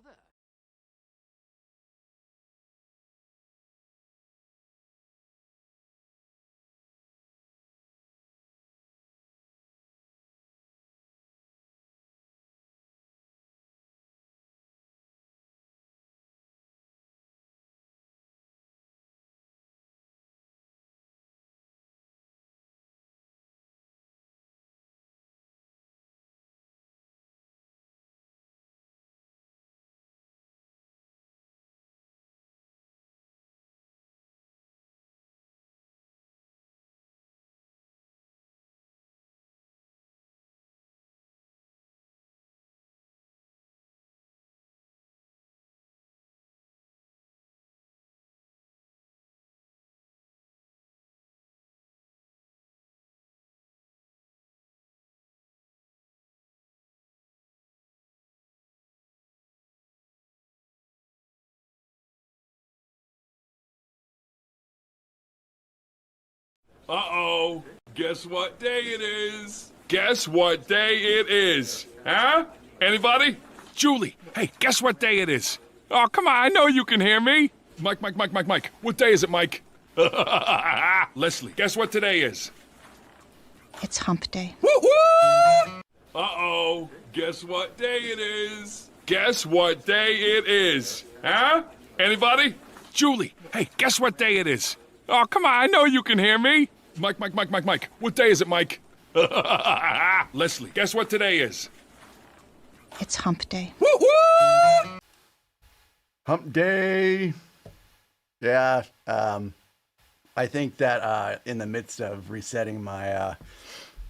there. Uh-oh. Guess what day it is? Guess what day it is? Huh? Anybody? Julie, hey, guess what day it is? Oh, come on, I know you can hear me. Mike. What day is it, Mike? Leslie, guess what today is? It's hump day. Woo-woo! Uh-oh. Guess what day it is? Guess what day it is? Huh? Anybody? Julie, hey, guess what day it is? Oh, come on, I know you can hear me. Mike. What day is it, Mike? Leslie, guess what today is? It's hump day. Woo-woo! Hump day. Yeah, I think that in the midst of resetting my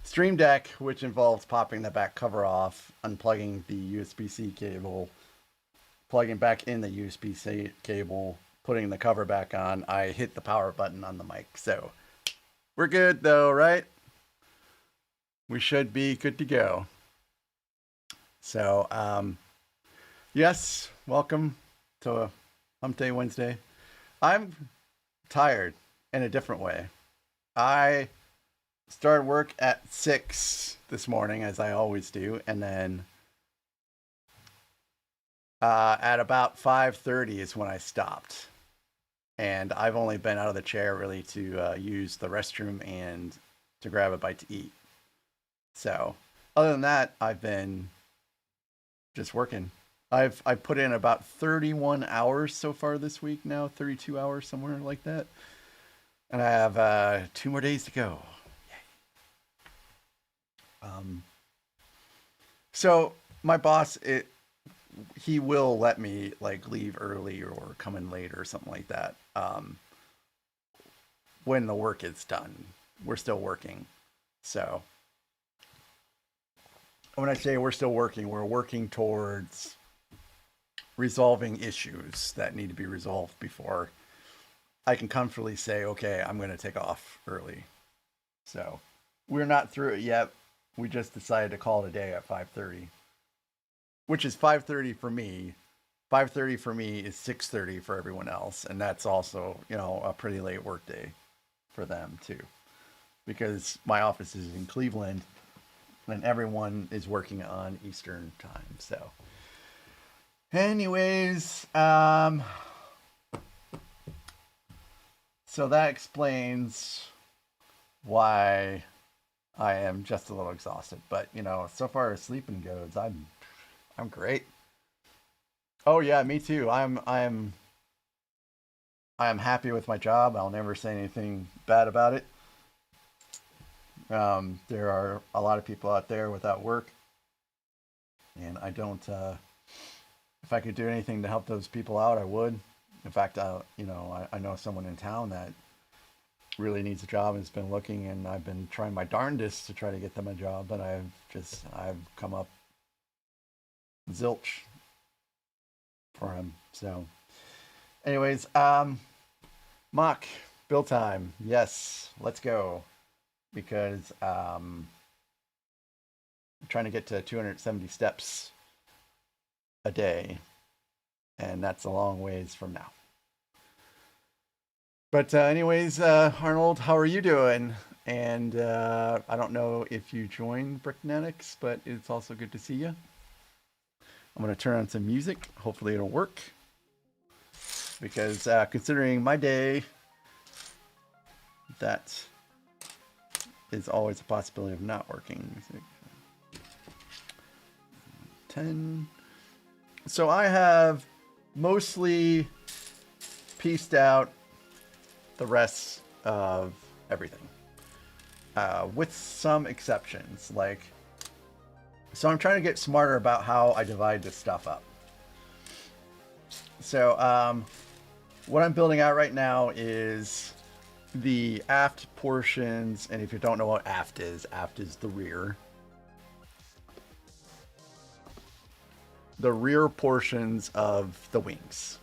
Stream Deck, which involves popping the back cover off, unplugging the USB-C cable, plugging back in the USB-C cable, putting the cover back on, I hit the power button on the mic. So we're good though, right? We should be good to go. So, yes, welcome to Hump Day Wednesday. I'm tired in a different way. I started work at 6 this morning, as I always do, and then at about 5:30 is when I stopped. And I've only been out of the chair really to use the restroom and to grab a bite to eat. So other than that, I've been just working. I've put in about 31 hours so far this week now, 32 hours, somewhere like that. And I have 2 more days to go. Yay. So my boss, he will let me like leave early or come in late or something like that. When the work is done, we're still working. So when I say we're still working, we're working towards resolving issues that need to be resolved before I can comfortably say, okay, I'm going to take off early. So we're not through it yet. We just decided to call it a day at 5:30, which is 5:30 for me. 5:30 for me is 6:30 for everyone else. And that's also, a pretty late work day for them too, because my office is in Cleveland and everyone is working on Eastern time. So anyways, so that explains why I am just a little exhausted. But, so far as sleeping goes, I'm great. Oh yeah, me too. I'm happy with my job. I'll never say anything bad about it. There are a lot of people out there without work, and I don't. If I could do anything to help those people out, I would. In fact, I know someone in town that really needs a job and has been looking, and I've been trying my darndest to try to get them a job, but I've come up zilch for him. So anyways, mock build time. Yes, let's go. Because I'm trying to get to 270 steps a day, and that's a long ways from now. But anyways, Arnold, how are you doing? And I don't know if you joined Bricknetics, but it's also good to see you. I'm going to turn on some music. Hopefully it'll work. Because considering my day, that is always a possibility of not working. 10. So I have mostly pieced out the rest of everything. With some exceptions. So I'm trying to get smarter about how I divide this stuff up. So what I'm building out right now is the aft portions. And if you don't know what aft is the rear. The rear portions of the wings,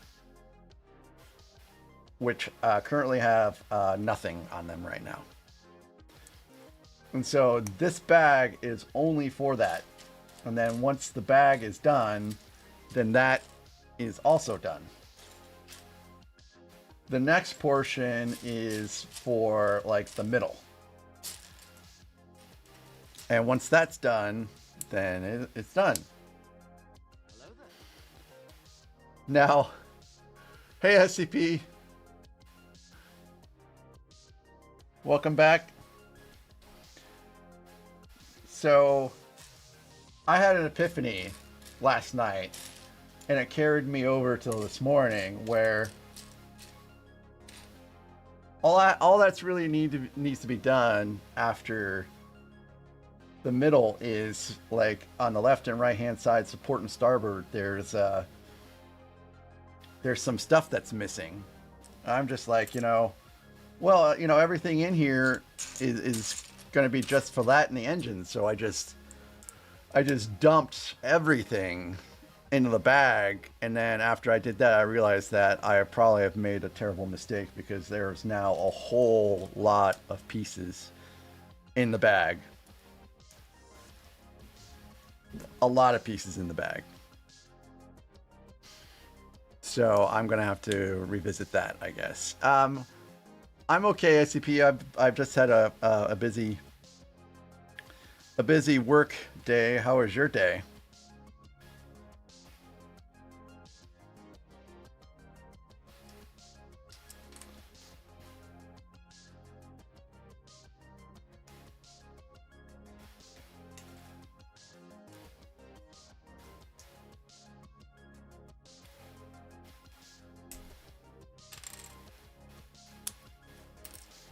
which currently have nothing on them right now. And so this bag is only for that. And then once the bag is done, then that is also done. The next portion is for like the middle. And once that's done, then it's done. Now, hey SCP, welcome back. So, I had an epiphany last night, and it carried me over till this morning, where all that's really needs to be done after the middle is like on the left and right hand side, support and starboard. There's some stuff that's missing. I'm just like, everything in here is going to be just for that in the engine. So I just dumped everything into the bag. And then after I did that, I realized that I probably have made a terrible mistake, because there's now a whole lot of pieces in the bag. A lot of pieces in the bag. So I'm gonna have to revisit that, I guess. I'm okay, SCP. I've just had a busy work day. How was your day?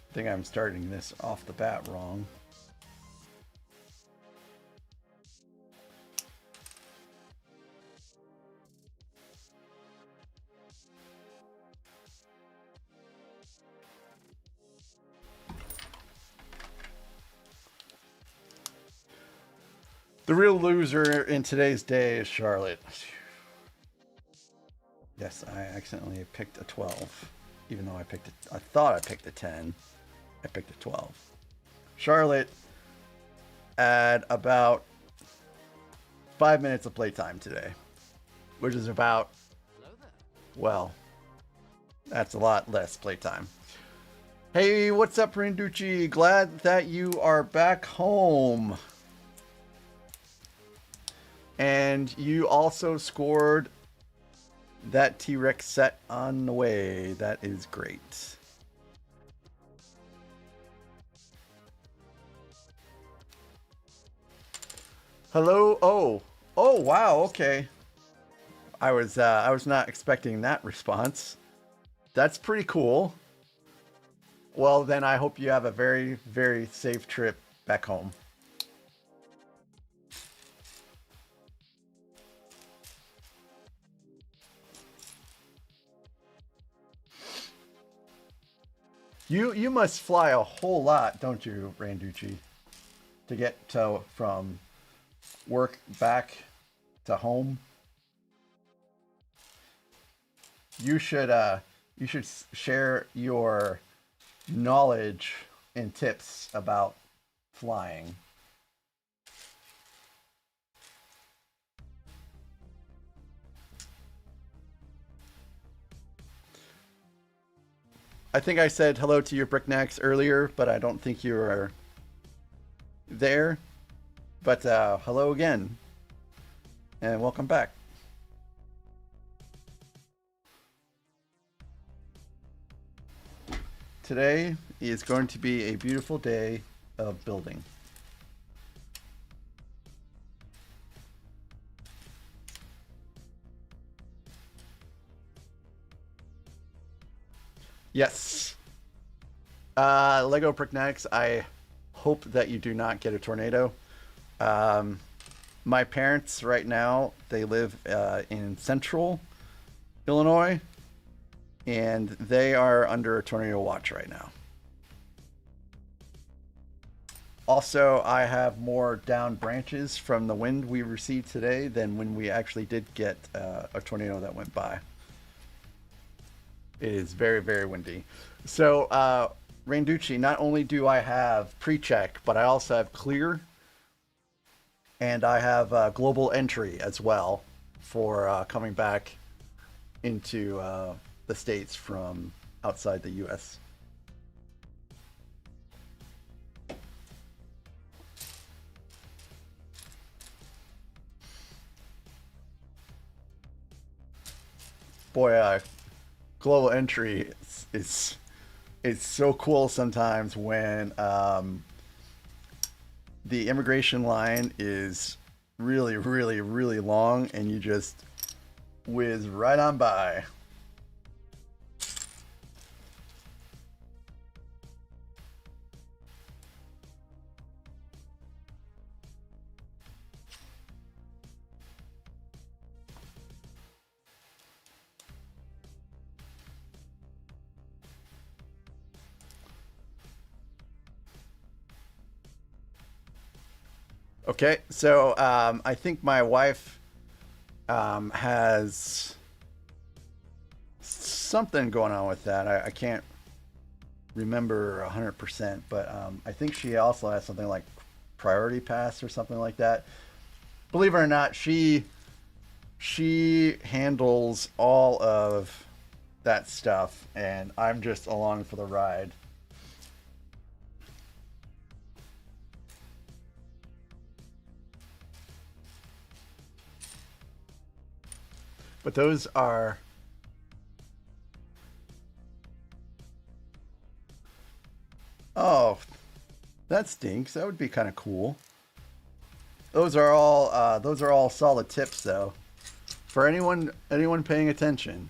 I think I'm starting this off the bat wrong. The real loser in today's day is Charlotte. Yes, I accidentally picked a 12, even though I thought I picked a 10. I picked a 12. Charlotte had about 5 minutes of playtime today, which is about, well, that's a lot less playtime. Hey, what's up, Rinducci? Glad that you are back home. And you also scored that T-Rex set on the way. That is great. Hello. Oh, wow. Okay. I was not expecting that response. That's pretty cool. Well, then I hope you have a very, very safe trip back home. You must fly a whole lot, don't you, Randucci, to get from work back to home? You should share your knowledge and tips about flying. I think I said hello to your Bricknacks earlier, but I don't think you were there. But hello again, and welcome back. Today is going to be a beautiful day of building. Yes. Lego Pragmatics, I hope that you do not get a tornado. My parents right now, they live in central Illinois, and they are under a tornado watch right now. Also, I have more down branches from the wind we received today than when we actually did get a tornado that went by. It is very, very windy. So, Randucci, not only do I have pre-check, but I also have clear, and I have global entry as well for coming back into the States from outside the U.S. Boy, global entry is so cool sometimes when the immigration line is really, really, really long and you just whiz right on by. Okay, so I think my wife has something going on with that. I can't remember 100%, but I think she also has something like priority pass or something like that. Believe it or not, she handles all of that stuff, and I'm just along for the ride. But those are... Oh, that stinks. That would be kind of cool. Those are all solid tips, though. For anyone paying attention,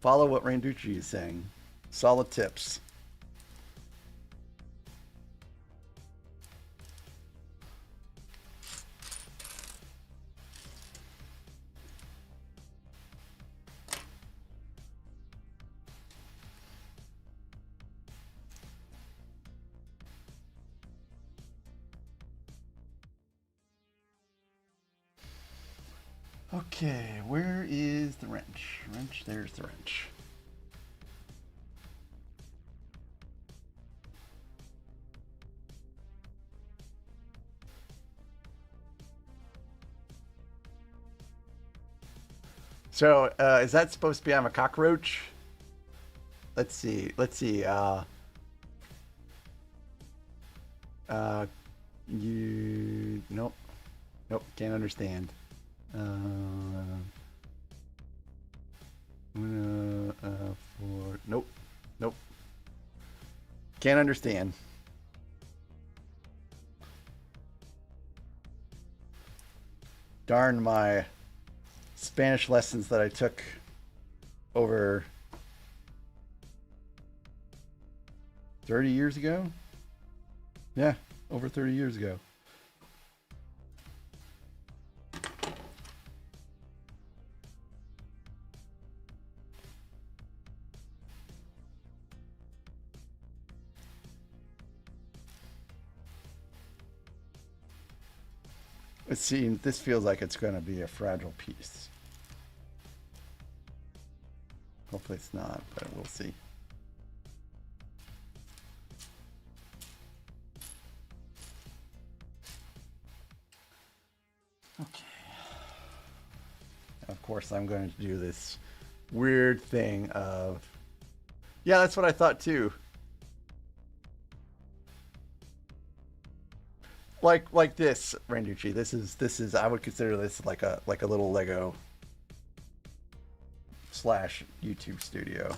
follow what Randucci is saying. Solid tips. Okay, where is the wrench? There's the wrench. So, is that supposed to be I'm a cockroach? Let's see. Nope, can't understand. Nope. Can't understand. Darn my Spanish lessons that I took over 30 years ago. Yeah, over 30 years ago. Let's see, this feels like it's going to be a fragile piece. Hopefully it's not, but we'll see. Okay. Of course, I'm going to do this weird thing of... Yeah, that's what I thought too. Like this, Randucci. This is I would consider this like a little Lego / YouTube studio.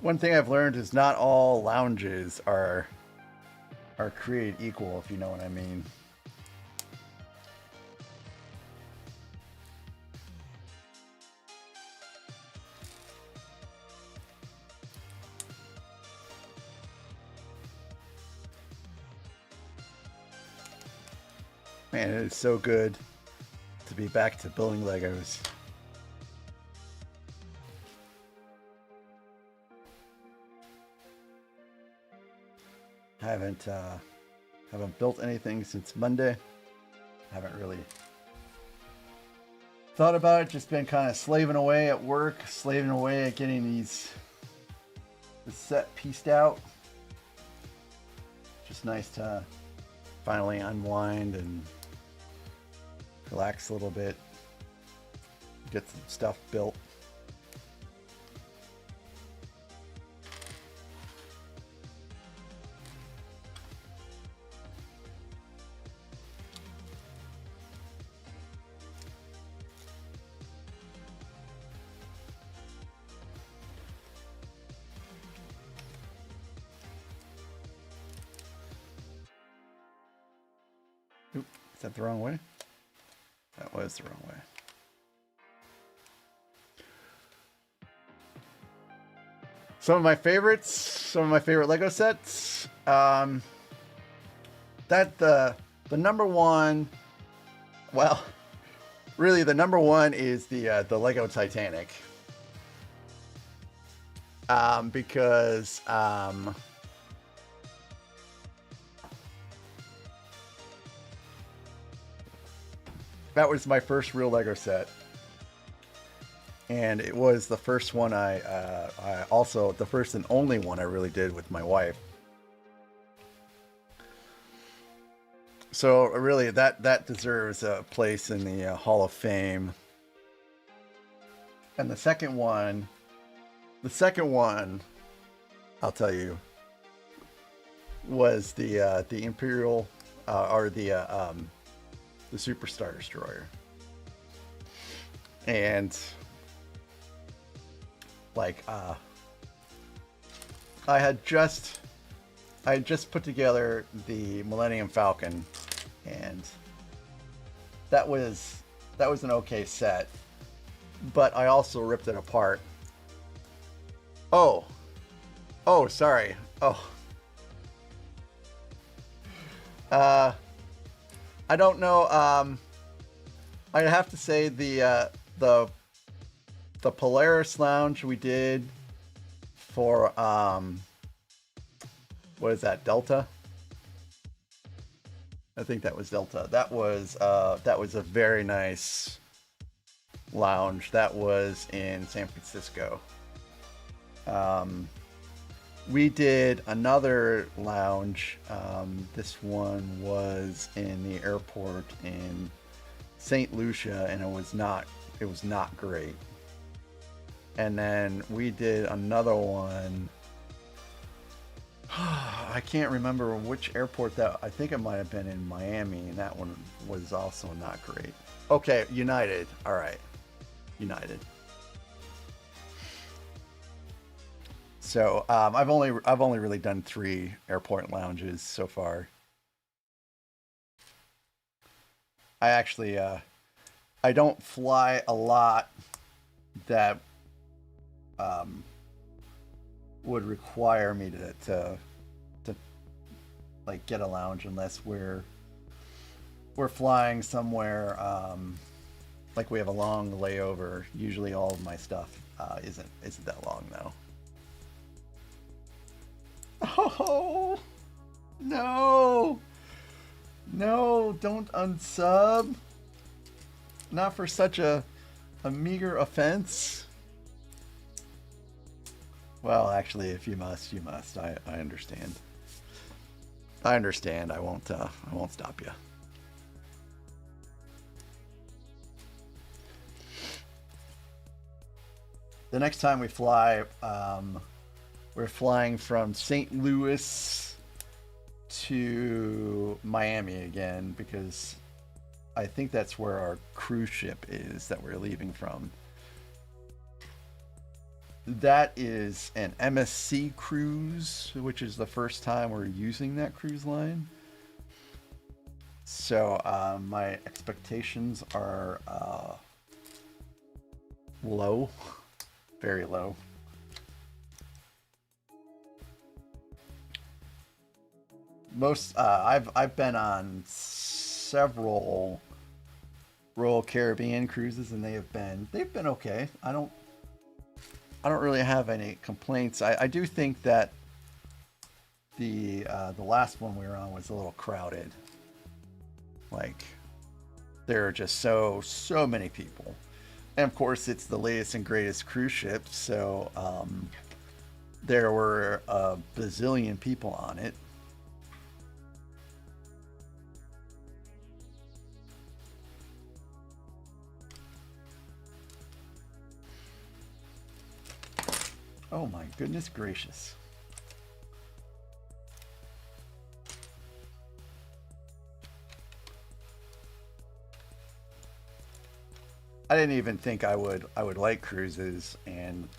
One thing I've learned is not all lounges are created equal, if you know what I mean. Man, it is so good to be back to building Legos. Haven't built anything since Monday. Haven't really thought about it. Just been kind of slaving away at work, slaving away at getting this set pieced out. Just nice to finally unwind and relax a little bit, get some stuff built. Oop, is that the wrong way? That was the wrong way. Some of my favorites, some of my favorite Lego sets. The number one, well, really the number one is the Lego Titanic. Because that was my first real Lego set, and it was the first one I also the first and only one I really did with my wife. So really, that deserves a place in the Hall of Fame. And the second one, I'll tell you, was the Imperial or the Superstar Destroyer. And like I had just put together the Millennium Falcon, and that was an okay set, but I also ripped it apart. Oh sorry. I don't know. I'd have to say the Polaris Lounge we did for what is that, Delta? I think that was Delta. That was a very nice lounge. That was in San Francisco. We did another lounge. This one was in the airport in St. Lucia, and it was not great. And then we did another one. I can't remember which airport that. I think it might have been in Miami, and that one was also not great. Okay, United. All right, United. So I've only really done 3 airport lounges so far. I actually I don't fly a lot that would require me to like get a lounge unless we're flying somewhere like we have a long layover. Usually all of my stuff isn't that long though. Oh no, don't unsub. Not for such a meager offense. Well, actually, if you must, you must. I understand. I understand. I won't stop you. The next time we fly, we're flying from St. Louis to Miami again, because I think that's where our cruise ship is that we're leaving from. That is an MSC cruise, which is the first time we're using that cruise line. So my expectations are low, very low. I've been on several Royal Caribbean cruises, and they've been okay. I don't really have any complaints. I do think that the last one we were on was a little crowded. Like, there are just so many people, and of course it's the latest and greatest cruise ship, so there were a bazillion people on it. Oh my goodness gracious. I didn't even think I would like cruises, and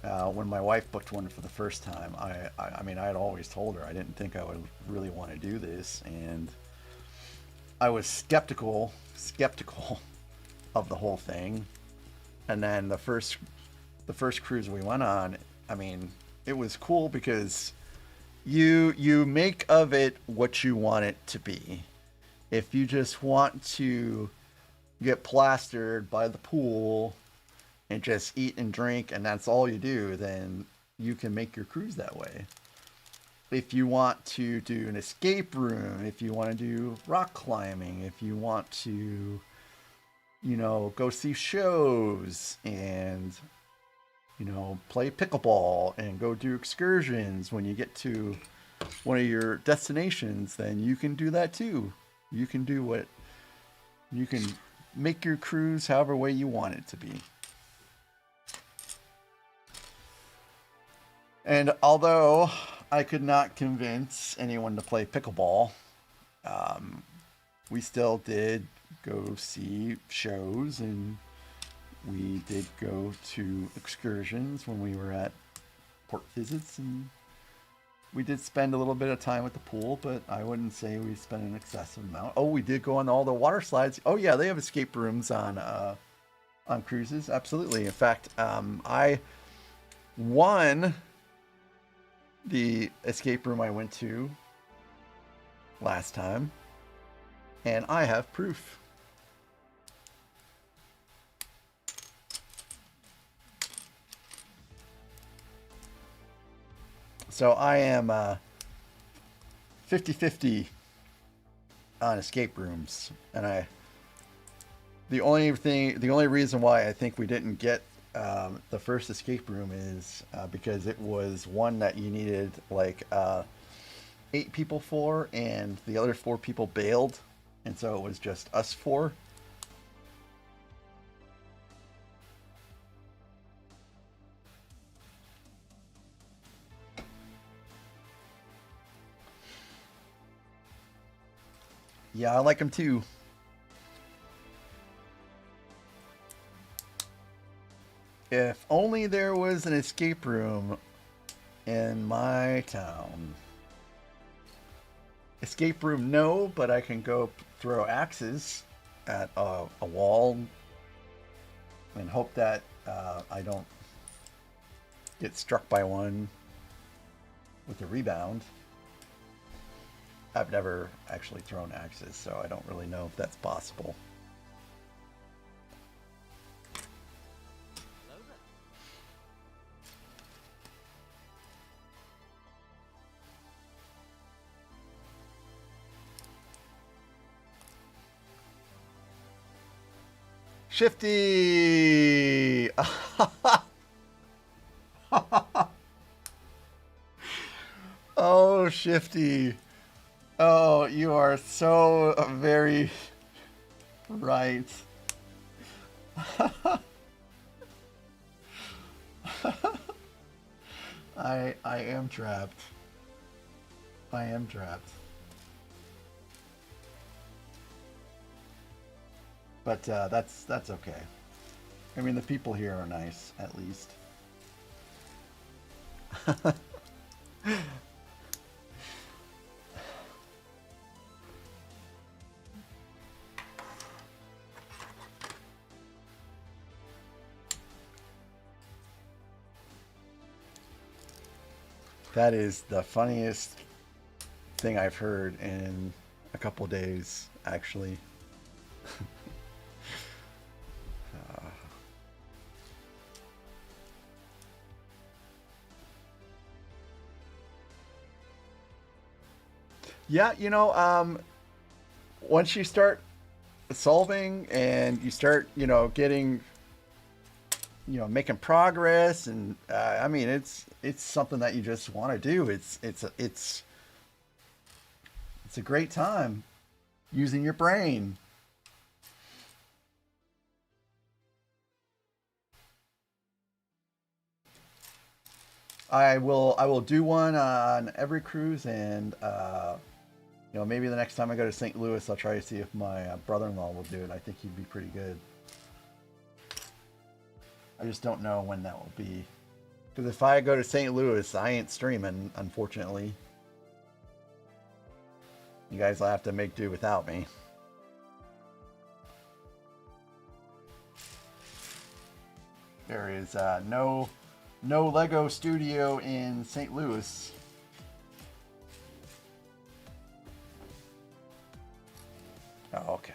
when my wife booked one for the first time, I mean, I had always told her I didn't think I would really want to do this, and I was skeptical of the whole thing. And then the first cruise we went on, I mean, it was cool because you make of it what you want it to be. If you just want to get plastered by the pool and just eat and drink and that's all you do, then you can make your cruise that way. If you want to do an escape room, if you want to do rock climbing, if you want to, you know, go see shows and, you know, play pickleball and go do excursions when you get to one of your destinations, then you can do that too. You can make your cruise however way you want it to be. And although I could not convince anyone to play pickleball, we still did go see shows, and we did go to excursions when we were at port visits, and we did spend a little bit of time at the pool, but I wouldn't say we spent an excessive amount. Oh, we did go on all the water slides. Oh yeah, they have escape rooms on cruises. Absolutely. In fact, I won the escape room I went to last time, and I have proof. So I am 50-50 on escape rooms, and the only reason why I think we didn't get the first escape room is because it was one that you needed like 8 people for, and the other 4 people bailed, and so it was just us 4. Yeah, I like them too. If only there was an escape room in my town. Escape room, no, but I can go throw axes at a wall and hope that I don't get struck by one with a rebound. I've never actually thrown axes, so I don't really know if that's possible. Shifty! Oh, Shifty. Oh, you are so very right. I am trapped. I am trapped. But that's okay. I mean, the people here are nice, at least. That is the funniest thing I've heard in a couple days, actually. Yeah, once you start solving and you start, getting, making progress, and I mean, it's something that you just want to do. It's a great time using your brain. I will do one on every cruise, and maybe the next time I go to St. Louis, I'll try to see if my brother-in-law will do it. I think he'd be pretty good. I just don't know when that will be, because if I go to St. Louis, I ain't streaming, unfortunately. You guys will have to make do without me. There is no Lego studio in St. Louis. Oh, okay.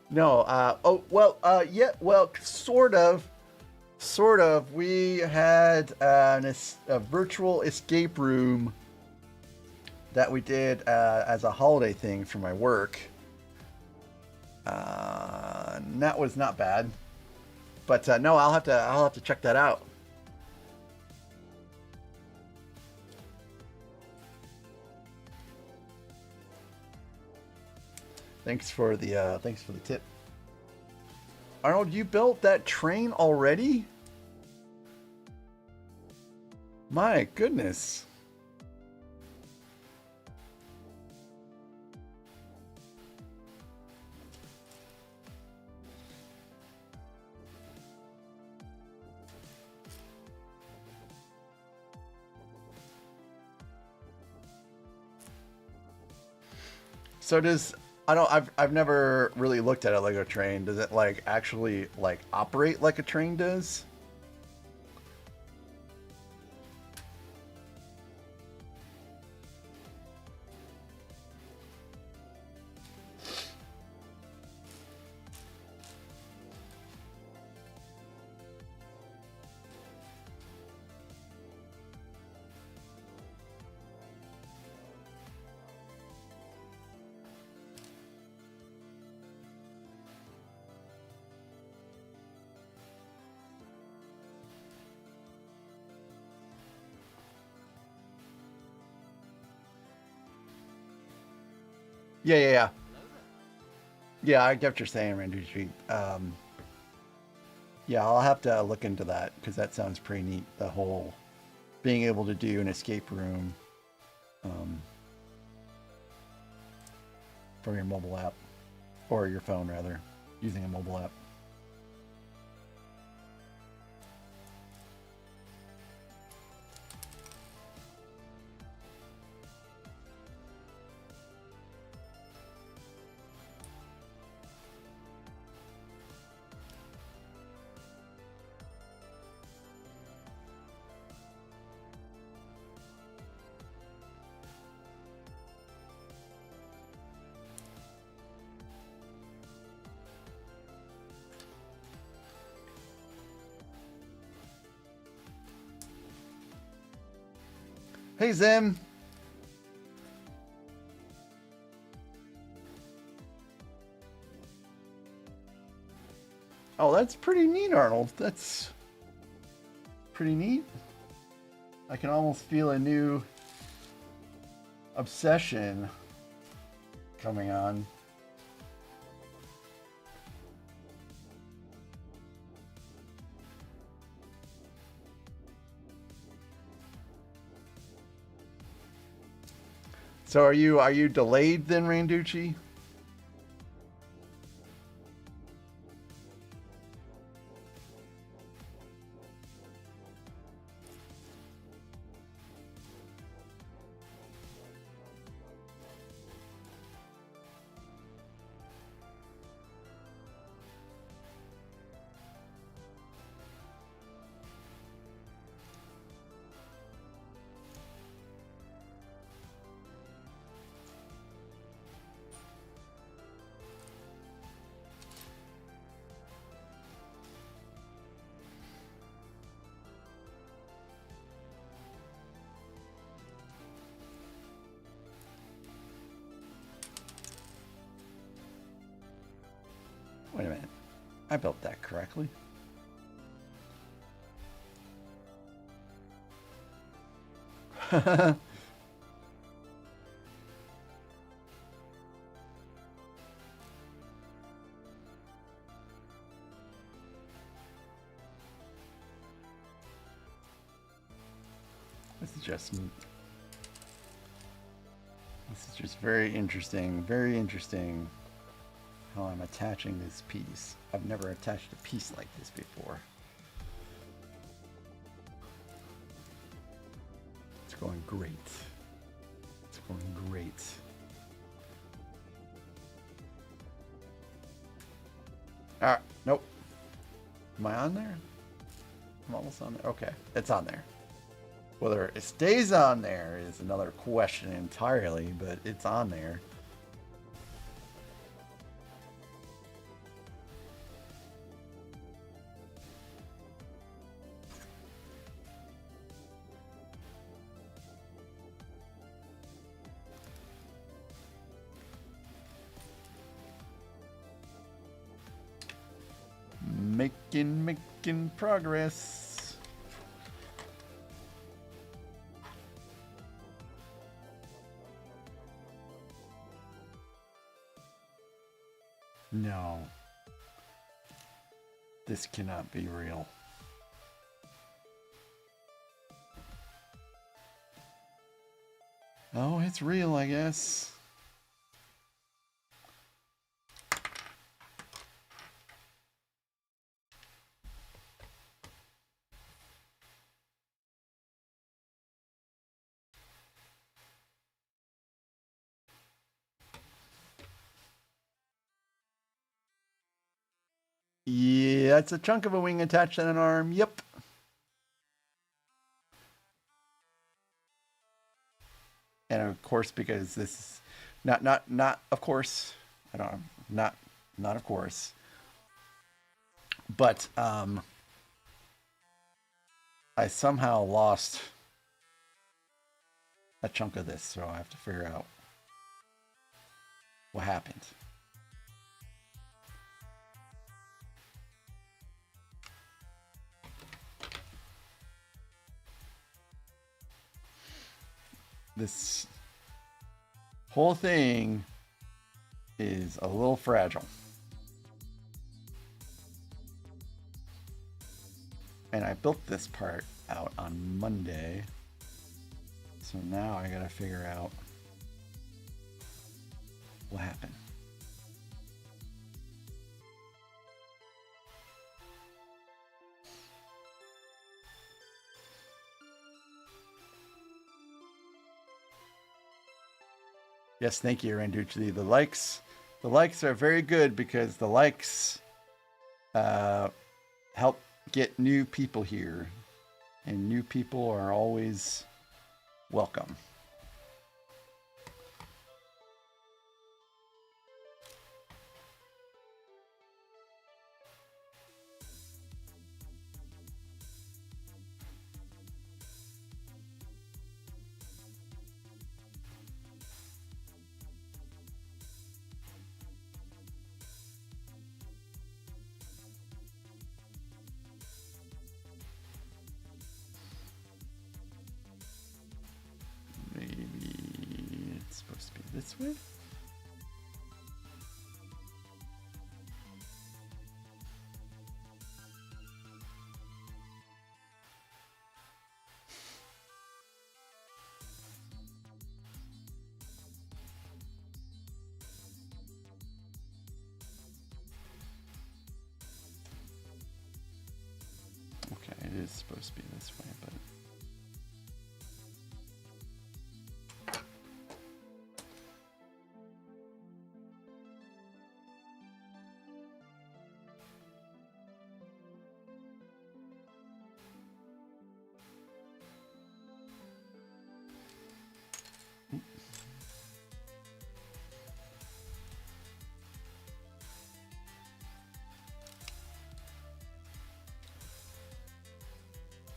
No, yeah, well, sort of. We had a virtual escape room that we did as a holiday thing for my work. And that was not bad. But no, I'll have to check that out. Thanks for the tip. Arnold, you built that train already? My goodness. So I've never really looked at a Lego train. Does it actually operate like a train does? Yeah. Yeah, I get what you're saying, Randy Street. Yeah, I'll have to look into that because that sounds pretty neat. The whole being able to do an escape room from your mobile app, or your phone rather, using a mobile app. Hey, Zim. Oh, that's pretty neat, Arnold. That's pretty neat. I can almost feel a new obsession coming on. So are you delayed then, Randucci? Wait a minute. I built that correctly. This is just very interesting how I'm attaching this piece. I've never attached a piece like this before. It's going great. It's going great. Nope. Am I on there? I'm almost on there. Okay, it's on there. Whether it stays on there is another question entirely, but it's on there. Making progress. No. This cannot be real. Oh, it's real, I guess. Yeah, it's a chunk of a wing attached to an arm. Yep. And of course, because this is not of course, I don't not of course. But I somehow lost a chunk of this, so I have to figure out what happened. This whole thing is a little fragile. And I built this part out on Monday. So now I gotta figure out what happened. Yes, thank you, Randucci. The likes are very good because the likes help get new people here, and new people are always welcome. This way? is supposed to be this way, but...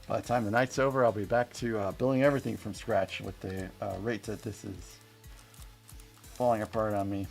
By the time the night's over, I'll be back to building everything from scratch with the rate that this is falling apart on me.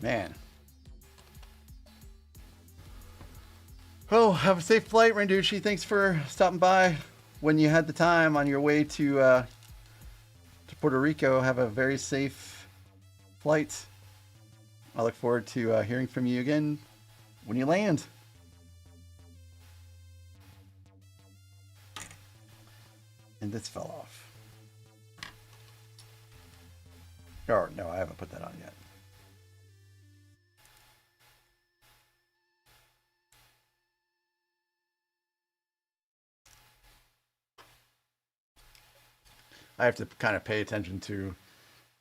Man. Oh, have a safe flight, Randucci. Thanks for stopping by when you had the time on your way to Puerto Rico. Have a very safe flight. I look forward to hearing from you again when you land. And this fell off. Oh, no, I haven't put that on yet. I have to kind of pay attention to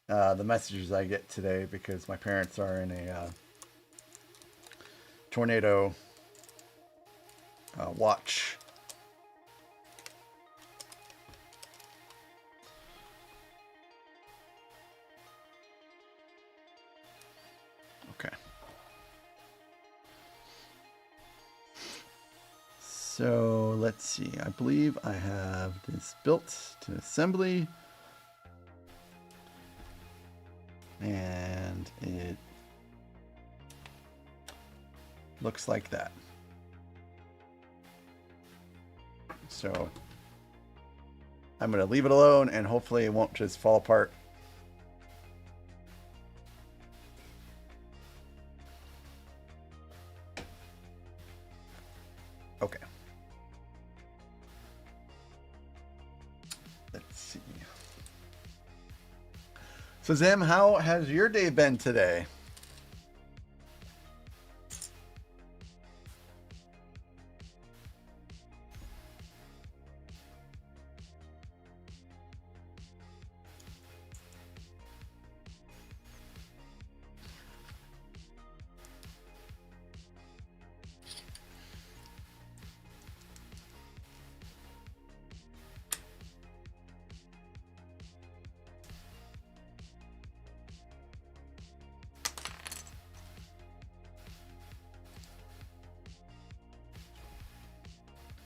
the messages I get today because my parents are in a tornado watch. Okay. So let's see. I believe I have this built to assembly. And it looks like that. So I'm going to leave it alone and hopefully it won't just fall apart. Okay. Let's see. So Zim, how has your day been today?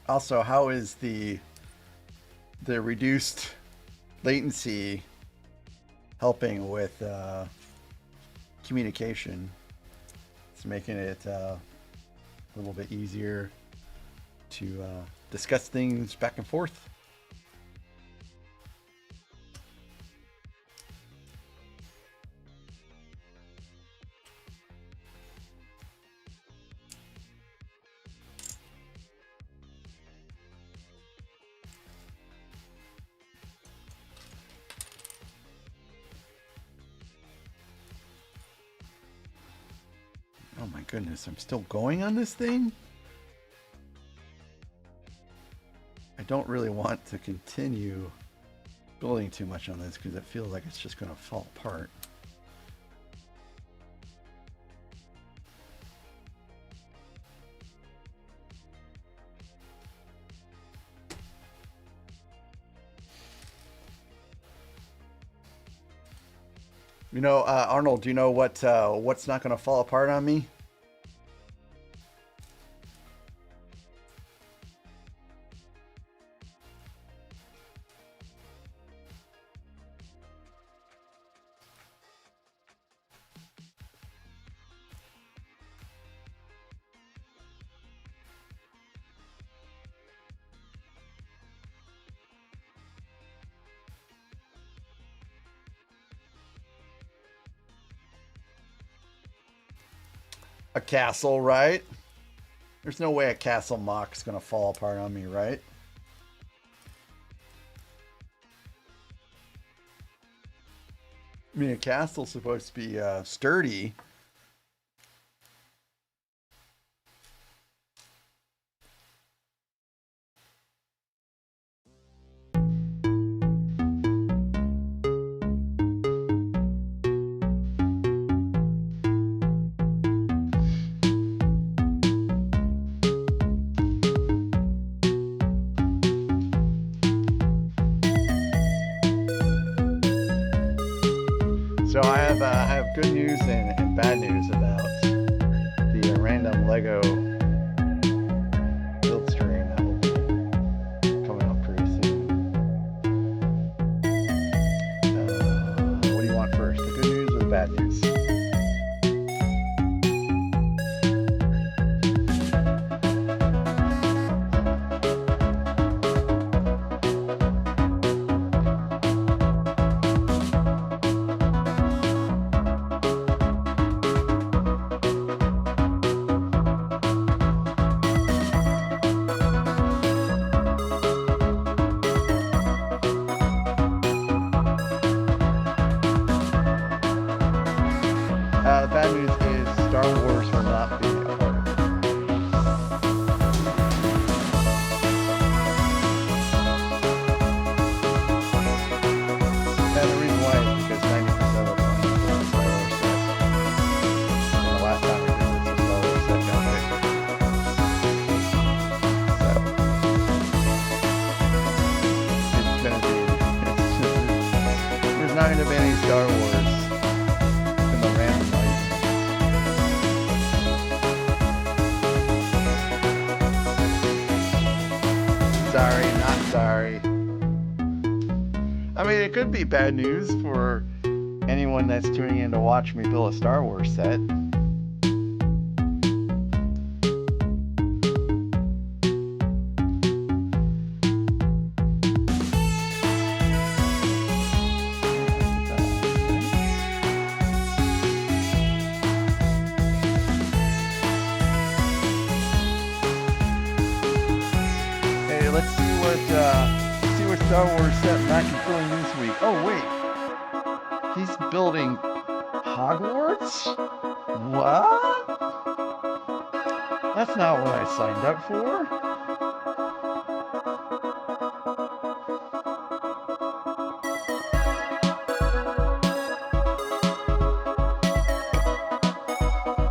Also, how is the reduced latency helping with communication? It's making it a little bit easier to discuss things back and forth. Oh my goodness, I'm still going on this thing? I don't really want to continue building too much on this because it feels like it's just going to fall apart. You know, Arnold, do you know what's not going to fall apart on me? A castle, right? There's no way a castle mock is going to fall apart on me, right? I mean, a castle's supposed to be sturdy. So I have good news and bad news about the random Lego build stream that will be coming up pretty soon. What do you want first, the good news or the bad news? The bad news is Star Wars will not be a part of it. And the reason why is because 90% of them are Star Wars sets. And the last time we did this, the Star Wars set got picked. So there's not going to be any Star Wars in the random light. Sorry, not sorry. I mean, it could be bad news for anyone that's tuning in to watch me build a Star Wars set. Hey, let's see what Star Wars set Mac is building this week. Oh wait, he's building Hogwarts? What? That's not what I signed up for.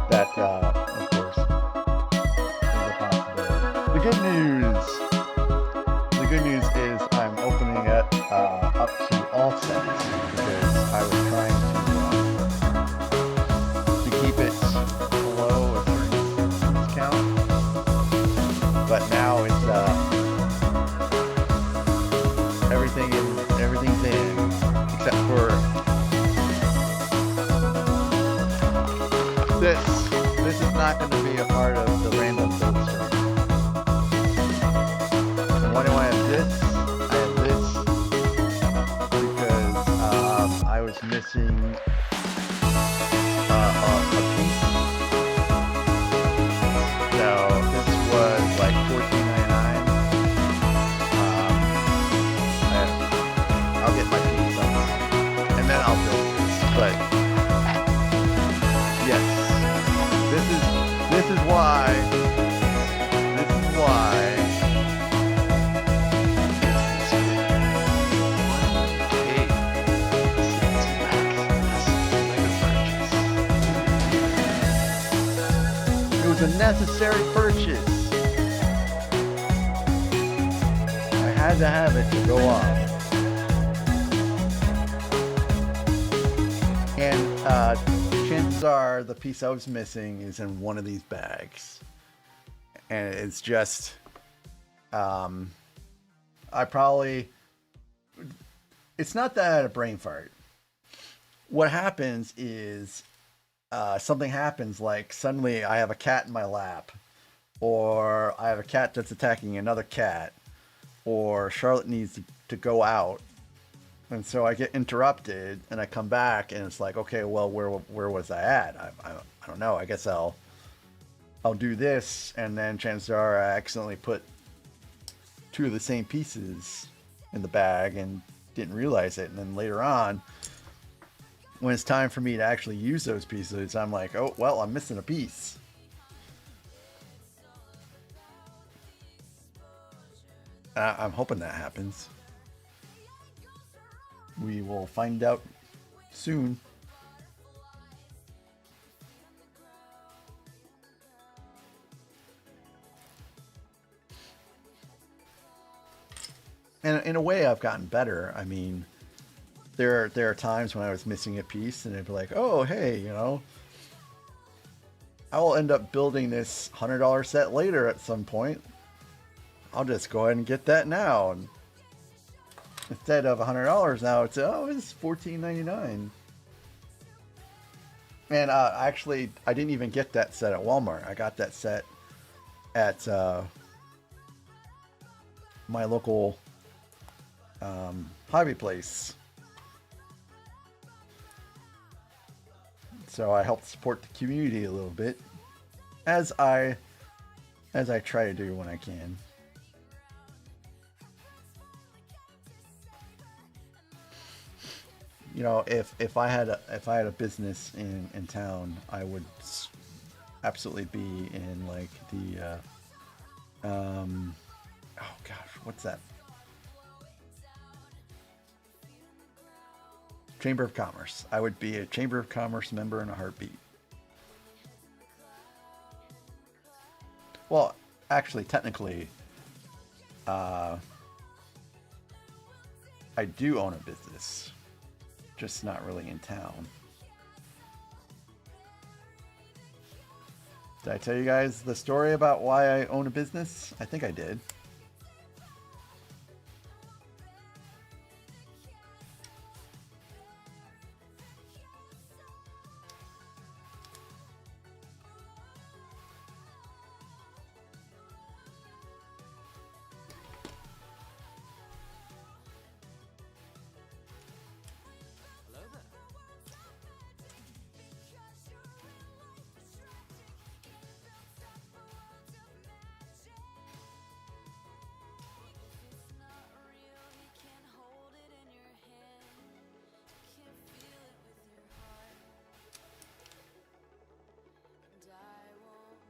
That, of course, is a possibility. The good news is I'm opening it up to all sets because I was trying to keep it below a certain count, but now it's why do I have this? I have this because I was missing a piece. So this was like $14.99. I'll get my piece and then I'll build this. But yes, this is why. It was a necessary purchase. I had to have it to go off. And chances are the piece I was missing is in one of these bags. And it's just, it's not that I had a brain fart. What happens is something happens, like suddenly I have a cat in my lap, or I have a cat that's attacking another cat, or Charlotte needs to go out. And so I get interrupted and I come back and it's like, okay, well, where was I at? I don't know. I guess I'll do this, and then chances are I accidentally put two of the same pieces in the bag and didn't realize it. And then later on, when it's time for me to actually use those pieces, I'm like, oh, well, I'm missing a piece. I'm hoping that happens. We will find out soon. And in a way, I've gotten better. I mean, there are times when I was missing a piece, and it'd be like, oh, hey, you know, I will end up building this $100 set later at some point. I'll just go ahead and get that now. And instead of $100 now, it's $14.99. And actually, I didn't even get that set at Walmart. I got that set at my local hobby place. So I helped support the community a little bit, as I try to do when I can. You know, if I had a business in town, I would absolutely be in like the oh gosh, what's that? Chamber of Commerce. I would be a Chamber of Commerce member in a heartbeat. Well, actually, technically, I do own a business, just not really in town. Did I tell you guys the story about why I own a business? I think I did.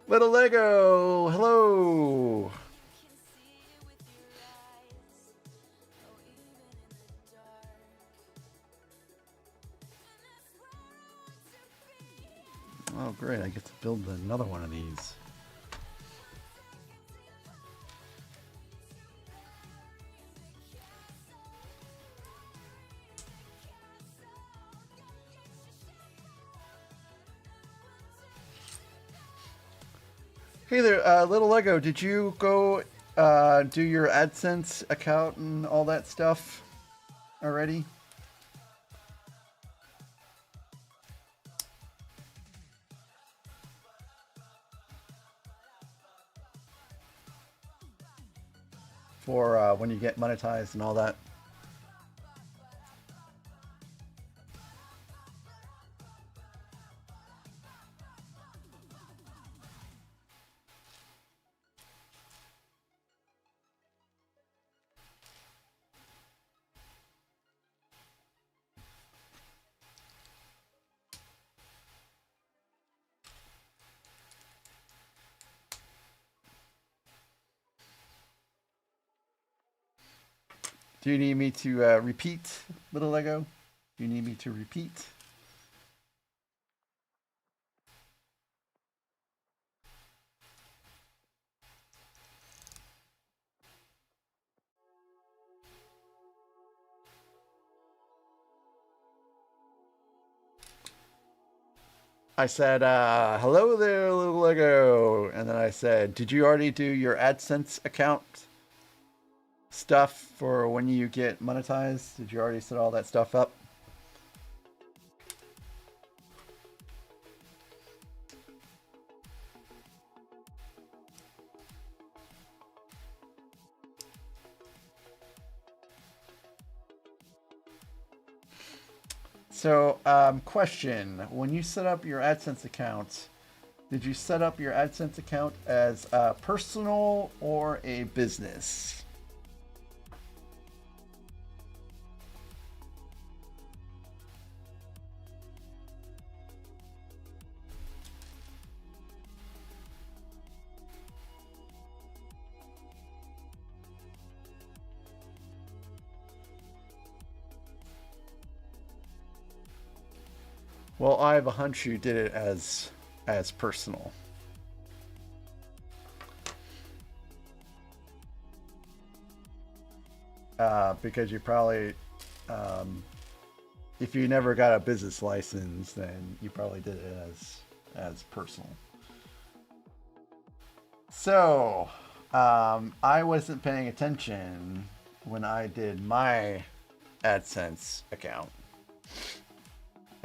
Little Lego, hello. Oh, great. I get to build another one of these. Hey there, Little Lego, did you go do your AdSense account and all that stuff already? for when you get monetized and all that? Do you need me to repeat, little Lego? Do you need me to repeat? I said, hello there, little Lego. And then I said, did you already do your AdSense account stuff for when you get monetized? Did you already set all that stuff up? So, question, when you set up your AdSense account, did you set up your AdSense account as personal or a business? Well, I have a hunch you did it as personal. Because you probably, if you never got a business license, then you probably did it as personal. So, I wasn't paying attention when I did my AdSense account.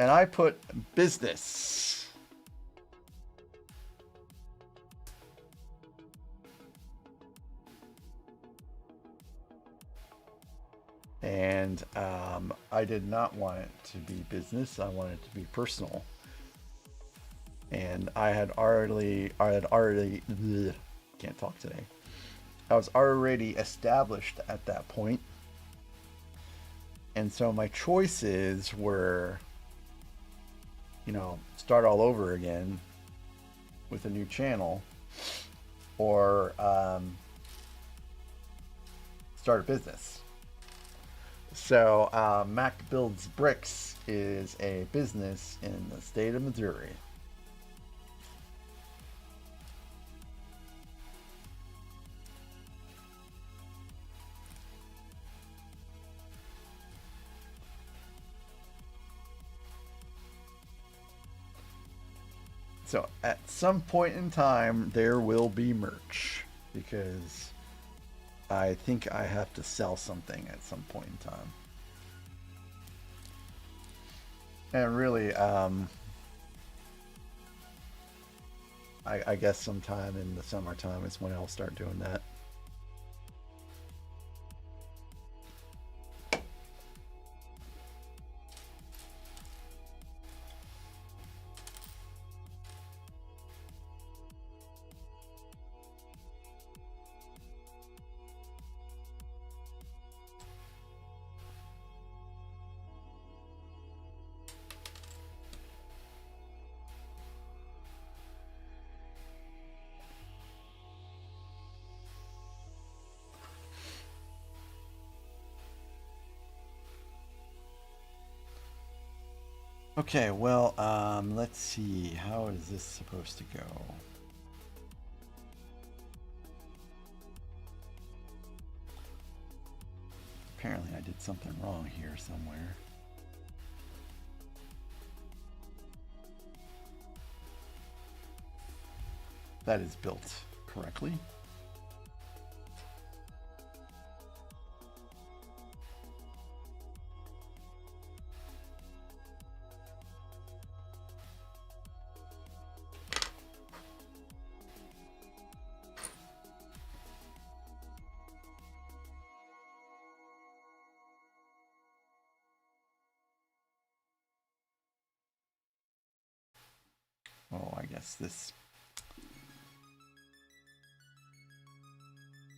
And I put business. And I did not want it to be business. I wanted it to be personal. And I had already can't talk today. I was already established at that point. And so my choices were, start all over again with a new channel, or start a business. So Mac Builds Bricks is a business in the state of Missouri. So at some point in time, there will be merch, because I think I have to sell something at some point in time. And really, I guess sometime in the summertime is when I'll start doing that. Okay, well, let's see. How is this supposed to go? Apparently I did something wrong here somewhere. That is built correctly. Oh, I guess this...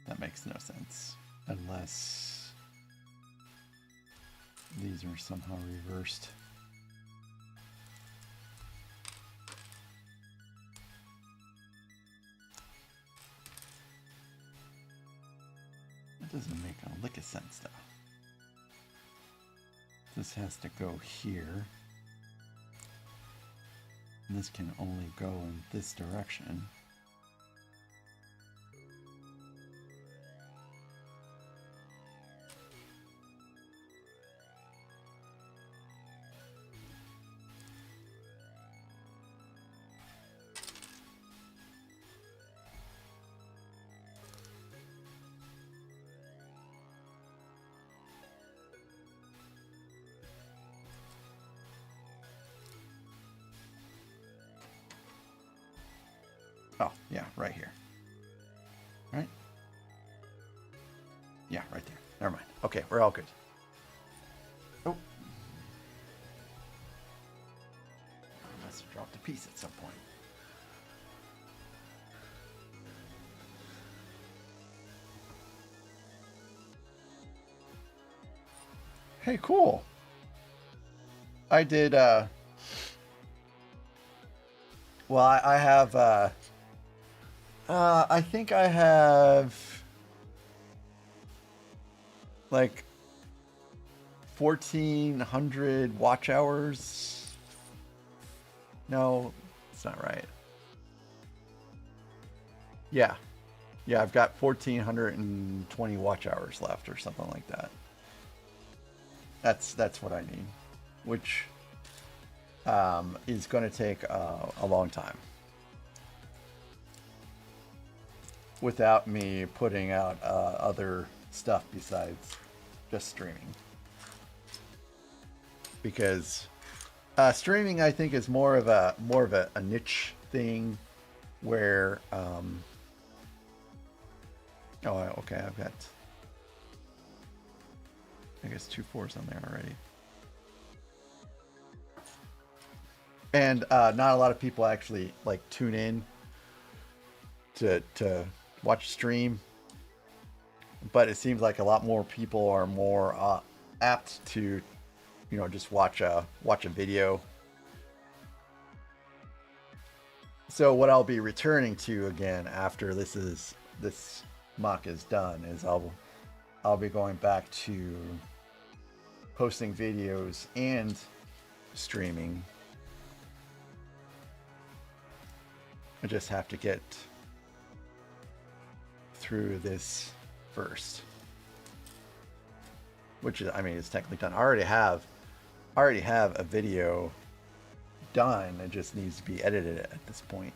That makes no sense. Unless these are somehow reversed. That doesn't make a lick of sense, though. This has to go here. And this can only go in this direction. Oh, yeah, right here. Right? Yeah, right there. Never mind. Okay, we're all good. Oh. I must have dropped a piece at some point. Hey, cool. I did, well, I have, I think I have like 1,400 watch hours. No, it's not right. Yeah. Yeah, I've got 1,420 watch hours left or something like that. That's what I need, which is going to take a long time. Without me putting out other stuff besides just streaming, because streaming I think is more of a niche thing where oh, okay, I've got I guess 2 4s on there already, and not a lot of people actually like tune in to watch stream, but it seems like a lot more people are more apt to, you know, just watch a video. So what I'll be returning to again after this MOC is done is I'll be going back to posting videos and streaming. I just have to get through this first, which is, I mean, it's technically done. I already have a video done. It just needs to be edited at this point.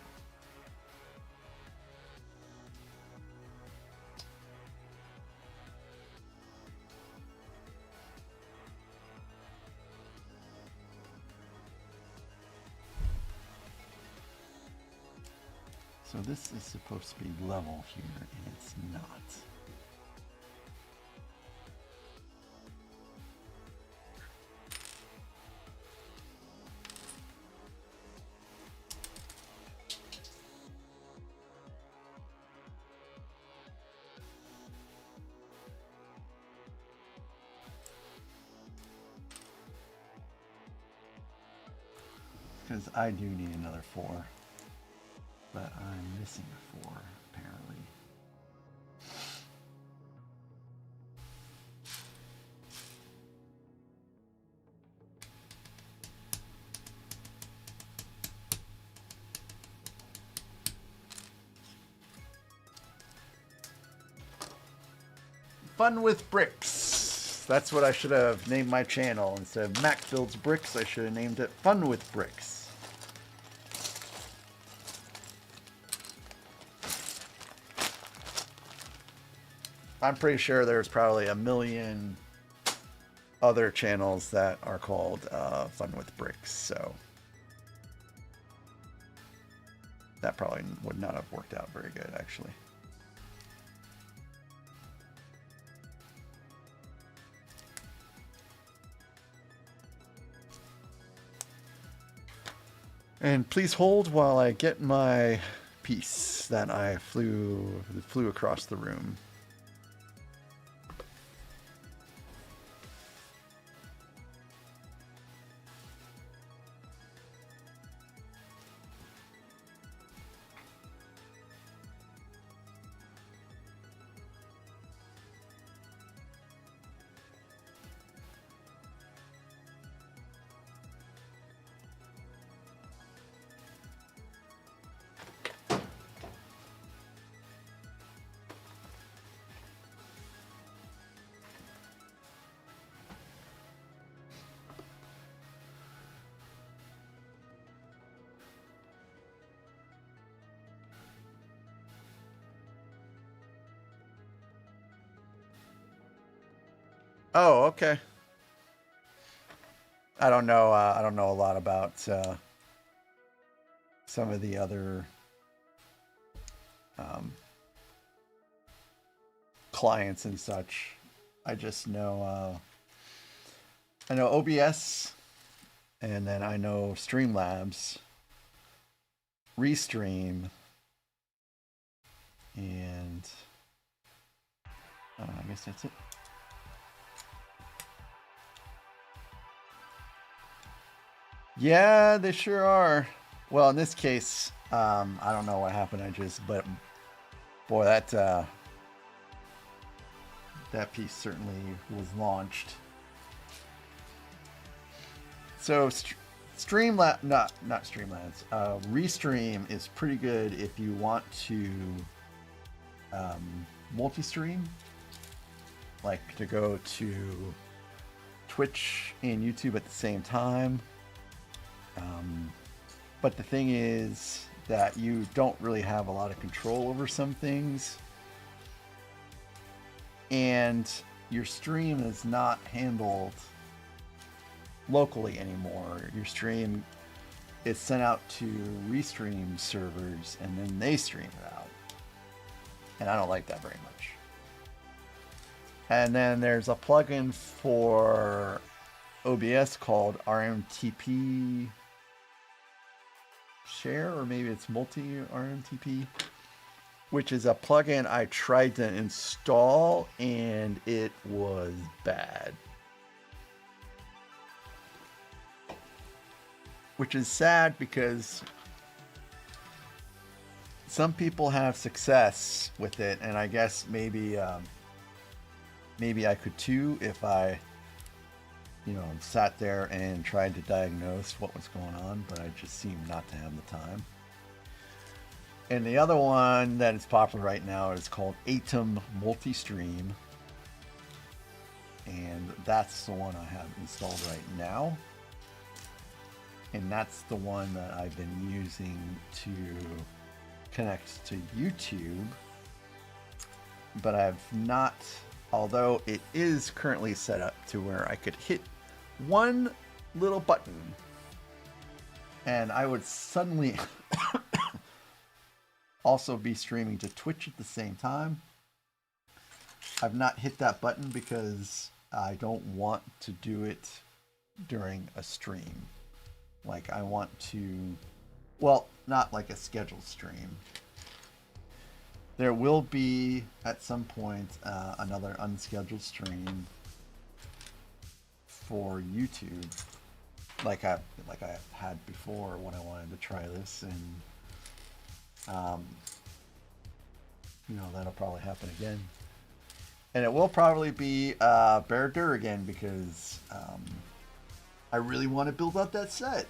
So this is supposed to be level here, and it's not. Because I do need another 4. But I'm missing a 4, apparently. Fun with bricks. That's what I should have named my channel. Instead of Mac Builds Bricks, I should have named it Fun with Bricks. I'm pretty sure there's probably a million other channels that are called Fun with Bricks, so that probably would not have worked out very good, actually. And please hold while I get my piece that I flew across the room. Oh, okay. I don't know. I don't know a lot about some of the other clients and such. I just know. I know OBS, and then I know Streamlabs, Restream, and I guess that's it. Yeah, they sure are. Well, in this case, I don't know what happened. But boy, that piece certainly was launched. So Streamlabs, not Streamlabs. Restream is pretty good if you want to multi-stream, like to go to Twitch and YouTube at the same time. But the thing is that you don't really have a lot of control over some things, and your stream is not handled locally anymore. Your stream is sent out to Restream servers, and then they stream it out, and I don't like that very much. And then there's a plugin for OBS called RMTP Share, or maybe it's multi RMTP, which is a plugin I tried to install and it was bad. Which is sad because some people have success with it, and I guess maybe I could too if I sat there and tried to diagnose what was going on, but I just seem not to have the time. And the other one that is popular right now is called Atom Multistream, and that's the one I have installed right now. And that's the one that I've been using to connect to YouTube. But I've not, although it is currently set up to where I could hit one little button and I would suddenly also be streaming to Twitch at the same time. I've not hit that button because I don't want to do it during a stream. Like I want to, well, not like a scheduled stream. There will be at some point another unscheduled stream for YouTube, like I had before when I wanted to try this, and that'll probably happen again. And it will probably be Bear Dur again because I really want to build up that set.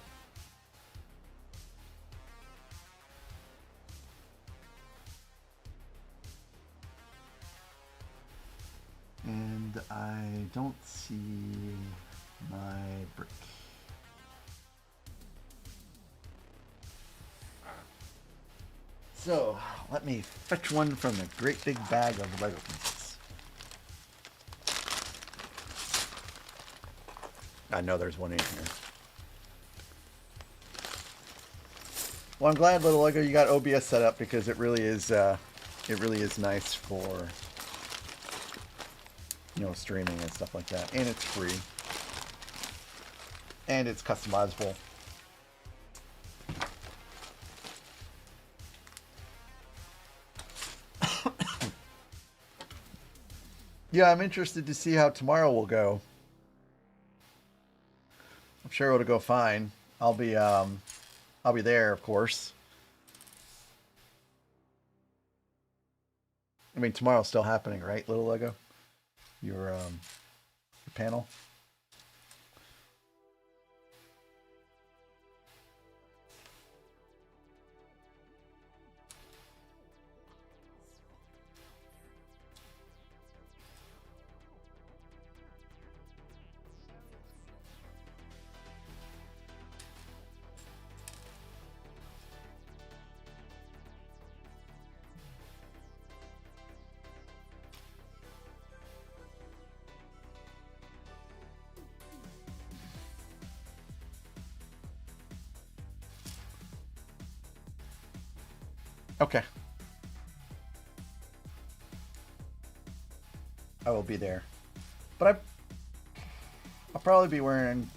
And I don't see my brick. So let me fetch one from the great big bag of Lego pieces. I know there's one in here. Well, I'm glad, Little Lego, you got OBS set up because it really is nice for streaming and stuff like that, and it's free, and it's customizable. Yeah, I'm interested to see how tomorrow will go. I'm sure it'll go fine. I'll be there, of course. I mean, tomorrow's still happening, right, Little Lego? Your panel. Okay. I will be there. But I'll probably be wearing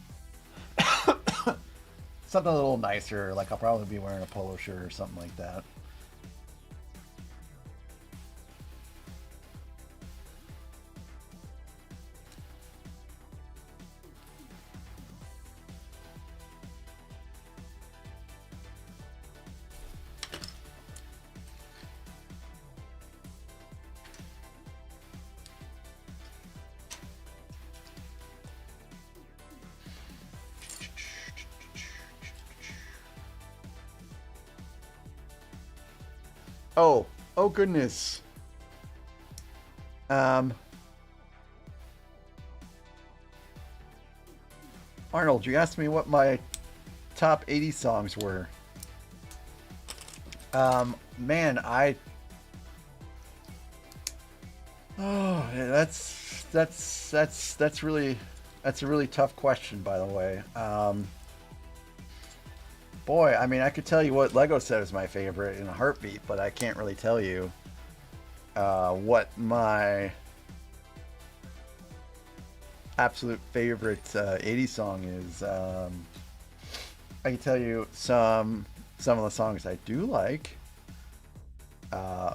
something a little nicer. Like I'll probably be wearing a polo shirt or something like that. Oh goodness. Um, Arnold, you asked me what my top 80 songs were. Man, oh, that's really that's a really tough question, by the way. Boy, I mean, I could tell you what Lego said is my favorite in a heartbeat, but I can't really tell you what my absolute favorite 80s song is. I can tell you some of the songs I do like. Uh,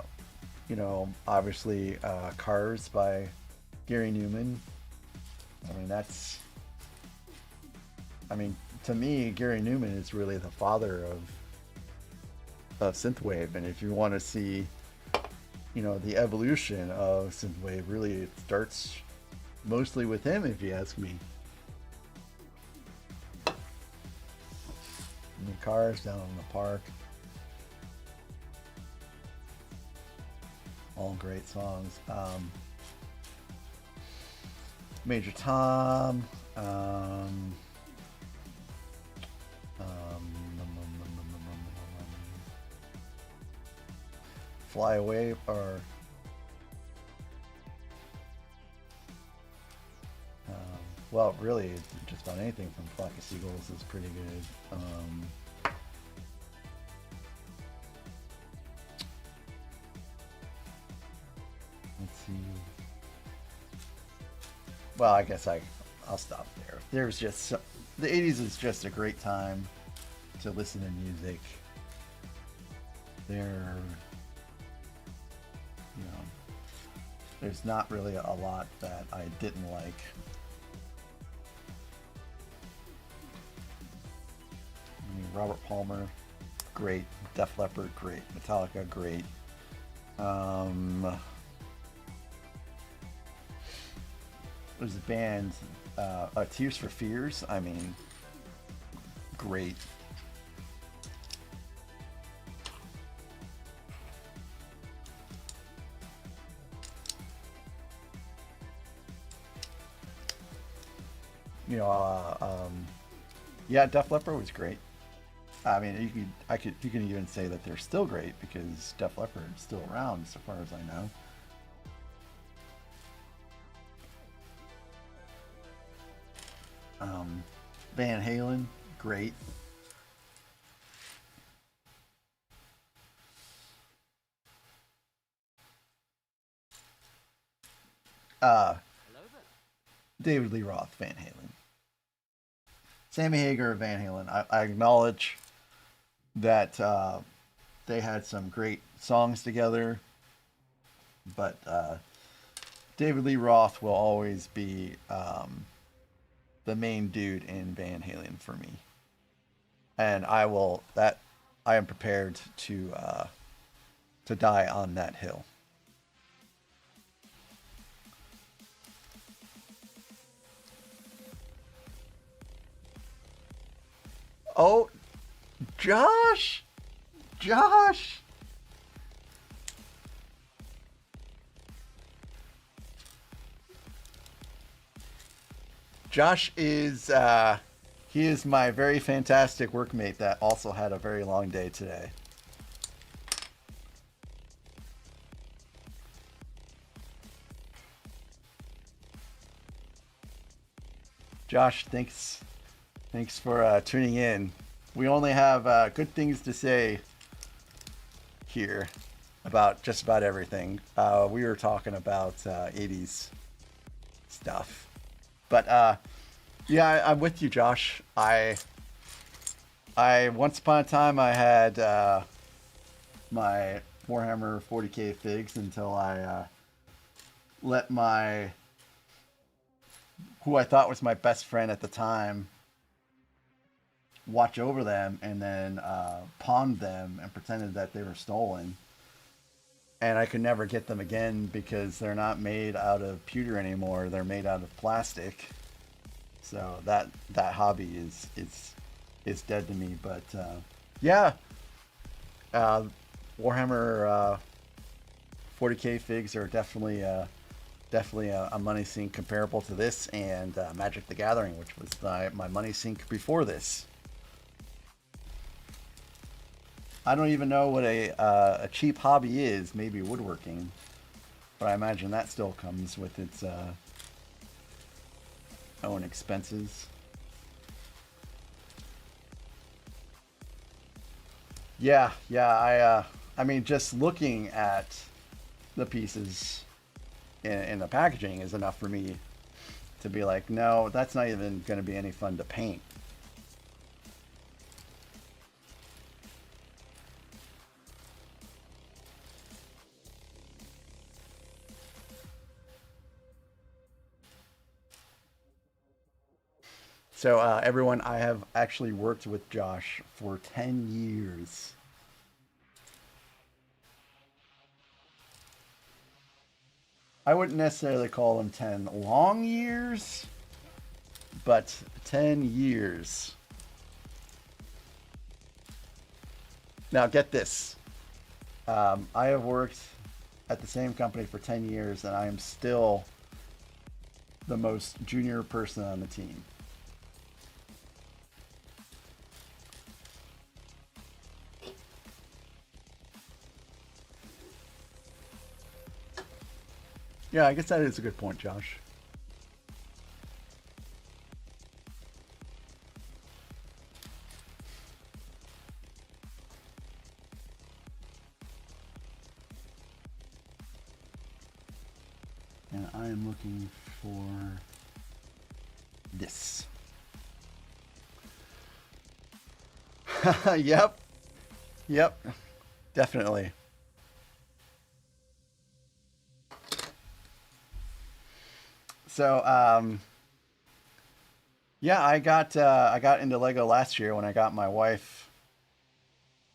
obviously, Cars by Gary Newman. I mean, to me, Gary Newman is really the father of synthwave, and if you want to see, the evolution of synthwave, really it starts mostly with him, if you ask me. And the Cars, Down in the Park, all great songs. Major Tom. Fly Away, or well, really, just about anything from Flock of Seagulls is pretty good. Let's see. Well, I guess I'll stop there. There's just the 80s is just a great time to listen to music. There's not really a lot that I didn't like. I mean, Robert Palmer, great. Def Leppard, great. Metallica, great. There's a band, Tears for Fears. I mean, great. Yeah, Def Leppard was great. I mean, you can even say that they're still great because Def Leppard is still around, so far as I know. Van Halen, great. David Lee Roth, Van Halen. Sammy Hagar, Van Halen. I acknowledge that they had some great songs together, but David Lee Roth will always be the main dude in Van Halen for me, and I am prepared to die on that hill. Oh, Josh! Josh! Josh is, he is my very fantastic workmate that also had a very long day today. Josh, thanks for tuning in. We only have good things to say here about just about everything. We were talking about 80s stuff. But yeah, I'm with you, Josh. I once upon a time I had my Warhammer 40k figs until I let who I thought was my best friend at the time watch over them, and then pawned them and pretended that they were stolen. And I could never get them again because they're not made out of pewter anymore. They're made out of plastic. So that hobby is dead to me. But yeah, Warhammer 40k figs are definitely a money sink comparable to this, and Magic the Gathering, which was my money sink before this. I don't even know what a cheap hobby is. Maybe woodworking, but I imagine that still comes with its own expenses. Yeah. I mean, just looking at the pieces in the packaging is enough for me to be like, no, that's not even going to be any fun to paint. So everyone, I have actually worked with Josh for 10 years. I wouldn't necessarily call them 10 long years, but 10 years. Now get this. I have worked at the same company for 10 years, and I am still the most junior person on the team. Yeah, I guess that is a good point, Josh. And I am looking for this. Yep. Definitely. So, yeah, I got into Lego last year when I got my wife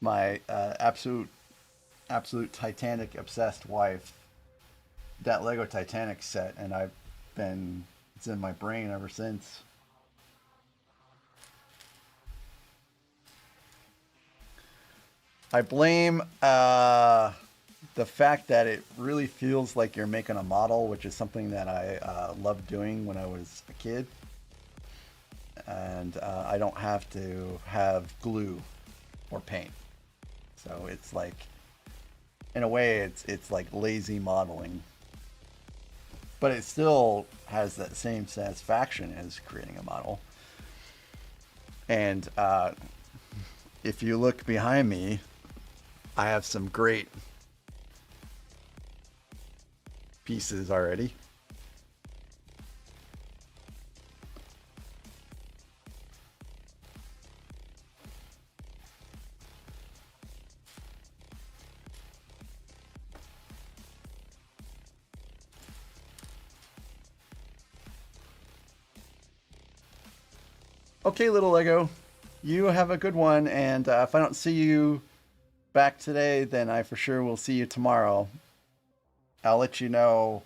my absolute Titanic obsessed wife that Lego Titanic set, and it's in my brain ever since. I blame the fact that it really feels like you're making a model, which is something that I loved doing when I was a kid. And I don't have to have glue or paint. So it's like, in a way, it's like lazy modeling. But it still has that same satisfaction as creating a model. And if you look behind me, I have some great pieces already. Okay, little Lego, you have a good one, and if I don't see you back today, then I for sure will see you tomorrow. I'll let you know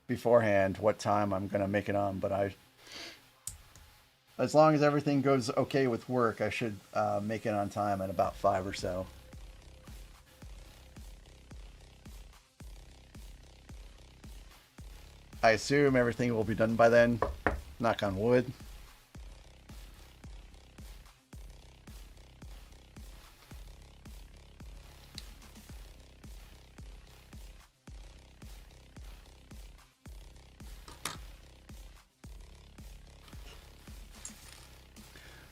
beforehand what time I'm gonna make it on, but as long as everything goes okay with work, I should make it on time at about 5 or so. I assume everything will be done by then. Knock on wood.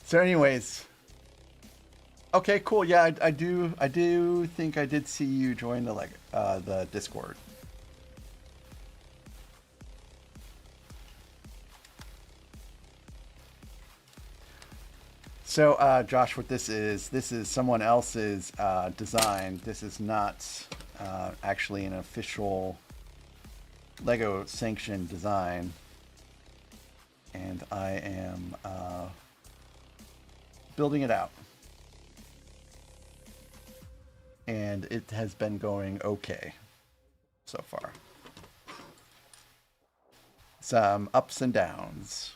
So anyways, okay, cool. Yeah, I do think I did see you join the Discord. So, Josh, what this is someone else's design. This is not actually an official Lego sanctioned design, and I am building it out, and it has been going okay so far. Some ups and downs.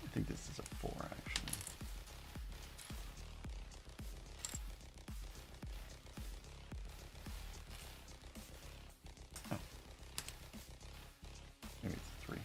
I think this is a 4 actually. Oh. Maybe it's a 3.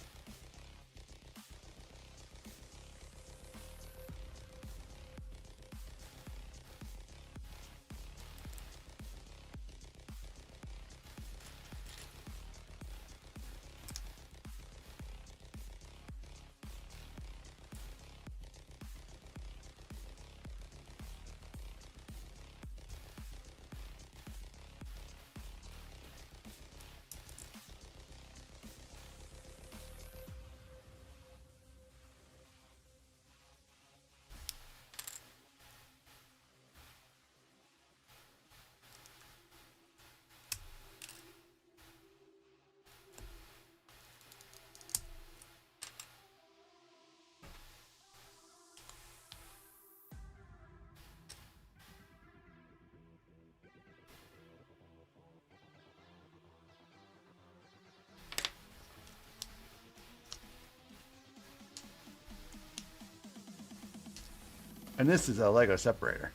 And this is a Lego separator.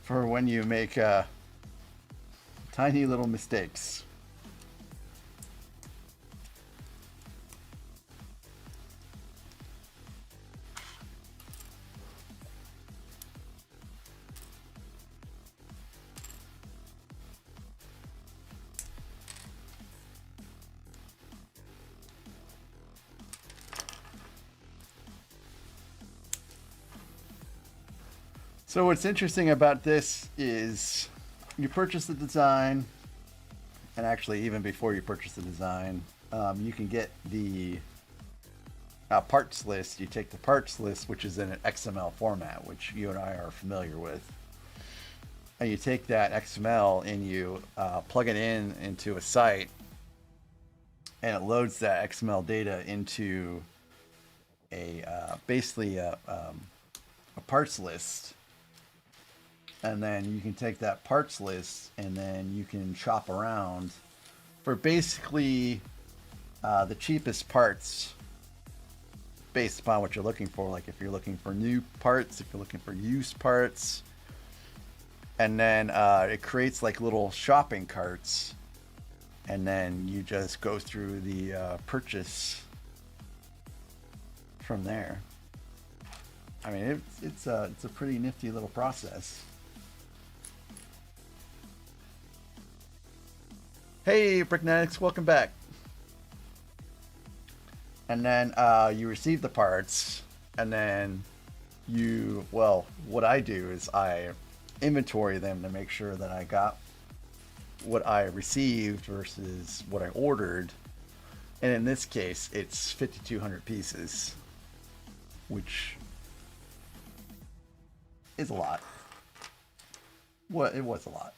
For when you make tiny little mistakes. So what's interesting about this is you purchase the design, and actually even before you purchase the design, you can get the parts list. You take the parts list, which is in an XML format, which you and I are familiar with, and you take that XML and you plug it into a site, and it loads that XML data into basically a parts list. And then you can take that parts list and then you can shop around for basically the cheapest parts based upon what you're looking for. Like if you're looking for new parts, if you're looking for used parts. And then it creates like little shopping carts. And then you just go through the purchase from there. I mean, it's a pretty nifty little process. Hey, Bricknetics, welcome back. And then you receive the parts, and then what I do is I inventory them to make sure that I got what I received versus what I ordered. And in this case, it's 5,200 pieces, which is a lot. Well, it was a lot.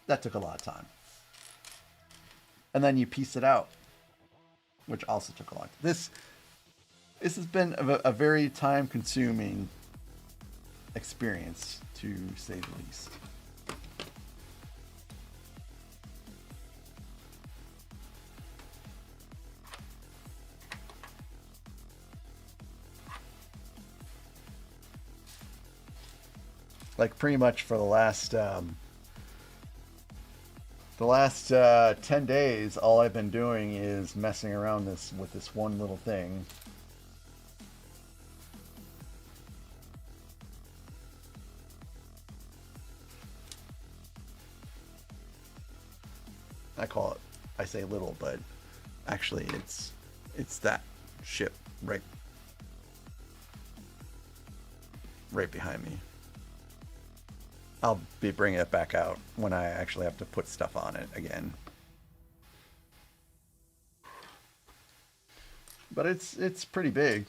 That took a lot of time. And then you piece it out, which also took a lot. This has been a very time-consuming experience, to say the least. Like pretty much for the last 10 days, all I've been doing is messing around with this one little thing. I say little, but actually it's that ship right behind me. I'll be bringing it back out when I actually have to put stuff on it again. But it's pretty big.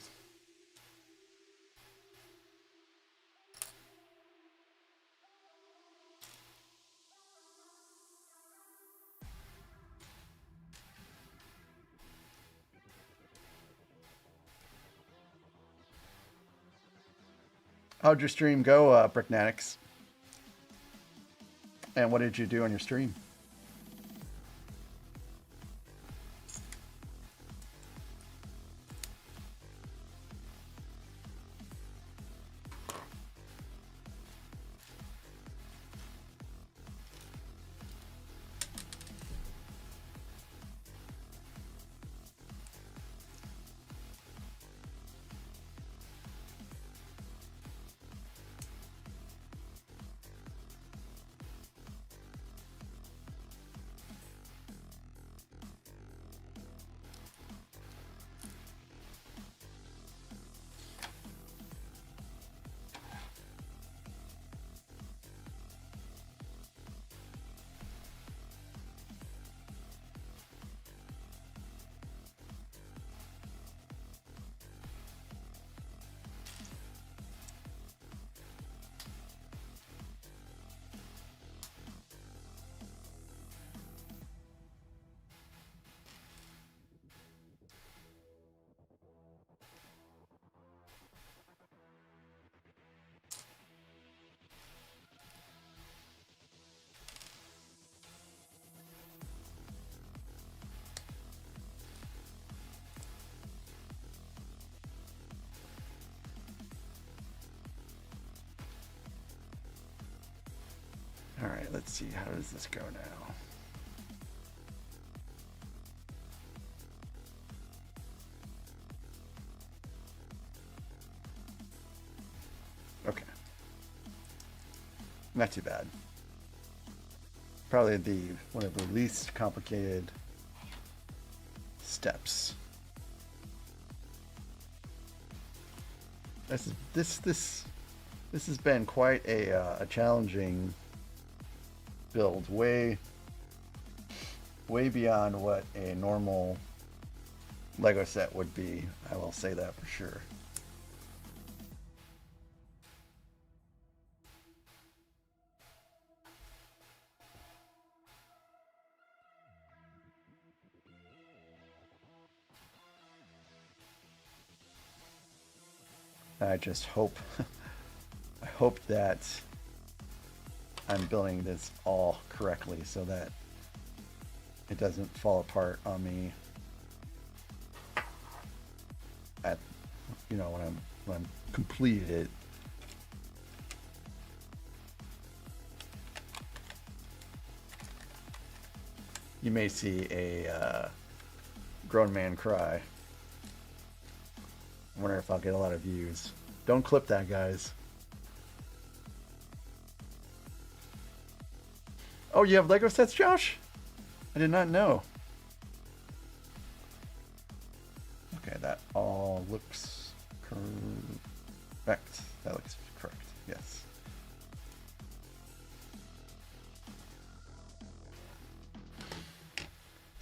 How'd your stream go, Bricknatics? And what did you do on your stream? All right, let's see. How does this go now? Okay. Not too bad. Probably one of the least complicated steps. This has been quite a challenging build, way beyond what a normal Lego set would be. I will say that for sure. I just hope I hope that I'm building this all correctly so that it doesn't fall apart on me at, you know, when I'm completed it. You may see a grown man cry. I wonder if I'll get a lot of views. Don't clip that, guys. Oh, you have Lego sets, Josh? I did not know. Okay, that all looks correct. That looks correct, yes.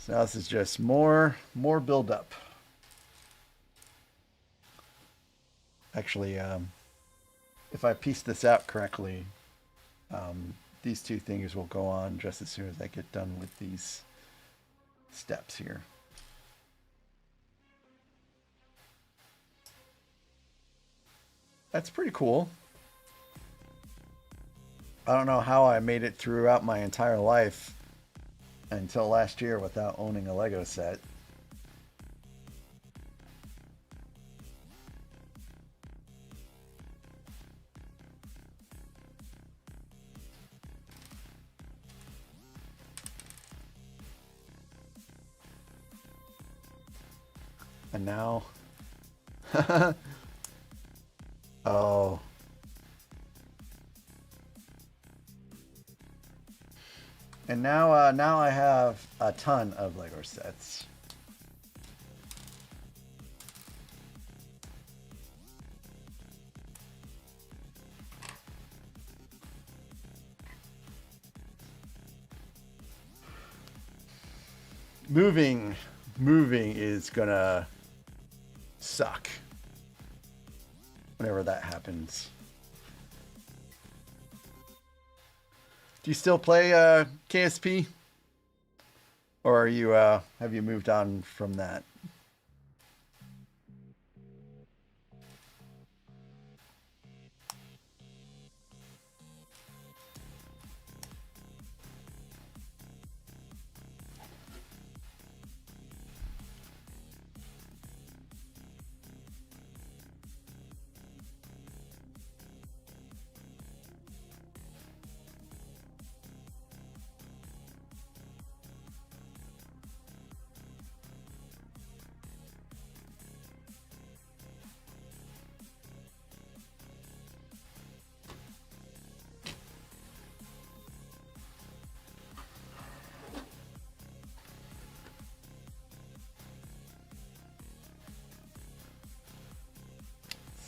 So now this is just more build up. Actually, if I piece this out correctly, these two things will go on just as soon as I get done with these steps here. That's pretty cool. I don't know how I made it throughout my entire life until last year without owning a Lego set. And now, oh, and now I have a ton of Lego sets. Moving is gonna suck whenever that happens. Do you still play KSP, or are you have you moved on from that?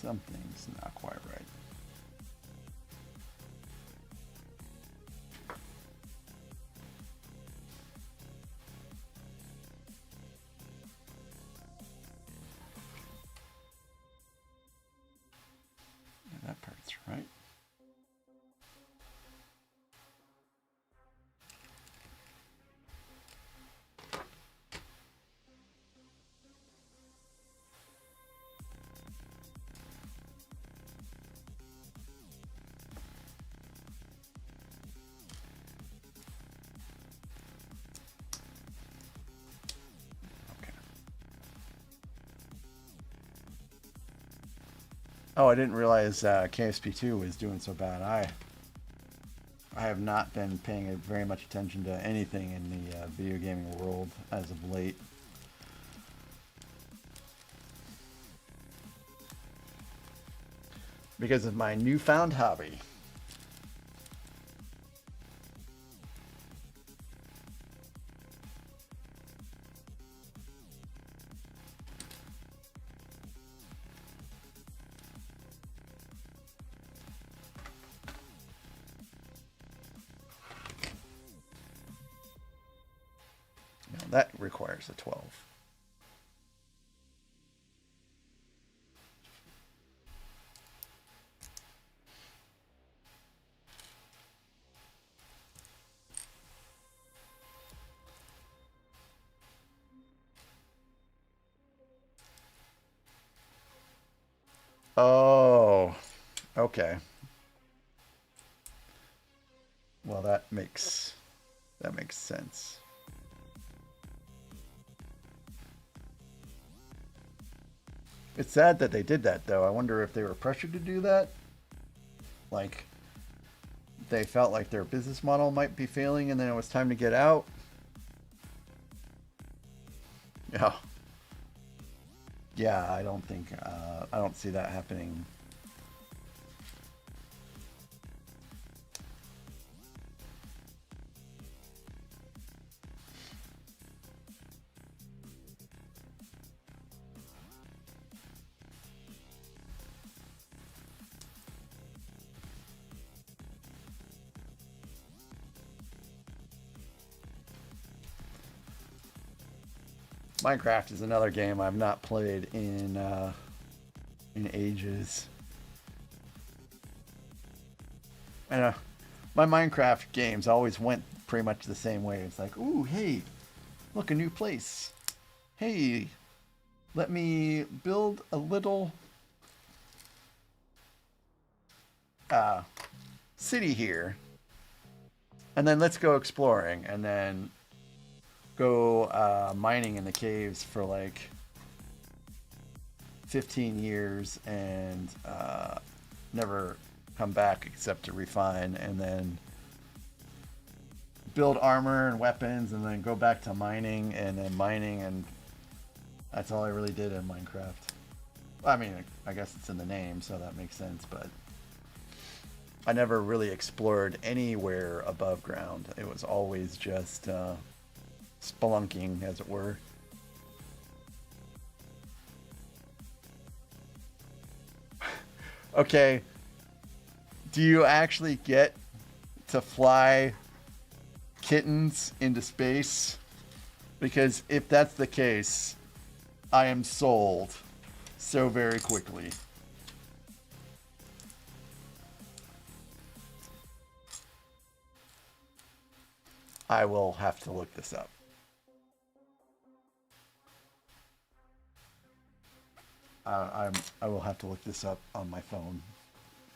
Something's not quite right. Yeah, that part's right. Oh, I didn't realize KSP2 was doing so bad. I have not been paying very much attention to anything in the video gaming world as of late. Because of my newfound hobby. That requires a 12. Oh, okay. Well, that makes sense. It's sad that they did that, though. I wonder if they were pressured to do that. Like, they felt like their business model might be failing and then it was time to get out. Yeah. Yeah, I don't think, I don't see that happening. Minecraft is another game I've not played in ages. And my Minecraft games always went pretty much the same way. It's like, ooh, hey, look, a new place. Hey, let me build a little city here. And then let's go exploring. And then go mining in the caves for like 15 years and never come back except to refine, and then build armor and weapons, and then go back to mining, and then mining, and that's all I really did in Minecraft. I mean, I guess it's in the name, so that makes sense, but I never really explored anywhere above ground. It was always just spelunking, as it were. Okay, do you actually get to fly kittens into space? Because if that's the case, I am sold so very quickly. I will have to look this up. I will have to look this up on my phone.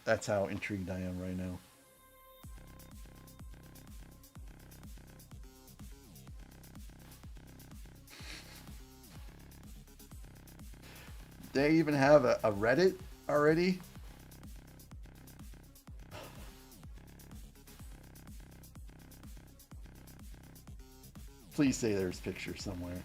That's how intrigued I am right now. They even have a Reddit already? Please say there's pictures somewhere.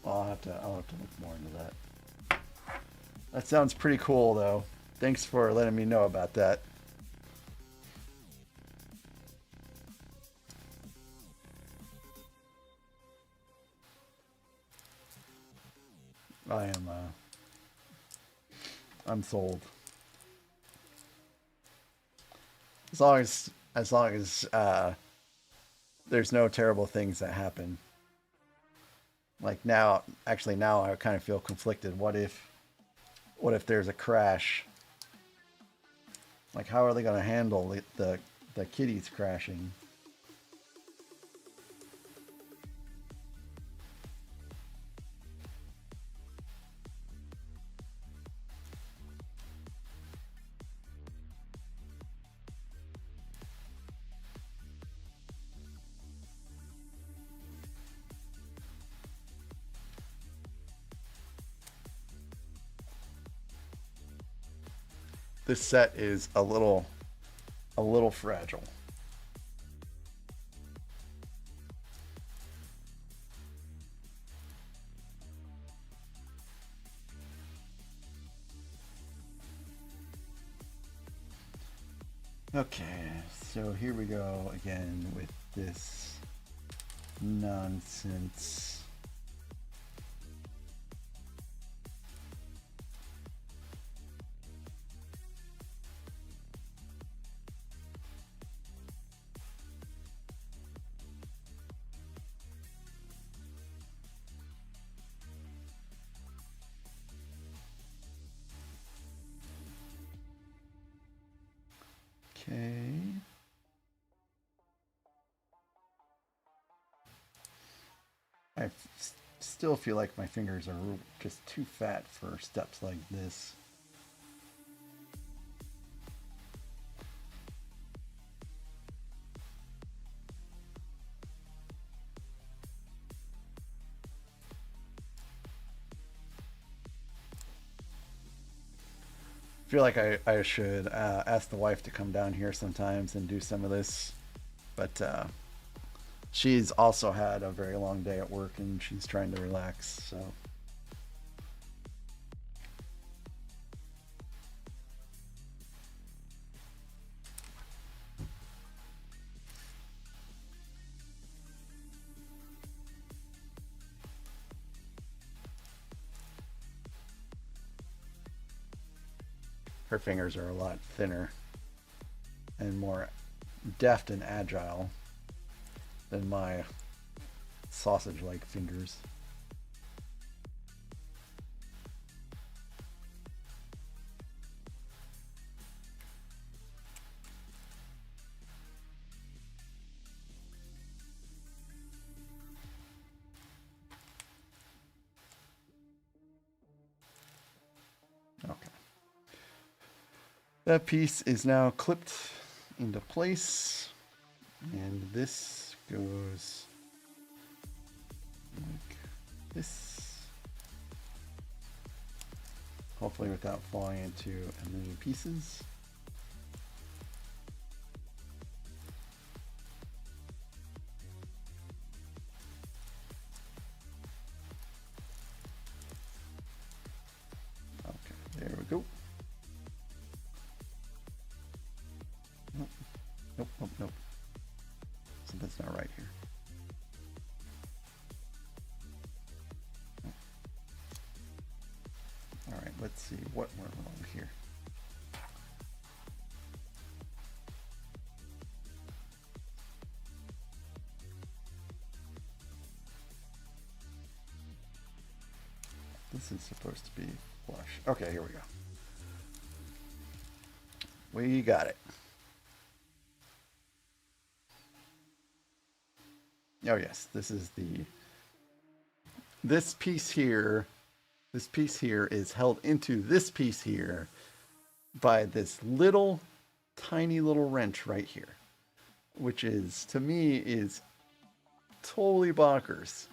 I'll have to look more into that. That sounds pretty cool, though. Thanks for letting me know about that. I'm sold. As long as there's no terrible things that happen. Like now, actually now I kind of feel conflicted. What if there's a crash? Like, how are they going to handle the kitties crashing? This set is a little fragile. Okay, so here we go again with this nonsense. Okay. I still feel like my fingers are just too fat for steps like this. I feel like I should ask the wife to come down here sometimes and do some of this, but she's also had a very long day at work and she's trying to relax, so. Her fingers are a lot thinner and more deft and agile than my sausage-like fingers. Okay. That piece is now clipped into place, and this goes like this, hopefully without falling into a million pieces. Okay, there we go. Nope, nope, nope, nope. Something's not right here. All right, let's see what went wrong here. This is supposed to be flush. Okay, here we go. We got it. Oh yes, this is this piece here is held into this piece here by this little tiny little wrench right here, which is, to me, is totally bonkers.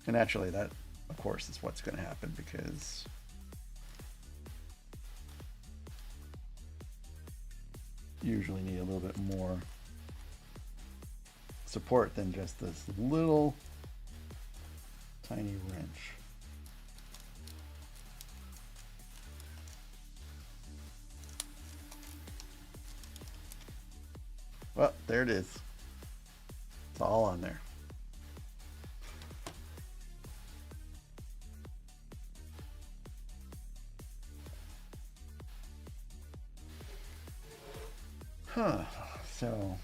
And naturally, that, of course, is what's going to happen, because you usually need a little bit more support than just this little tiny wrench. Well, there it is. It's all on there. Huh. So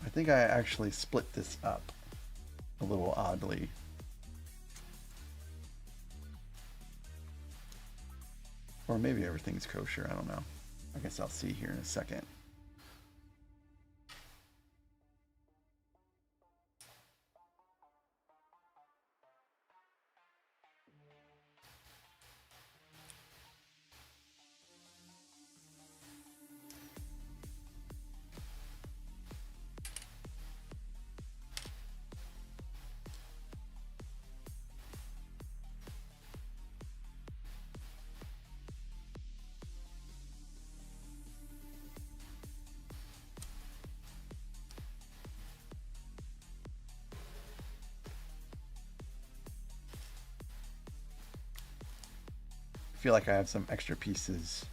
I think I actually split this up a little oddly. Or maybe everything's kosher, I don't know. I guess I'll see here in a second. I feel like I have some extra pieces,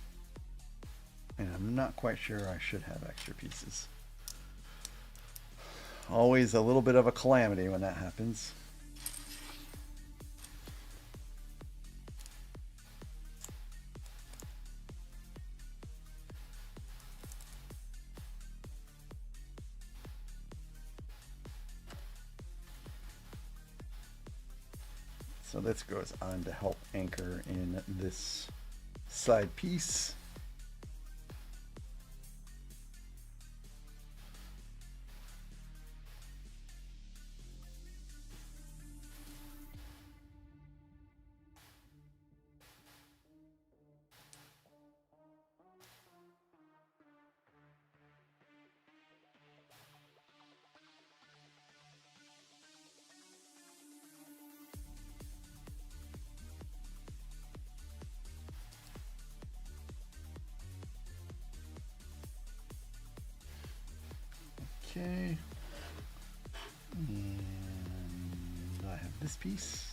and I'm not quite sure I should have extra pieces. Always a little bit of a calamity when that happens. So this goes on to help anchor in this side piece. Okay, and I have this piece.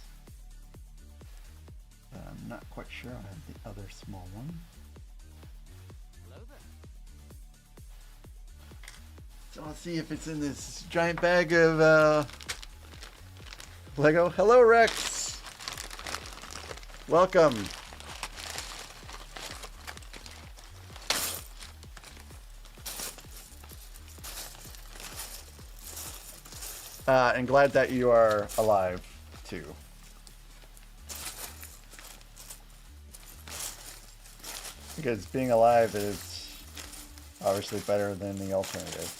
I'm not quite sure I have the other small one. Hello there. So let's see if it's in this giant bag of Lego. Hello, Rex. Welcome. And glad that you are alive, too. Because being alive is obviously better than the alternative.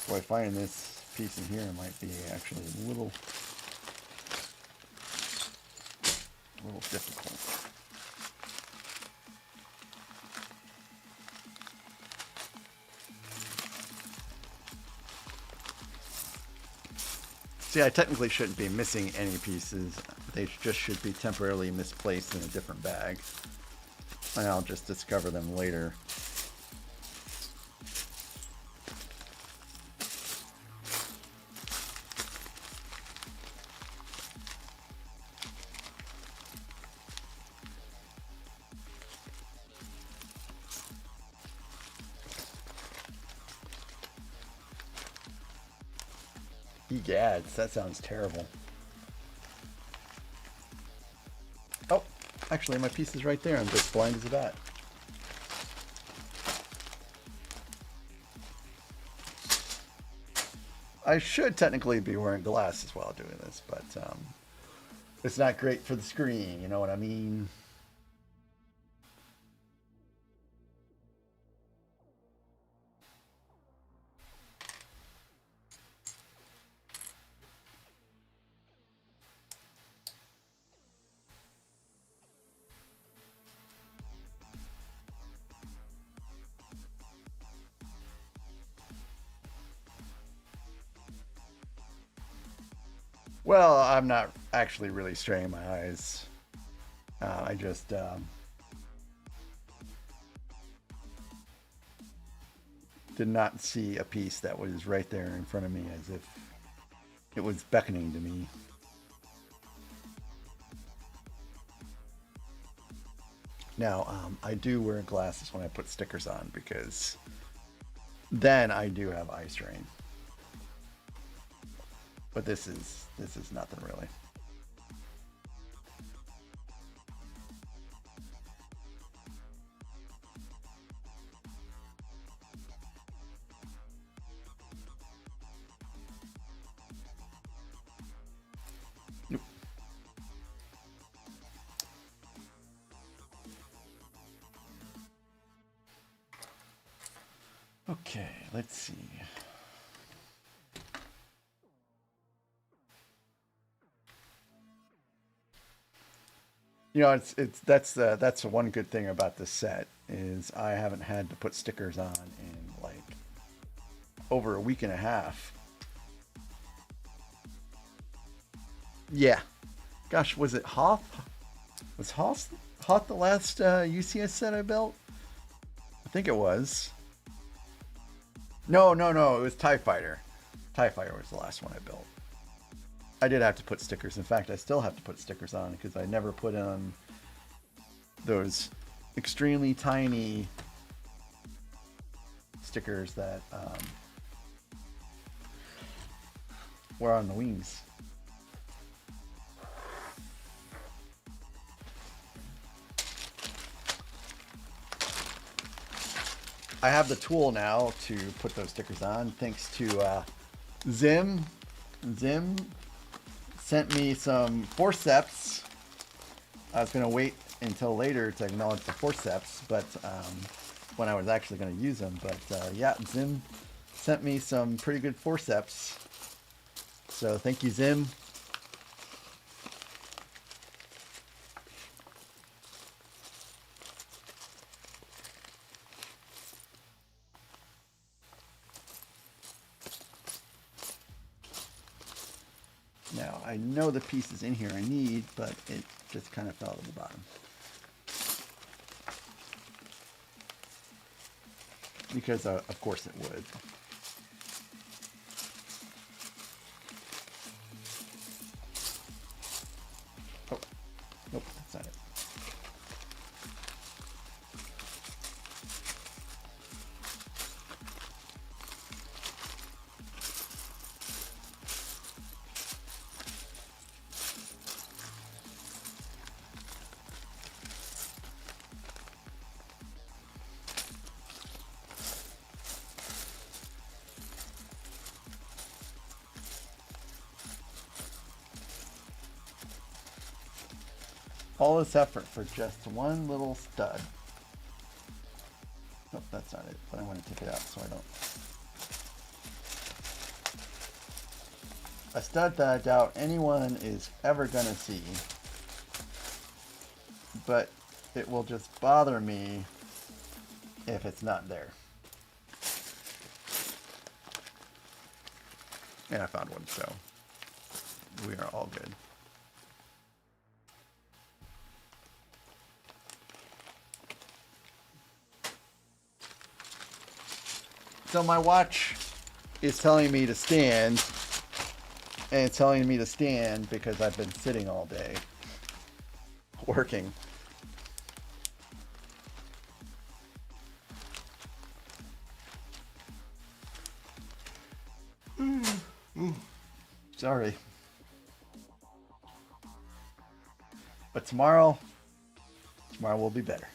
Boy, finding this piece in here might be actually a little difficult. See, I technically shouldn't be missing any pieces. They just should be temporarily misplaced in a different bag. And I'll just discover them later. Egads, that sounds terrible. Oh, actually my piece is right there. I'm just blind as a bat. I should technically be wearing glasses while doing this, but it's not great for the screen, you know what I mean? Well, I'm not actually really straining my eyes. I just did not see a piece that was right there in front of me as if it was beckoning to me. Now, I do wear glasses when I put stickers on because then I do have eye strain. But this is nothing really. Nope. Okay, let's see. You know, that's one good thing about this set is I haven't had to put stickers on in like over a week and a half. Yeah, gosh, was it Hoth? Was Hoth the last UCS set I built? I think it was. No, it was TIE Fighter. TIE Fighter was the last one I built. I did have to put stickers. In fact, I still have to put stickers on because I never put on those extremely tiny stickers that were on the wings. I have the tool now to put those stickers on thanks to Zim. Zim sent me some forceps. I was going to wait until later to acknowledge the forceps, but when I was actually going to use them. But yeah, Zim sent me some pretty good forceps. So thank you, Zim. Now, I know the pieces in here I need, but it just kind of fell to the bottom. Because, of course, it would. Oh, nope, that's not it. All this effort for just one little stud. Nope, that's not it, but I want to take it out so I don't. A stud that I doubt anyone is ever going to see. But it will just bother me if it's not there. And I found one, so we are all good. So my watch is telling me to stand, and it's telling me to stand because I've been sitting all day working. Sorry. But tomorrow will be better.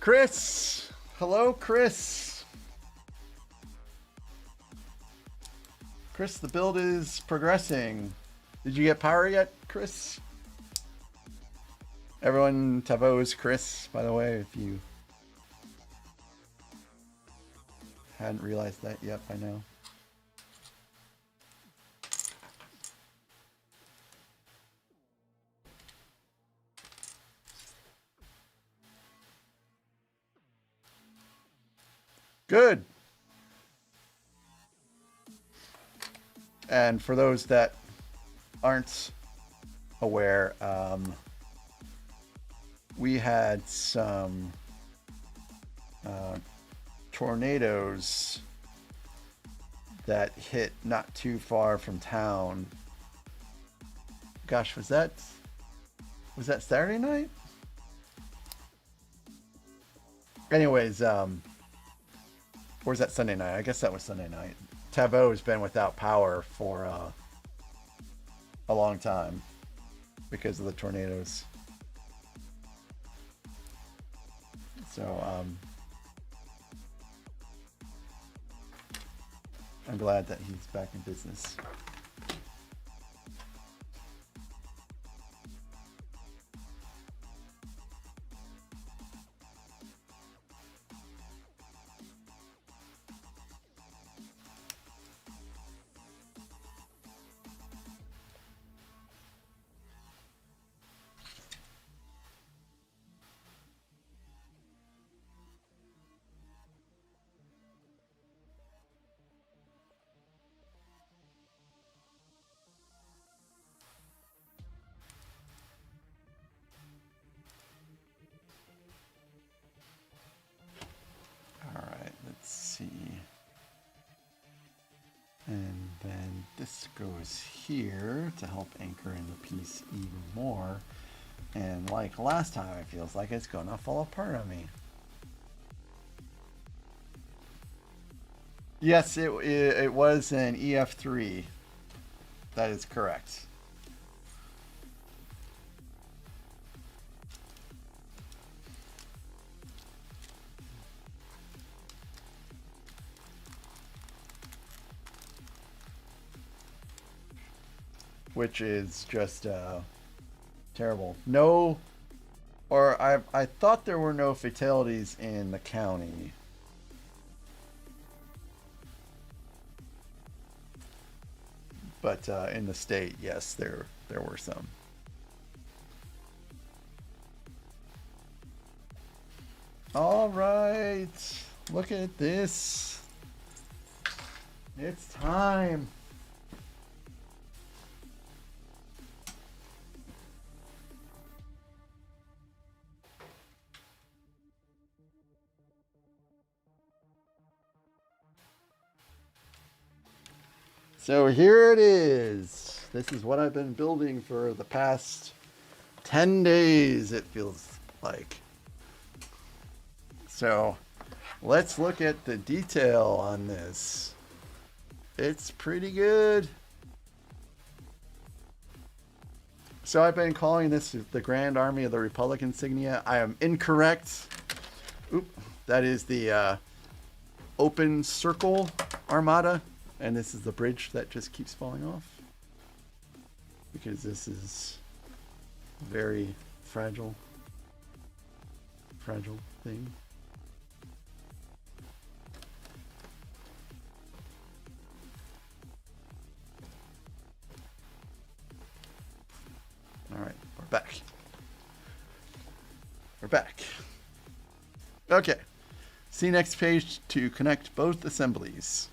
Chris! Hello, Chris! Chris, the build is progressing. Did you get power yet, Chris? Everyone, Tavo is Chris, by the way, if you hadn't realized that yet by now. Good. And for those that aren't aware, we had some tornadoes that hit not too far from town. Gosh, was that Saturday night? Anyways, or was that Sunday night? I guess that was Sunday night. Tavo has been without power for a long time because of the tornadoes. So I'm glad that he's back in business. And then this goes here to help anchor in the piece even more. And like last time, it feels like it's gonna fall apart on me. Yes, it was an EF3. That is correct. Which is just terrible. No, or I thought there were no fatalities in the county. But in the state, yes, there were some. All right, look at this. It's time. So here it is. This is what I've been building for the past 10 days, it feels like. So let's look at the detail on this. It's pretty good. So I've been calling this the Grand Army of the Republic insignia. I am incorrect. Oop, that is the open circle armada. And this is the bridge that just keeps falling off. Because this is very fragile thing. All right, we're back. We're back. Okay. See next page to connect both assemblies.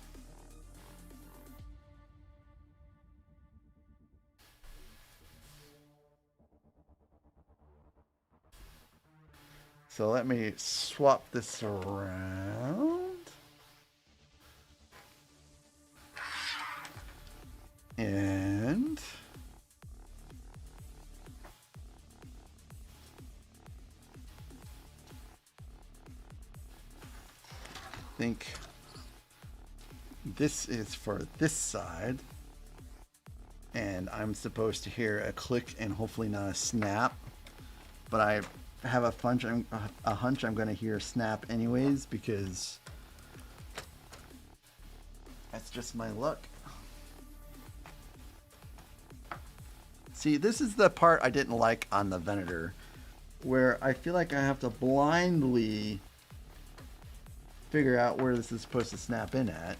So let me swap this around. And I think this is for this side. And I'm supposed to hear a click and hopefully not a snap. But I have a hunch I'm going to hear snap anyways because that's just my luck. See, this is the part I didn't like on the Venator, where I feel like I have to blindly figure out where this is supposed to snap in at.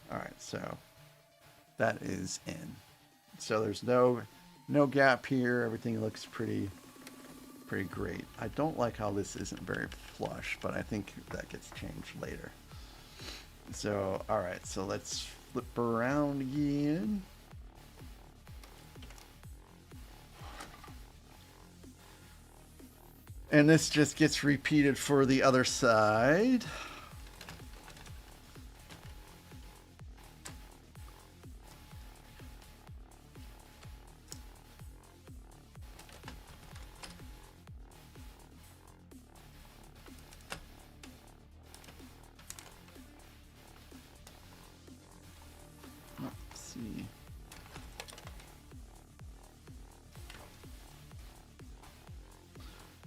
All right, so that is in. So there's no gap here. Everything looks pretty great. I don't like how this isn't very flush, but I think that gets changed later. So, all right, so let's flip around again. And this just gets repeated for the other side. Let's see.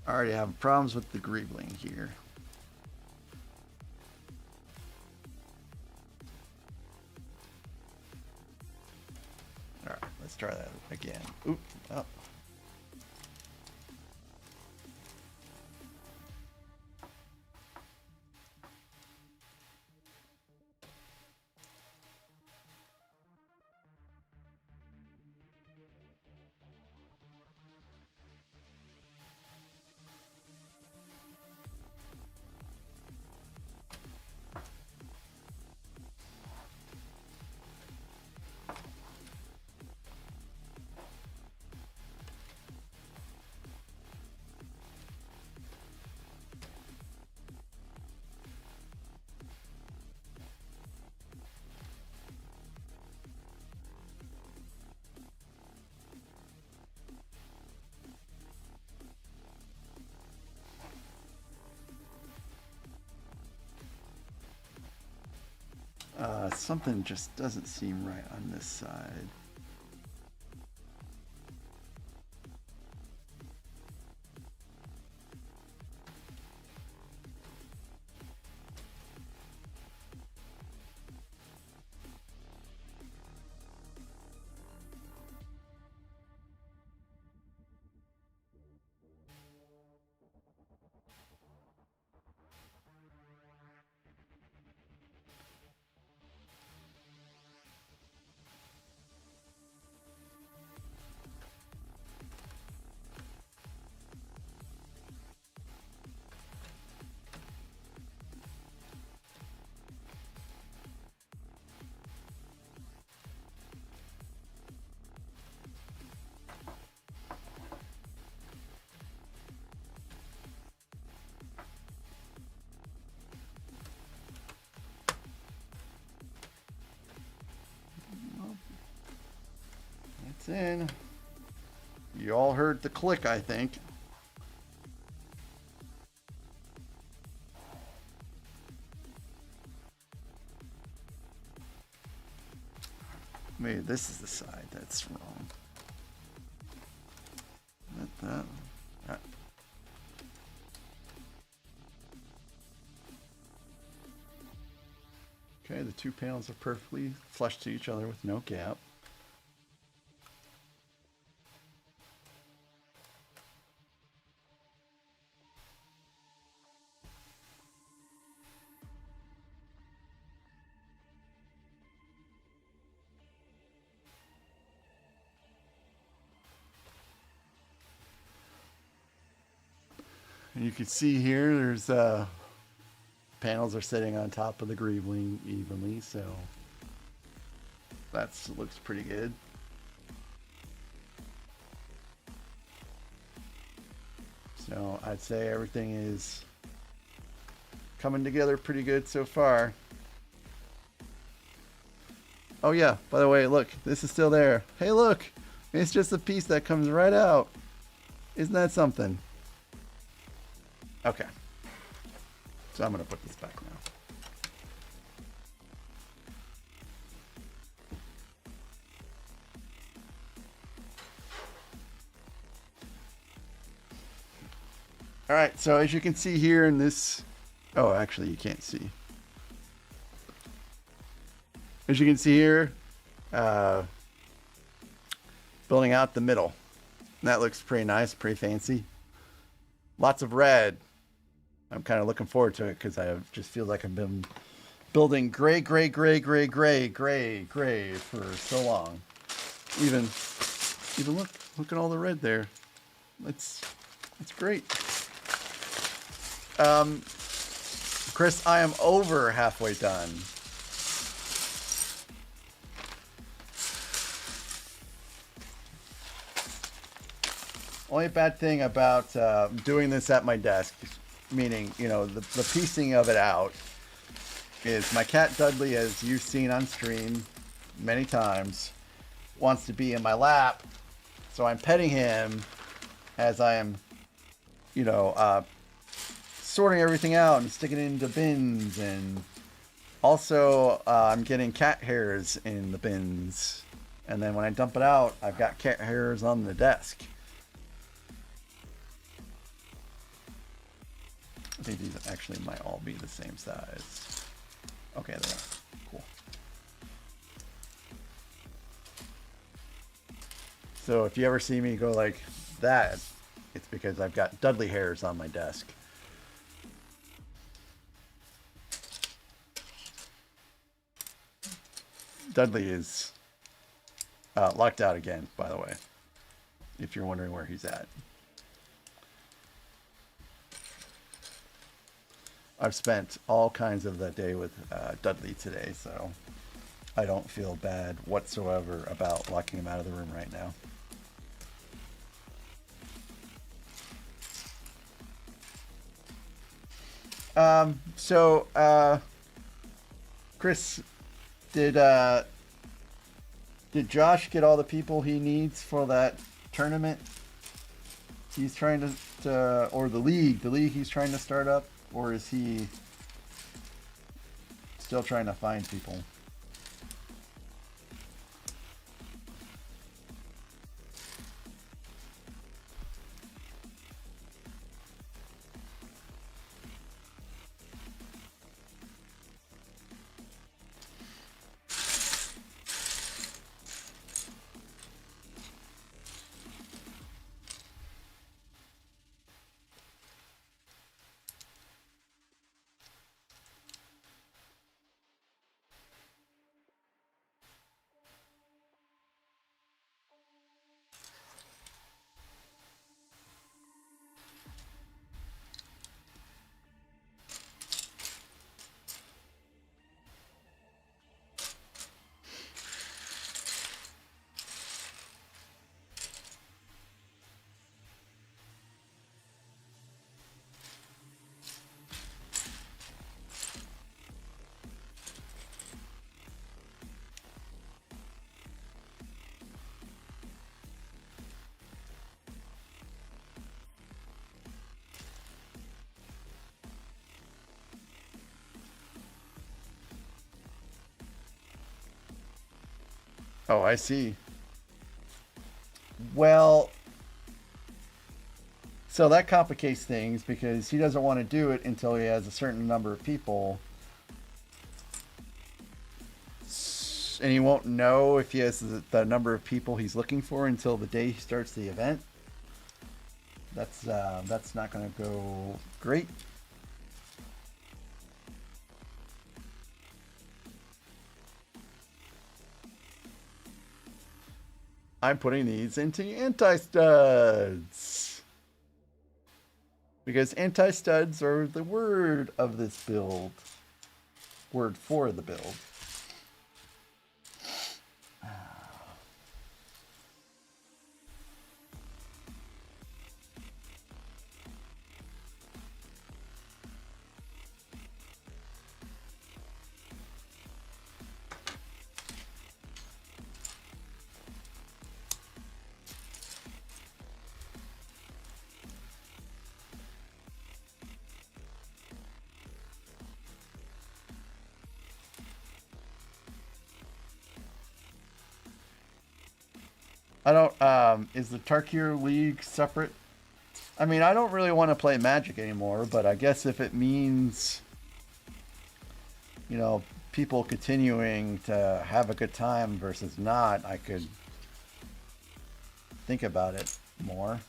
I already have problems with the greebling here. All right, let's try that again. Oop, oh. Something just doesn't seem right on this side. It's in. You all heard the click, I think. Maybe this is the side that's wrong. That. Okay, the two panels are perfectly flush to each other with no gap. And you can see here, there's panels are sitting on top of the greebling evenly, so that looks pretty good. So I'd say everything is coming together pretty good so far. Oh yeah, by the way, look, this is still there. Hey look, it's just a piece that comes right out. Isn't that something? Okay. So I'm going to put this back now. All right, so as you can see here in this, oh, actually you can't see. As you can see here, building out the middle. And that looks pretty nice, pretty fancy. Lots of red. I'm kind of looking forward to it because I just feel like I've been building gray for so long. Even look at all the red there. That's great. Chris, I am over halfway done. Only bad thing about doing this at my desk, meaning, you know, the piecing of it out, is my cat Dudley, as you've seen on stream many times, wants to be in my lap. So I'm petting him as I am, you know, sorting everything out and sticking it into bins. And also I'm getting cat hairs in the bins. And then when I dump it out, I've got cat hairs on the desk. I think these actually might all be the same size. Okay, they are. Cool. So if you ever see me go like that, it's because I've got Dudley hairs on my desk. Dudley is locked out again, by the way, if you're wondering where he's at. I've spent all kinds of the day with Dudley today, so I don't feel bad whatsoever about locking him out of the room right now. Chris, did Josh get all the people he needs for that tournament? He's trying to or the league he's trying to start up, or is he still trying to find people? Oh, I see. Well, so that complicates things because he doesn't want to do it until he has a certain number of people. And he won't know if he has the number of people he's looking for until the day he starts the event. That's not going to go great. I'm putting these into anti-studs. Because anti-studs are the word of this build. Word for the build. I don't, is the Tarkir League separate? I mean, I don't really want to play Magic anymore, but I guess if it means, you know, people continuing to have a good time versus not, I could think about it more.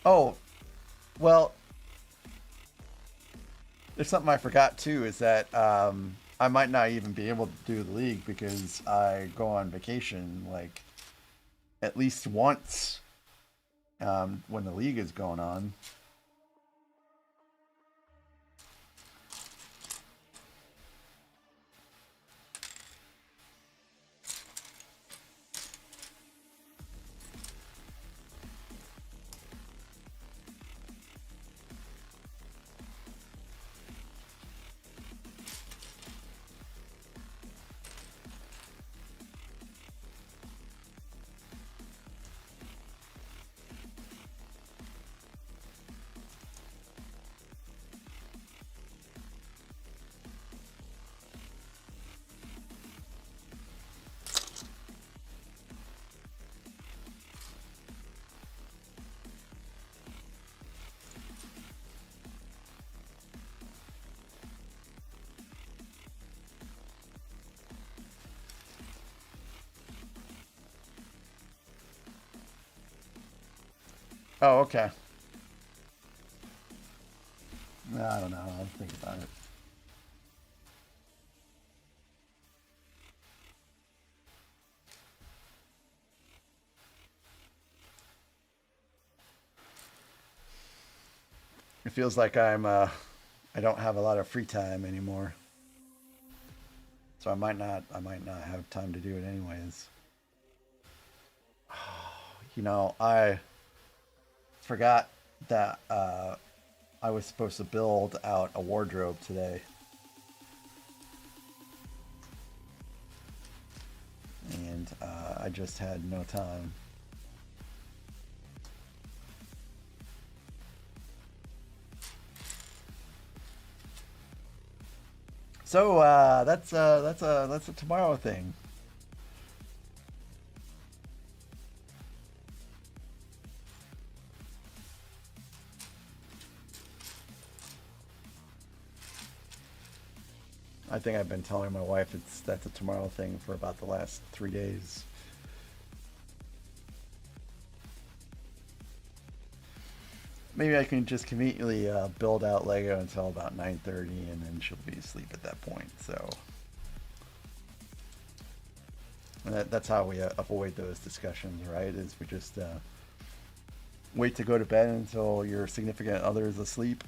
Oh, well, there's something I forgot too, is that I might not even be able to do the league because I go on vacation like at least once when the league is going on. Oh, okay. I don't know. I'll think about it. It feels like I don't have a lot of free time anymore. So I might not have time to do it anyways. You know, I forgot that I was supposed to build out a wardrobe today. And I just had no time. So that's a tomorrow thing. I think I've been telling my wife that's a tomorrow thing for about the last 3 days. Maybe I can just conveniently build out Lego until about 9:30, and then she'll be asleep at that point. So that's how we avoid those discussions, right? Is we just wait to go to bed until your significant other is asleep.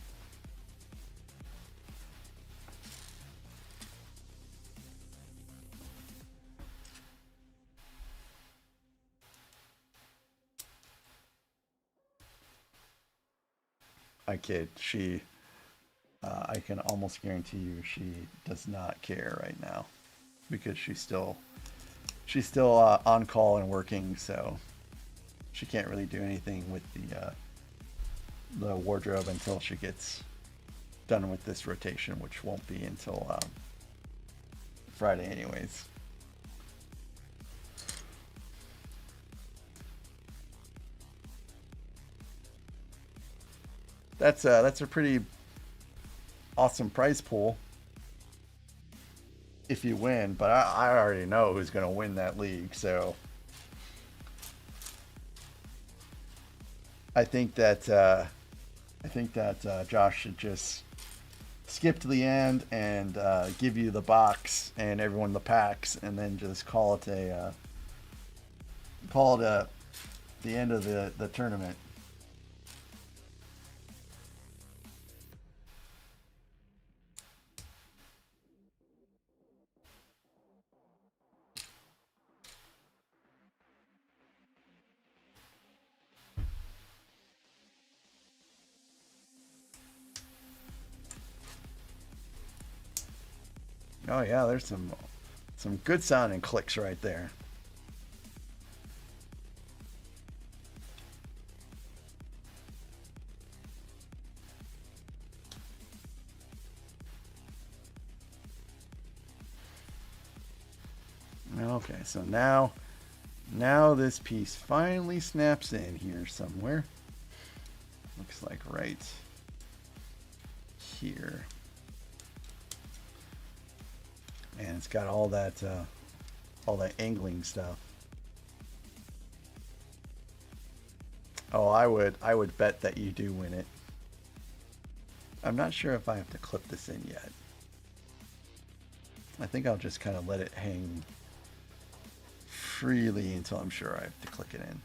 I kid. She, I can almost guarantee you, she does not care right now, because she's still on call and working, so she can't really do anything with the wardrobe until she gets done with this rotation, which won't be until Friday anyways. That's a pretty awesome prize pool if you win, but I already know who's going to win that league, so I think that Josh should just skip to the end and give you the box and everyone the packs, and then just call it the end of the tournament. Oh yeah, there's some good sounding clicks right there. Okay, so now this piece finally snaps in here somewhere. Looks like right here. And it's got all that angling stuff. Oh, I would bet that you do win it. I'm not sure if I have to clip this in yet. I think I'll just kind of let it hang freely until I'm sure I have to click it in.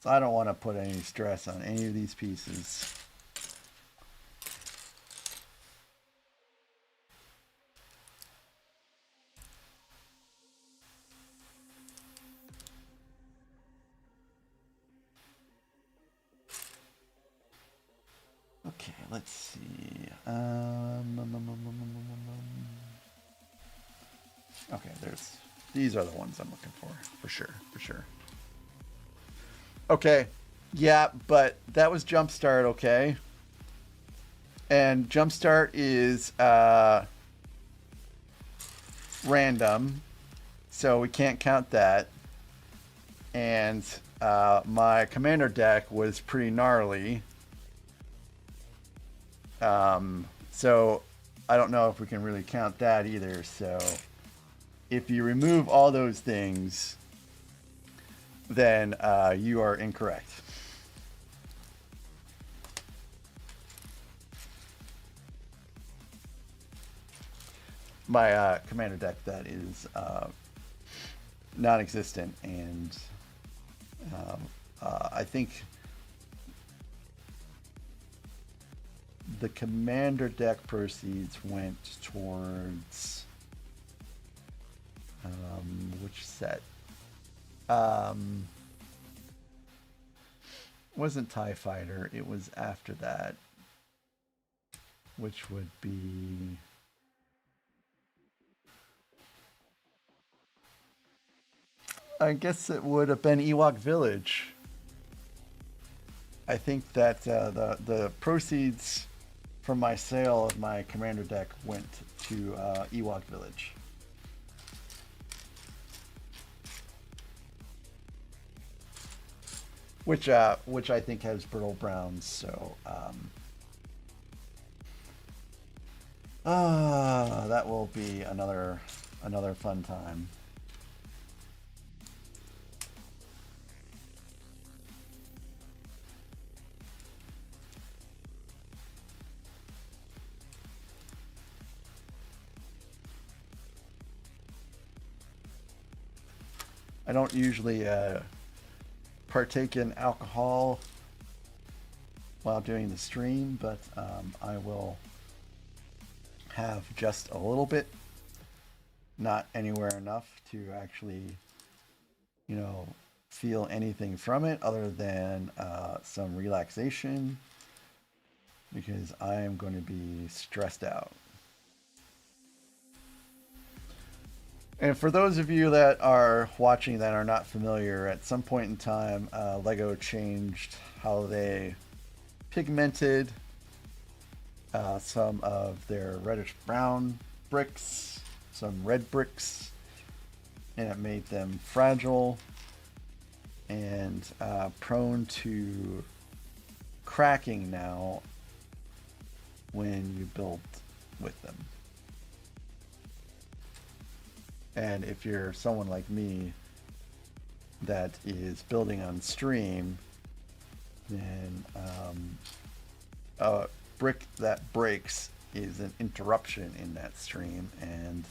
So I don't want to put any stress on any of these pieces. Okay, let's see. Okay, these are the ones I'm looking for sure. Okay, yeah, but that was Jumpstart, okay? And Jumpstart is random, so we can't count that. And my commander deck was pretty gnarly. So I don't know if we can really count that either. So if you remove all those things, then you are incorrect. My commander deck that is non-existent, and I think the commander deck proceeds went towards which set? Wasn't TIE Fighter, it was after that, which would be I guess it would have been Ewok Village. I think that the proceeds from my sale of my commander deck went to Ewok Village. Which I think has brittle browns, so that will be another fun time. I don't usually partake in alcohol while doing the stream, but I will have just a little bit, not anywhere enough to actually, feel anything from it other than some relaxation, because I am going to be stressed out. And for those of you that are watching that are not familiar, at some point in time, LEGO changed how they pigmented some of their reddish brown bricks, some red bricks, and it made them fragile and prone to cracking now when you build with them. And if you're someone like me that is building on stream, then a brick that breaks is an interruption in that stream, and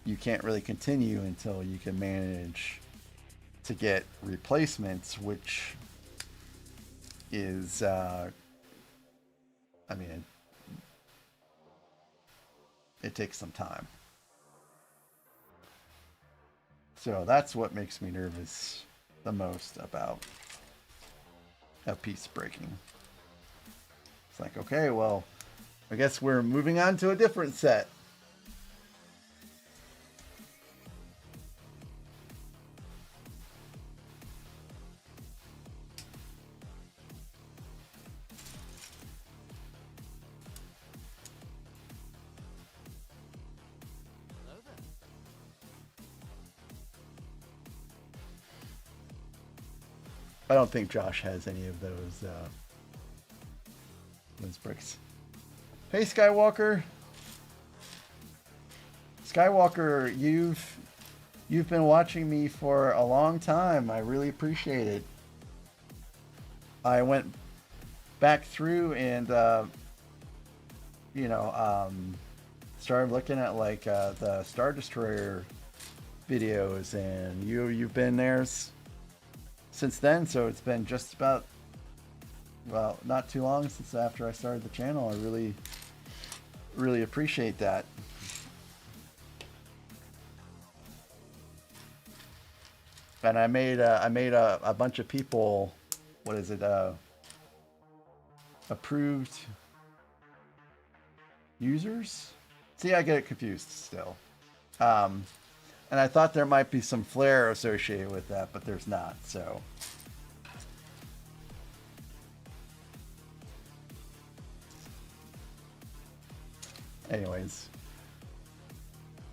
you can't really continue until you can manage to get replacements, which is I mean, it takes some time. So that's what makes me nervous the most about a piece breaking. It's like, okay, well, I guess we're moving on to a different set. Hello there. I don't think Josh has any of those bricks. Hey, Skywalker. Skywalker, you've been watching me for a long time. I really appreciate it. I went back through and started looking at like the Star Destroyer videos, and you've been there since then, so it's been just about, well, not too long since after I started the channel. I really appreciate that. And I made a bunch of people, what is it, approved users? See, I get it confused still. And I thought there might be some flair associated with that, but there's not, so. Anyways,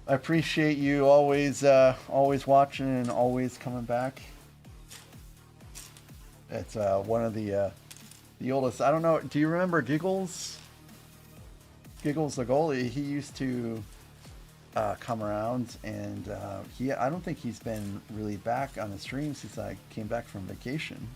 I appreciate you always watching and always coming back. It's one of the oldest. I don't know. Do you remember Giggles? Giggles the goalie. He used to come around, and I don't think he's been really back on the stream since I came back from vacation.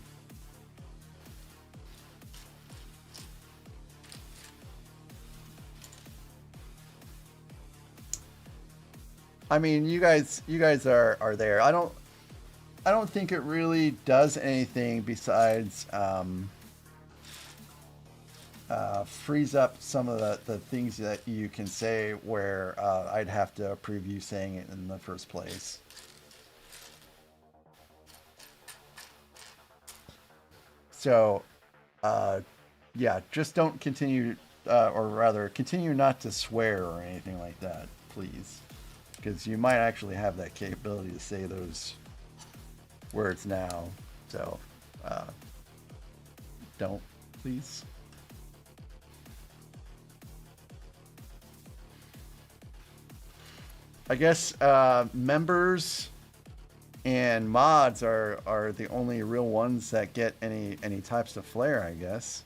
I mean, you guys are there. I don't think it really does anything besides freeze up some of the things that you can say where I'd have to approve you saying it in the first place. So, yeah, just don't continue, or rather, continue not to swear or anything like that, please. Because you might actually have that capability to say those words now. So, don't, please. I guess members and mods are the only real ones that get any types of flair, I guess.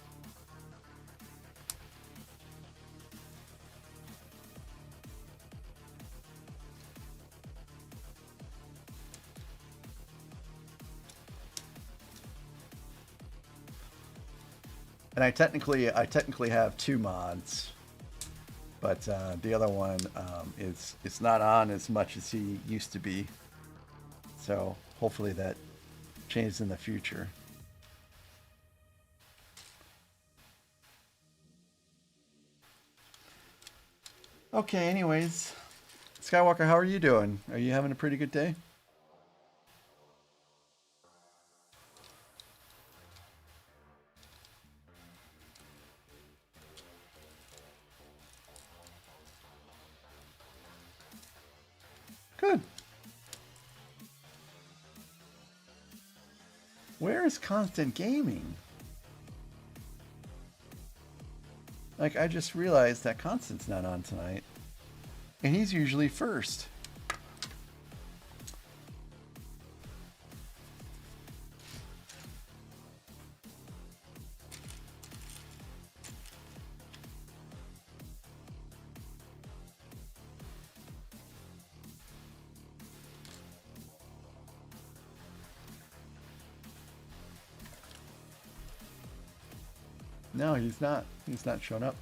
And I technically have 2 mods, but the other one it's not on as much as he used to be. So hopefully that changes in the future. Okay, anyways, Skywalker, how are you doing? Are you having a pretty good day? Good. Where is Constant Gaming? Like, I just realized that Constant's not on tonight. And he's usually first. No, he's not. He's not shown up.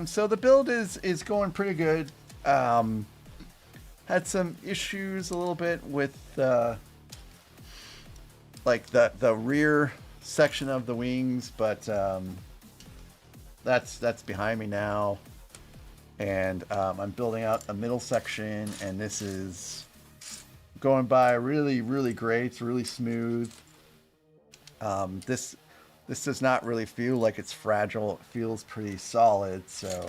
So the build is going pretty good. Had some issues a little bit with like the rear section of the wings, but that's behind me now, and I'm building out a middle section, and this is going by really great. It's really smooth. This does not really feel like it's fragile. It feels pretty solid, so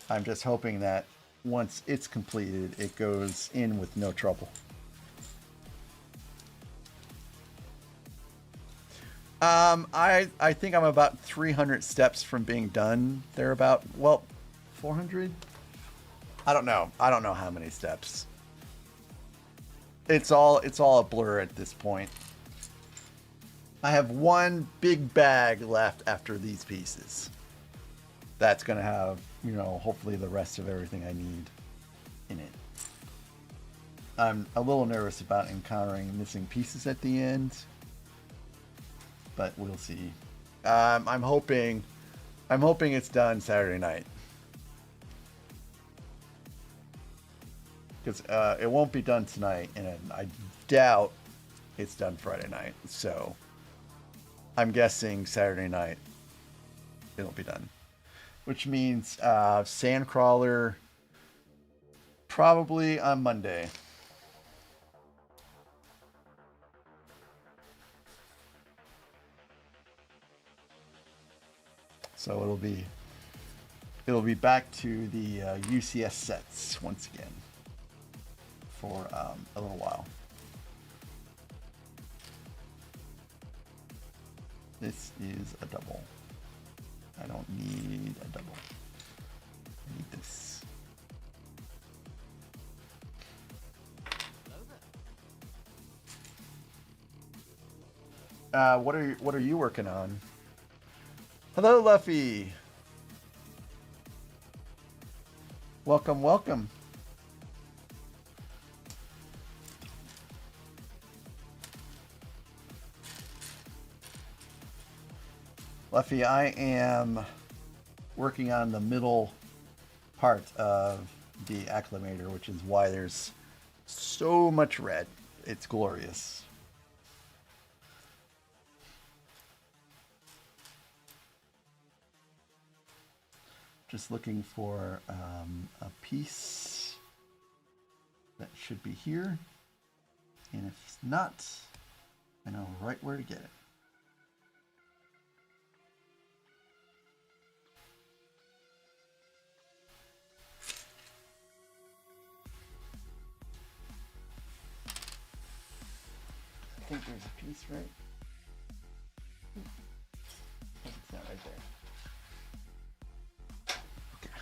I'm just hoping that once it's completed, it goes in with no trouble. I think I'm about 300 steps from being done. They're about, well, 400? I don't know. I don't know how many steps. It's all a blur at this point. I have one big bag left after these pieces. That's going to have, you know, hopefully the rest of everything I need in it. I'm a little nervous about encountering missing pieces at the end, but we'll see. I'm hoping it's done Saturday night. Because it won't be done tonight, and I doubt it's done Friday night. So I'm guessing Saturday night it'll be done. Which means Sandcrawler probably on Monday. So it'll be back to the UCS sets once again for a little while. This is a double. I don't need a double. I need this. What are you working on? Hello, Luffy. Welcome, welcome. Luffy, I am working on the middle part of the Acclamator, which is why there's so much red. It's glorious. Just looking for a piece that should be here. And if it's not, I know right where to get it. I think there's a piece, right? I think it's not right there. Okay.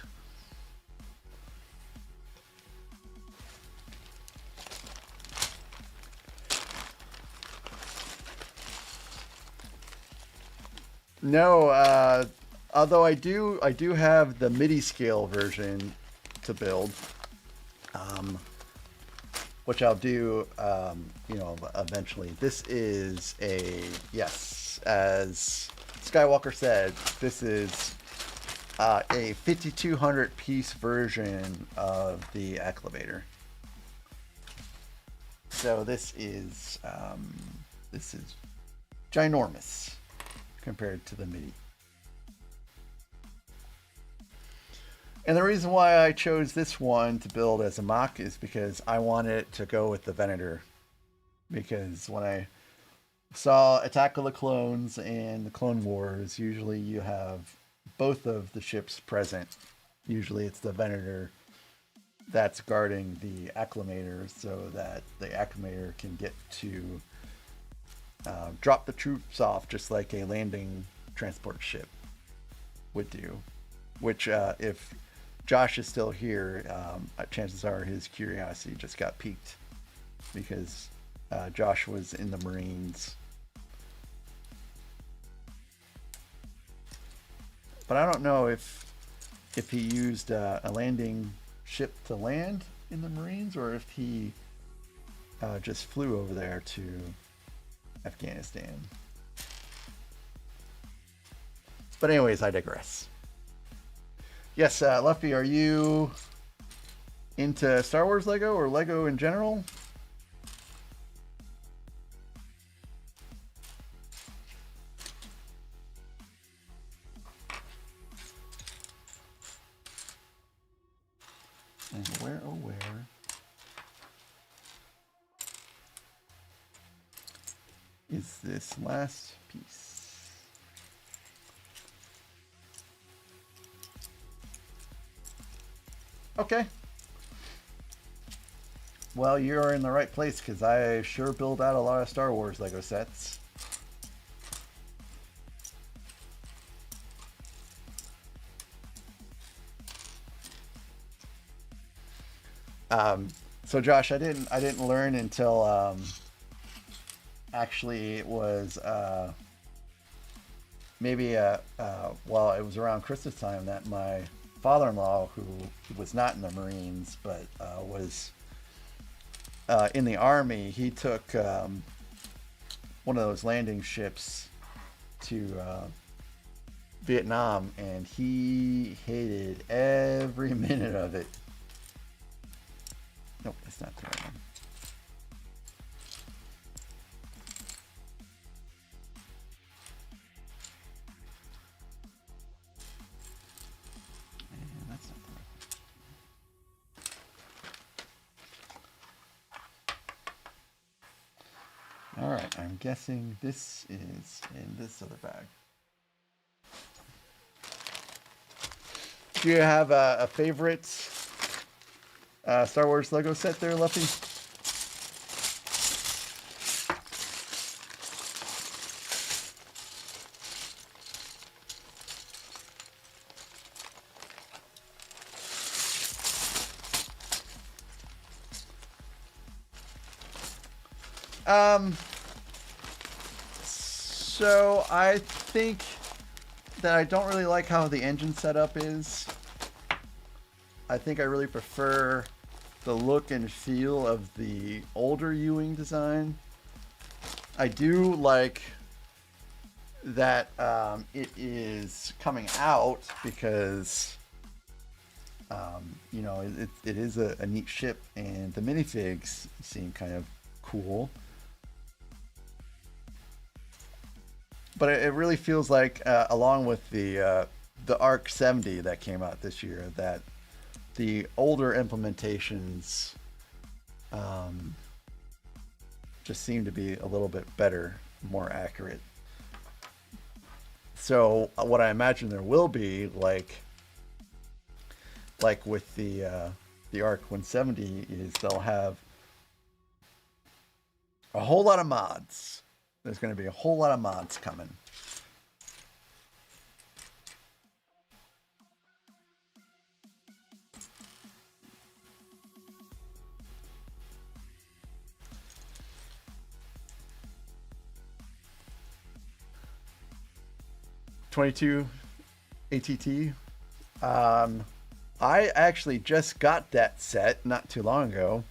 No, although I do have the MIDI scale version to build. Which I'll do, you know, eventually. This is yes, as Skywalker said, this is a 5,200 piece version of the Acclamator. So this is ginormous compared to the MIDI. And the reason why I chose this one to build as a MOC is because I wanted it to go with the Venator. Because when I saw Attack of the Clones and the Clone Wars, usually you have both of the ships present. Usually it's the Venator that's guarding the Acclamator so that the Acclamator can get to drop the troops off just like a landing transport ship would do. Which, if Josh is still here, chances are his curiosity just got piqued because Josh was in the Marines. But I don't know if he used a landing ship to land in the Marines or if he just flew over there to Afghanistan. But anyways, I digress. Yes, Luffy, are you into Star Wars Lego or Lego in general? And where, oh where, is this last piece? Okay. Well, you're in the right place because I sure build out a lot of Star Wars Lego sets. So Josh, I didn't learn until actually it was maybe well, it was around Christmas time that my father-in-law, who was not in the Marines but was in the Army, he took one of those landing ships to Vietnam, and he hated every minute of it. Nope, that's not the right one. And that's not the right one. All right, I'm guessing this is in this other bag. Do you have a favorite Star Wars Lego set there, Luffy? So I think that I don't really like how the engine setup is. I think I really prefer the look and feel of the older U-wing design. I do like that it is coming out because you know, it is a neat ship, and the minifigs seem kind of cool. But it really feels like, along with the ARC 70 that came out this year, that the older implementations just seem to be a little bit better, more accurate. So what I imagine there will be, like with the ARC 170, is they'll have a whole lot of mods. There's going to be a whole lot of mods coming. .22 ATT. I actually just got that set not too long ago,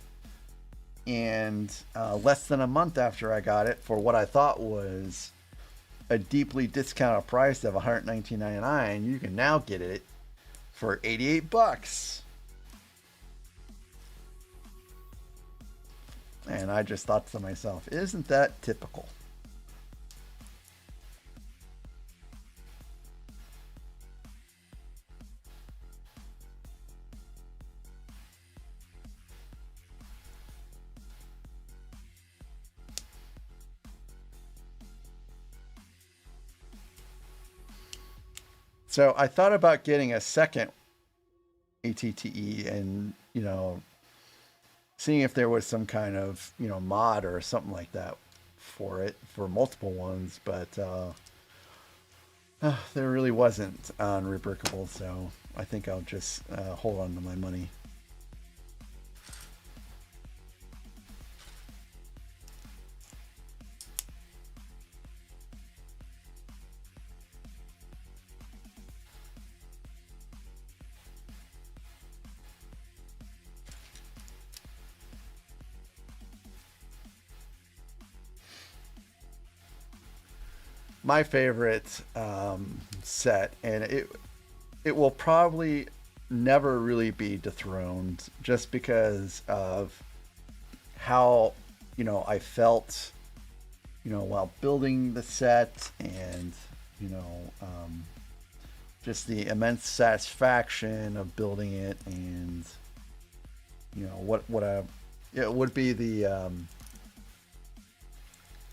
and less than a month after I got it, for what I thought was a deeply discounted price of $119.99, you can now get it for $88. And I just thought to myself, isn't that typical? So I thought about getting a second ATT GTTE and, you know, seeing if there was some kind of, you know, mod or something like that for it, for multiple ones, but there really wasn't on Rebrickable, so I think I'll just hold on to my money. My favorite set, and it will probably never really be dethroned, just because of how, you know, I felt, you know, while building the set, and, you know, just the immense satisfaction of building it, and, you know, it would be the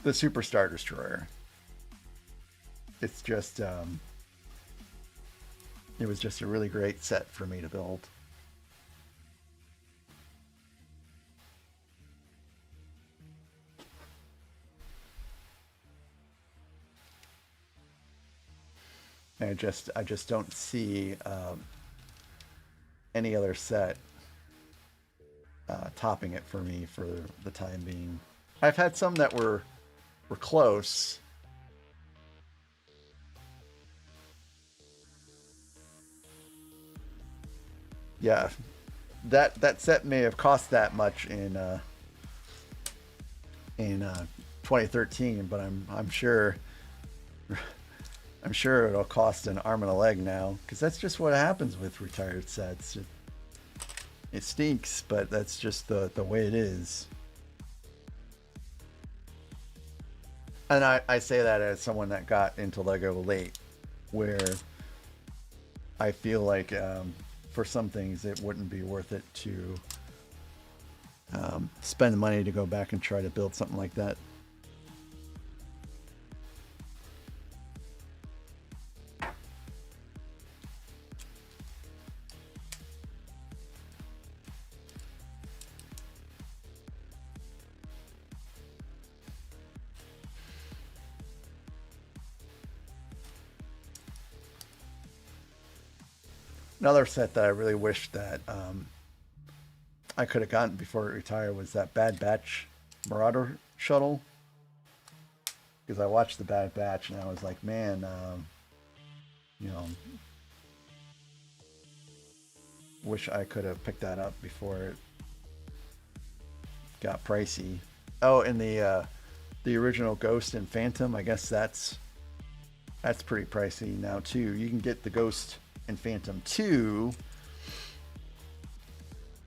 Superstar Destroyer. It's just, it was just a really great set for me to build. And I just don't see any other set topping it for me for the time being. I've had some that were close. Yeah, that set may have cost that much in 2013, but I'm sure it'll cost an arm and a leg now, because that's just what happens with retired sets. It stinks, but that's just the way it is. And I say that as someone that got into Lego late, where I feel like for some things it wouldn't be worth it to spend the money to go back and try to build something like that. Another set that I really wish that I could have gotten before it retired was that Bad Batch Marauder shuttle. Because I watched the Bad Batch and I was like, man, you know, wish I could have picked that up before it got pricey. Oh, and the original Ghost and Phantom, I guess that's pretty pricey now too. You can get the Ghost and Phantom 2,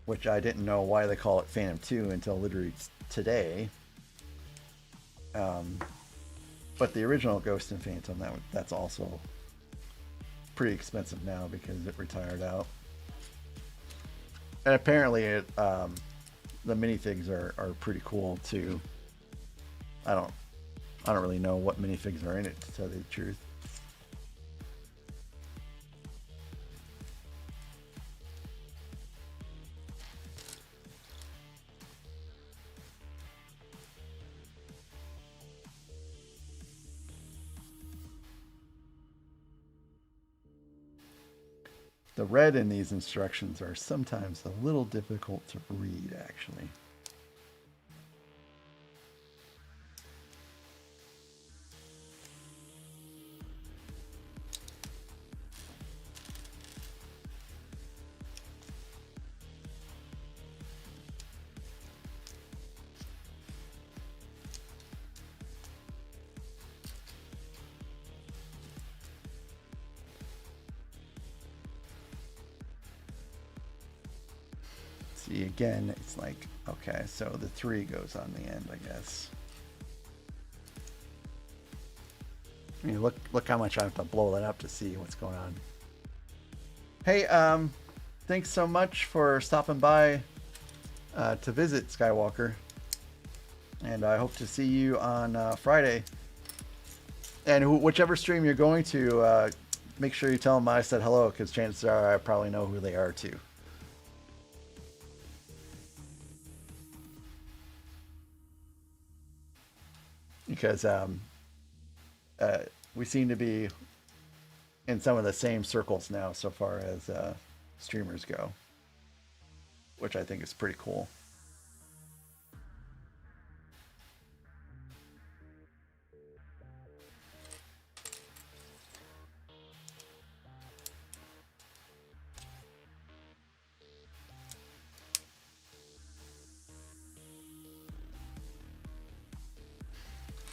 which I didn't know why they call it Phantom 2 until literally today. But the original Ghost and Phantom, that's also pretty expensive now because it retired out. And apparently the minifigs are pretty cool too. I don't really know what minifigs are in it, to tell you the truth. The red in these instructions are sometimes a little difficult to read, actually. See, again, it's like, okay, so the 3 goes on the end, I guess. I mean, look how much I have to blow that up to see what's going on. Hey, thanks so much for stopping by to visit, Skywalker. And I hope to see you on Friday. And whichever stream you're going to, make sure you tell them I said hello, because chances are I probably know who they are too. because we seem to be in some of the same circles now so far as streamers go, which I think is pretty cool.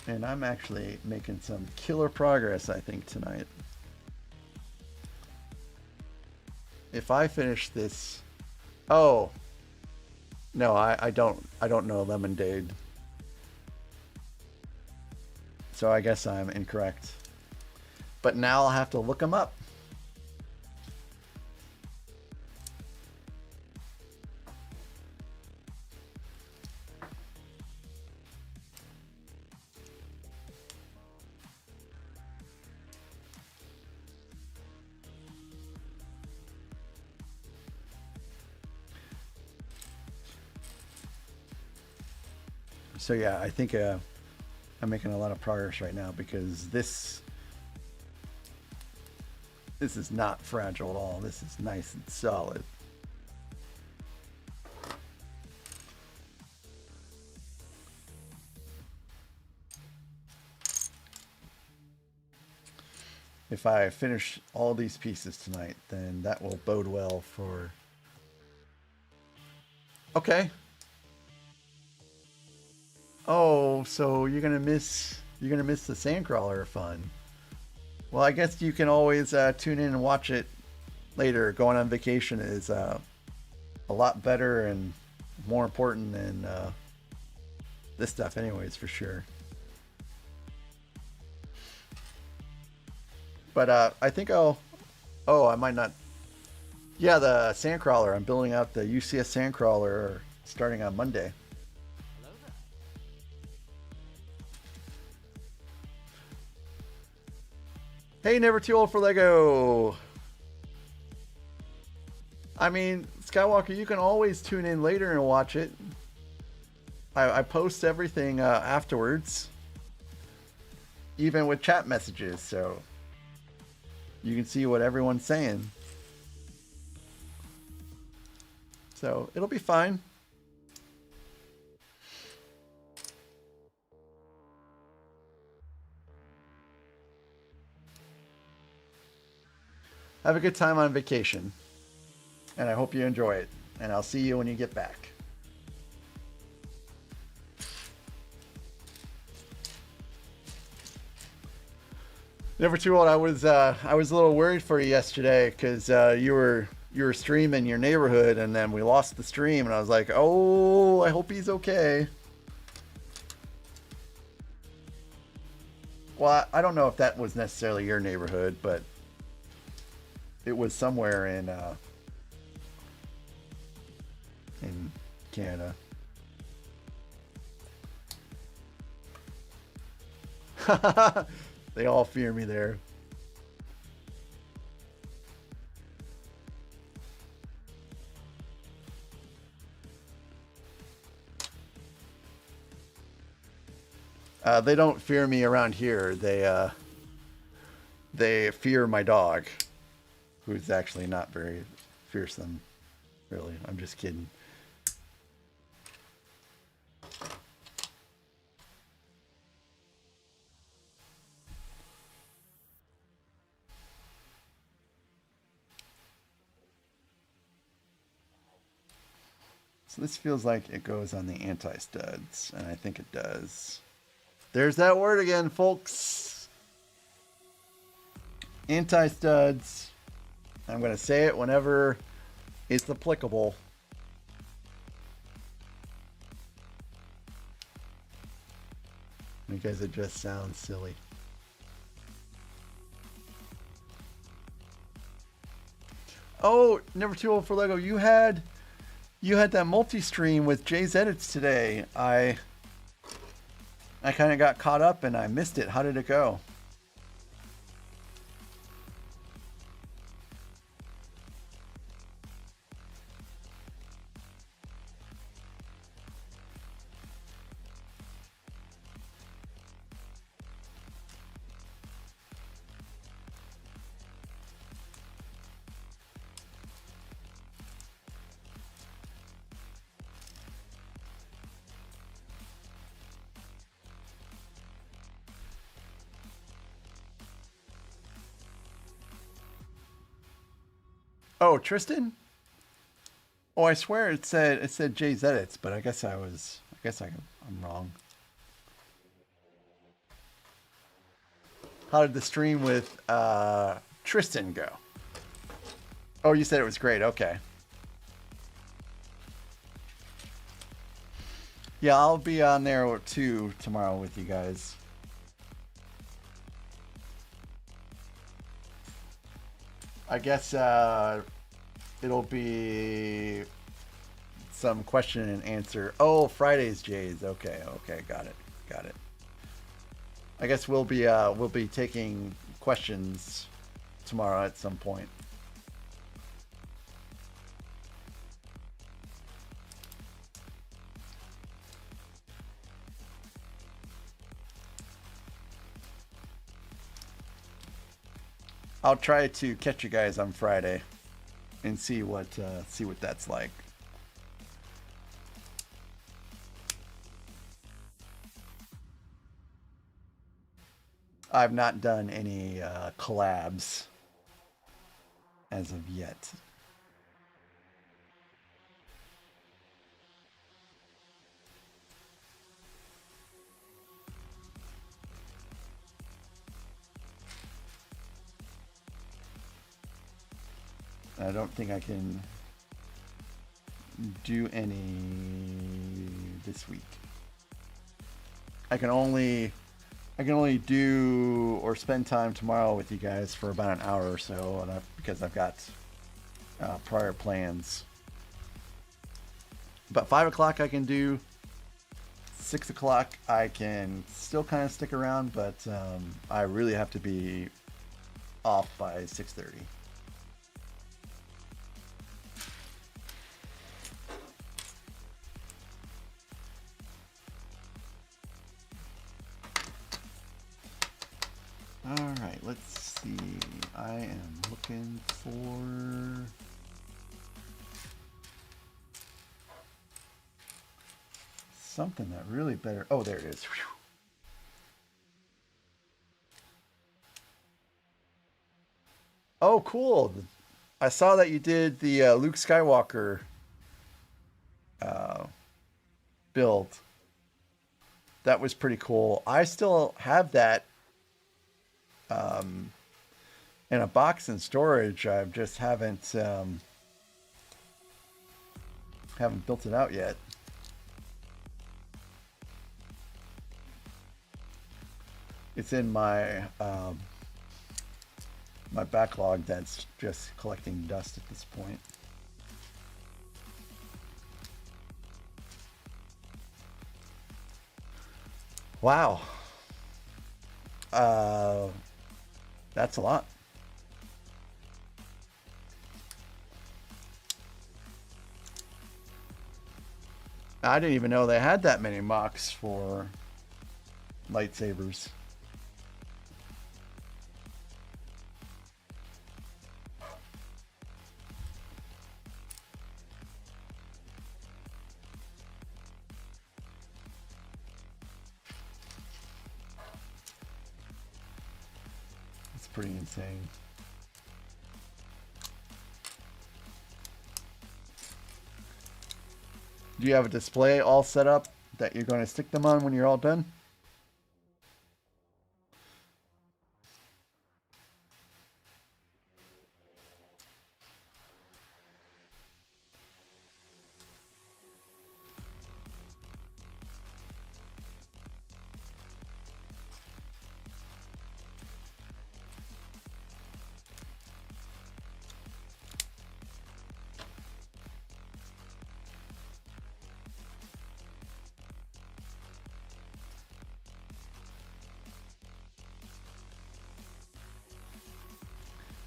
And I'm actually making some killer progress, I think, tonight. If I finish this... Oh! No, I don't know Lemonade. So I guess I'm incorrect. But now I'll have to look them up. So yeah, I think I'm making a lot of progress right now because this is not fragile at all. This is nice and solid. If I finish all these pieces tonight, then that will bode well for... Okay. Oh, so you're gonna miss the Sandcrawler fun. Well, I guess you can always tune in and watch it later. Going on vacation is a lot better and more important than this stuff, anyways, for sure. But I think I'll... Oh, I might not... Yeah, the Sandcrawler. I'm building out the UCS Sandcrawler starting on Monday. Hey, never too old for Lego. I mean, Skywalker, you can always tune in later and watch it. I post everything afterwards, even with chat messages, so you can see what everyone's saying. So it'll be fine. Have a good time on vacation. And I hope you enjoy it. And I'll see you when you get back. Never too old. I was a little worried for you yesterday because you were streaming your neighborhood and then we lost the stream and I was like, oh, I hope he's okay. Well, I don't know if that was necessarily your neighborhood, but it was somewhere in Canada. They all fear me there. They don't fear me around here. They fear my dog, who's actually not very fearsome, really. I'm just kidding. So this feels like it goes on the anti-studs, and I think it does. There's that word again, folks. Anti-studs. I'm going to say it whenever it's applicable. Because it just sounds silly. Oh, never too old for Lego. You had that multi-stream with Jay's Edits today. I kind of got caught up and I missed it. How did it go? Oh, Tristan? Oh, I swear it said Jay's edits, but I guess I'm wrong. How did the stream with Tristan go? Oh, you said it was great. Okay. Yeah, I'll be on there too tomorrow with you guys. I guess it'll be some question and answer. Oh, Friday's Jay's. Okay, got it. I guess we'll be taking questions tomorrow at some point. I'll try to catch you guys on Friday and see what that's like. I've not done any collabs as of yet. I don't think I can do any this week. I can only do or spend time tomorrow with you guys for about an hour or so, and because I've got prior plans. But 5 o'clock I can do. 6 o'clock I can still kind of stick around, but I really have to be off by 6:30. All right, let's see. I am looking for something that really better. Oh, there it is. Whew. Oh, cool. I saw that you did the Luke Skywalker build. That was pretty cool. I still have that in a box in storage. I just haven't built it out yet. It's in my my backlog that's just collecting dust at this point. Wow. That's a lot. I didn't even know they had that many MOCs for lightsabers. It's pretty insane. Do you have a display all set up that you're going to stick them on when you're all done?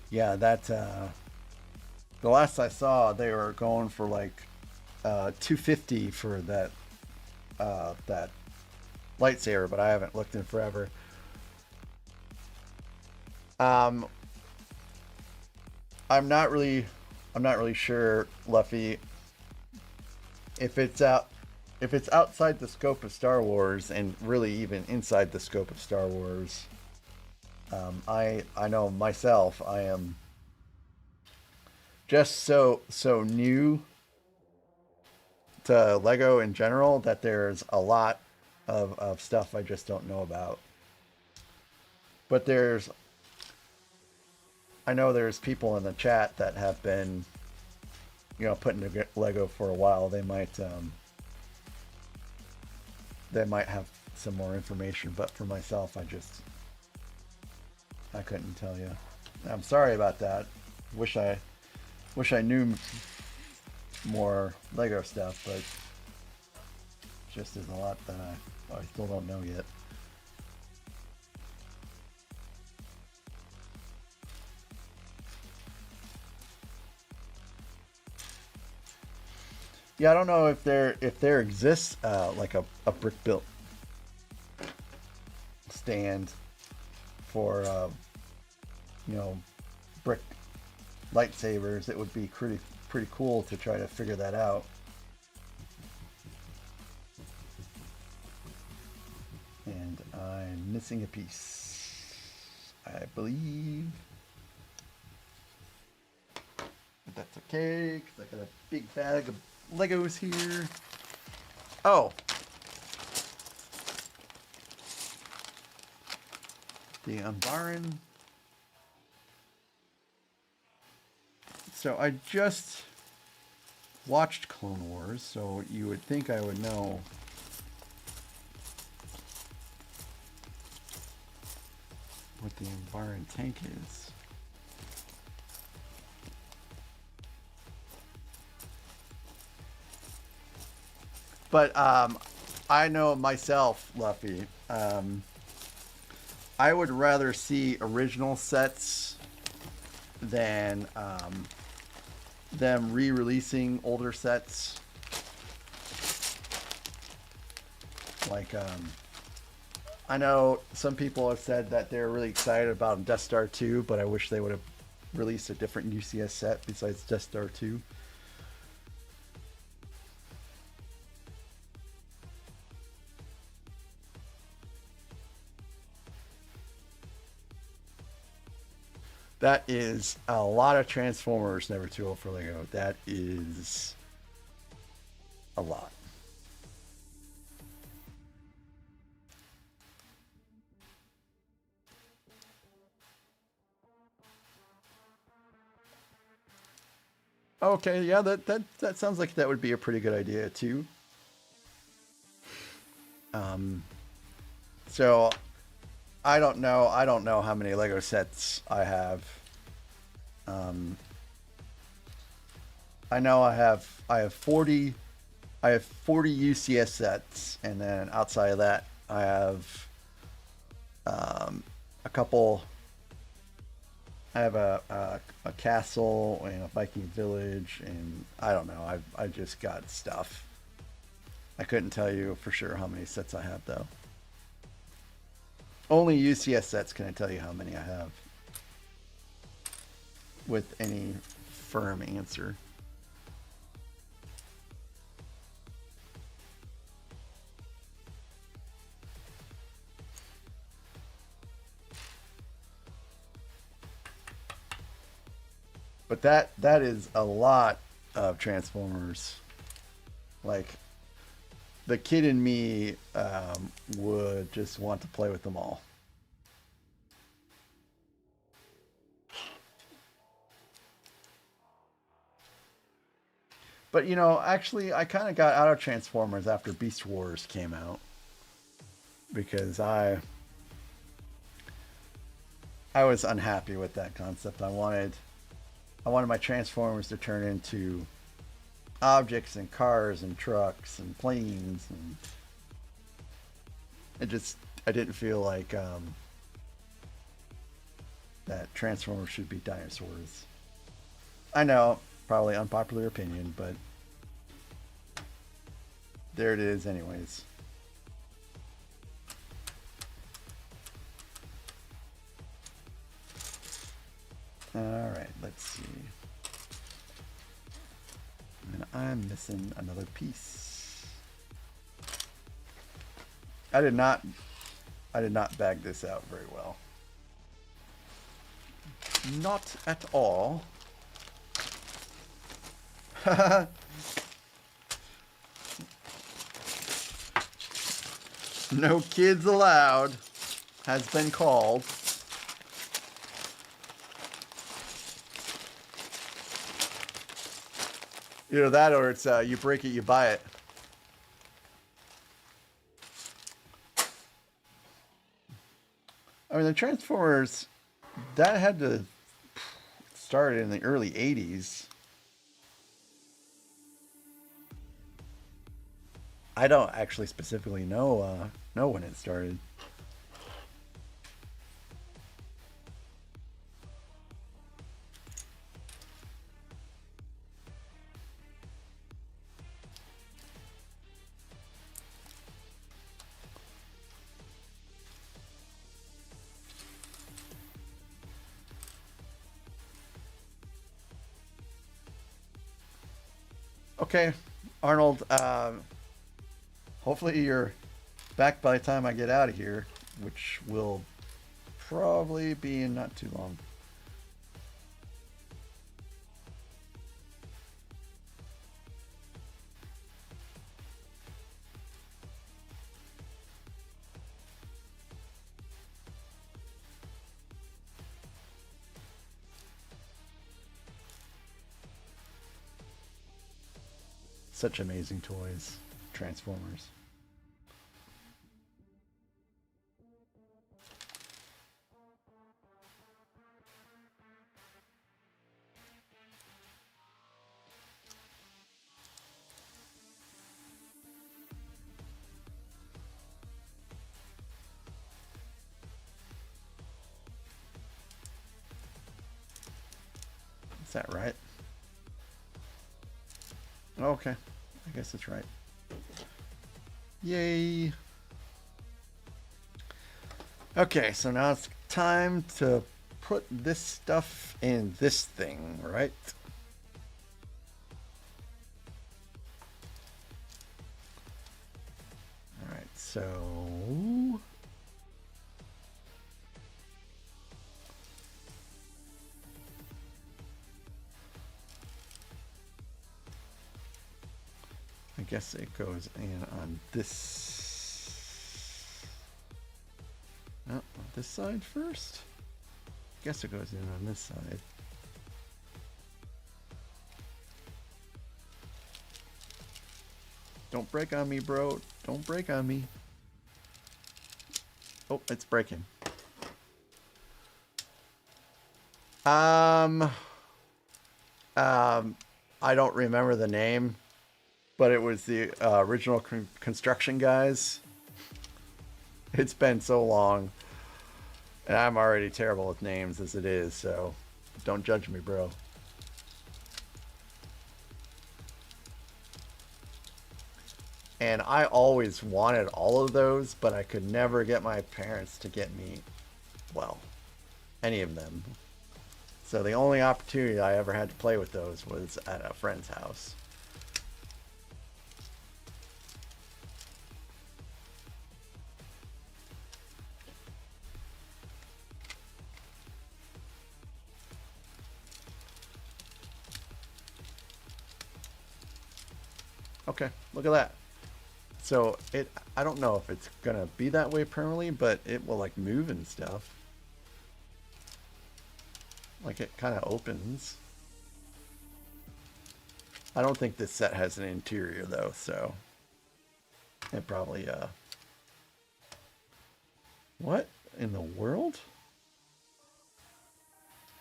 Yeah, that the last I saw, they were going for like $250 for that that lightsaber, but I haven't looked in forever. I'm not really sure, Luffy, if it's outside the scope of Star Wars, and really even inside the scope of Star Wars. I know myself, I am just so new to Lego in general that there's a lot of stuff I just don't know about. But I know there's people in the chat that have been, you know, putting together Lego for a while. They might have some more information, but for myself, I couldn't tell you. I'm sorry about that. Wish I knew more Lego stuff, but just there's a lot that I still don't know yet. Yeah, I don't know if there exists like a brick built stand for you know, brick lightsabers. It would be pretty cool to try to figure that out. And I'm missing a piece, I believe. But that's okay, because I got a big bag of Legos here. Oh. The Umbaran. So I just watched Clone Wars, so you would think I would know what the Umbaran tank is. But I know myself, Luffy, I would rather see original sets than them re-releasing older sets. Like, I know some people have said that they're really excited about Death Star 2, but I wish they would have released a different UCS set besides Death Star 2. That is a lot of Transformers never too old for Lego. That is a lot. Okay, yeah, that sounds like that would be a pretty good idea too. So I don't know how many Lego sets I have. I know I have 40 UCS sets, and then outside of that I have a couple. I have a castle and a Viking village, and I don't know. I just got stuff. I couldn't tell you for sure how many sets I have though. Only UCS sets can I tell you how many I have with any firm answer. But that is a lot of Transformers. Like, the kid in me would just want to play with them all. But, you know, actually, I kind of got out of Transformers after Beast Wars came out. Because I was unhappy with that concept. I wanted my Transformers to turn into objects and cars and trucks and planes, and I didn't feel like that Transformers should be dinosaurs. I know, probably unpopular opinion, but there it is anyways. Alright, let's see. And I'm missing another piece. I did not bag this out very well. Not at all. No kids allowed has been called. Either that or it's you break it, you buy it. I mean, the Transformers, that had to start in the early 80s. I don't actually specifically know when it started. Okay, Arnold, hopefully you're back by the time I get out of here, which will probably be in not too long. Such amazing toys, Transformers. Is that right? Okay, I guess it's right. Yay. Okay, so now it's time to put this stuff in this thing, right? All right, so I guess it goes in on this. Oh, on this side first? I guess it goes in on this side. Don't break on me, bro. Don't break on me. Oh, it's breaking. I don't remember the name, but it was the original construction guys. It's been so long, and I'm already terrible with names as it is, so don't judge me, bro. And I always wanted all of those, but I could never get my parents to get me, well, any of them. So the only opportunity I ever had to play with those was at a friend's house. Okay, look at that. So I don't know if it's gonna be that way permanently, but it will like move and stuff. Like it kind of opens. I don't think this set has an interior though, so it probably what in the world?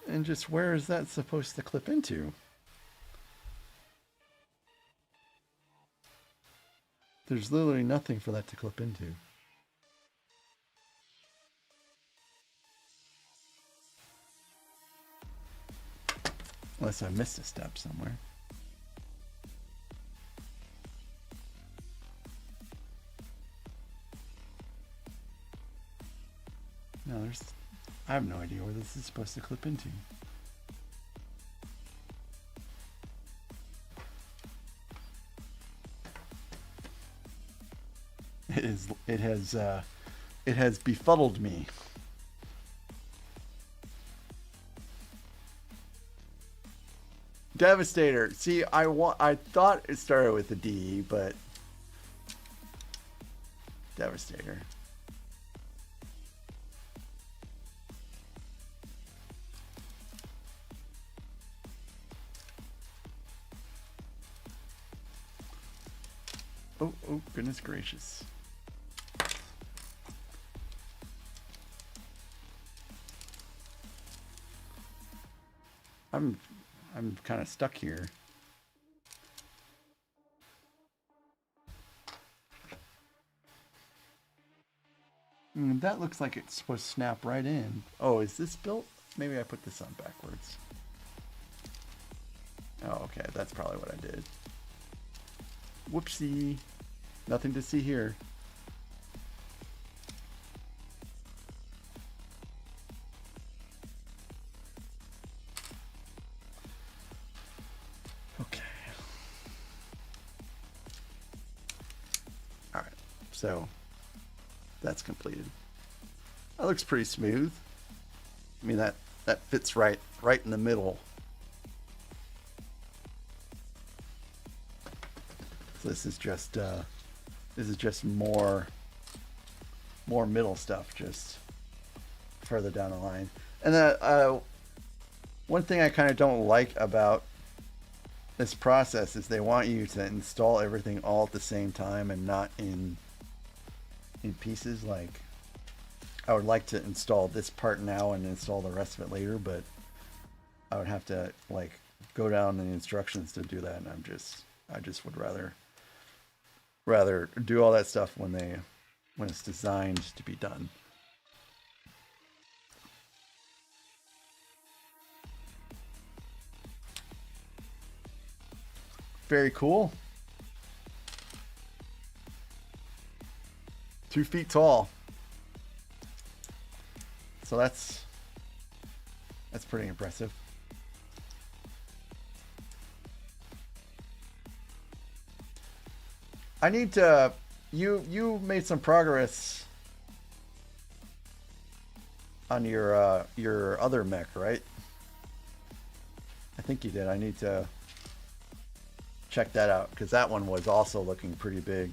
And just where is that supposed to clip into? There's literally nothing for that to clip into. Unless I missed a step somewhere. No, I have no idea where this is supposed to clip into. It has befuddled me. Devastator. See, I thought it started with a D, but Devastator. Oh, goodness gracious. I'm kind of stuck here. That looks like it's supposed to snap right in. Oh, is this built? Maybe I put this on backwards. Oh, okay. That's probably what I did. Whoopsie. Nothing to see here. Okay. All right. So that's completed. That looks pretty smooth. I mean, that fits right in the middle. So this is just more middle stuff, just further down the line. And one thing I kind of don't like about this process is they want you to install everything all at the same time and not in pieces. Like, I would like to install this part now and install the rest of it later, but I would have to like go down the instructions to do that, and I just would rather do all that stuff when it's designed to be done. Very cool. 2 feet tall. So that's pretty impressive. I need to. You made some progress on your other mech, right? I think you did. I need to check that out because that one was also looking pretty big.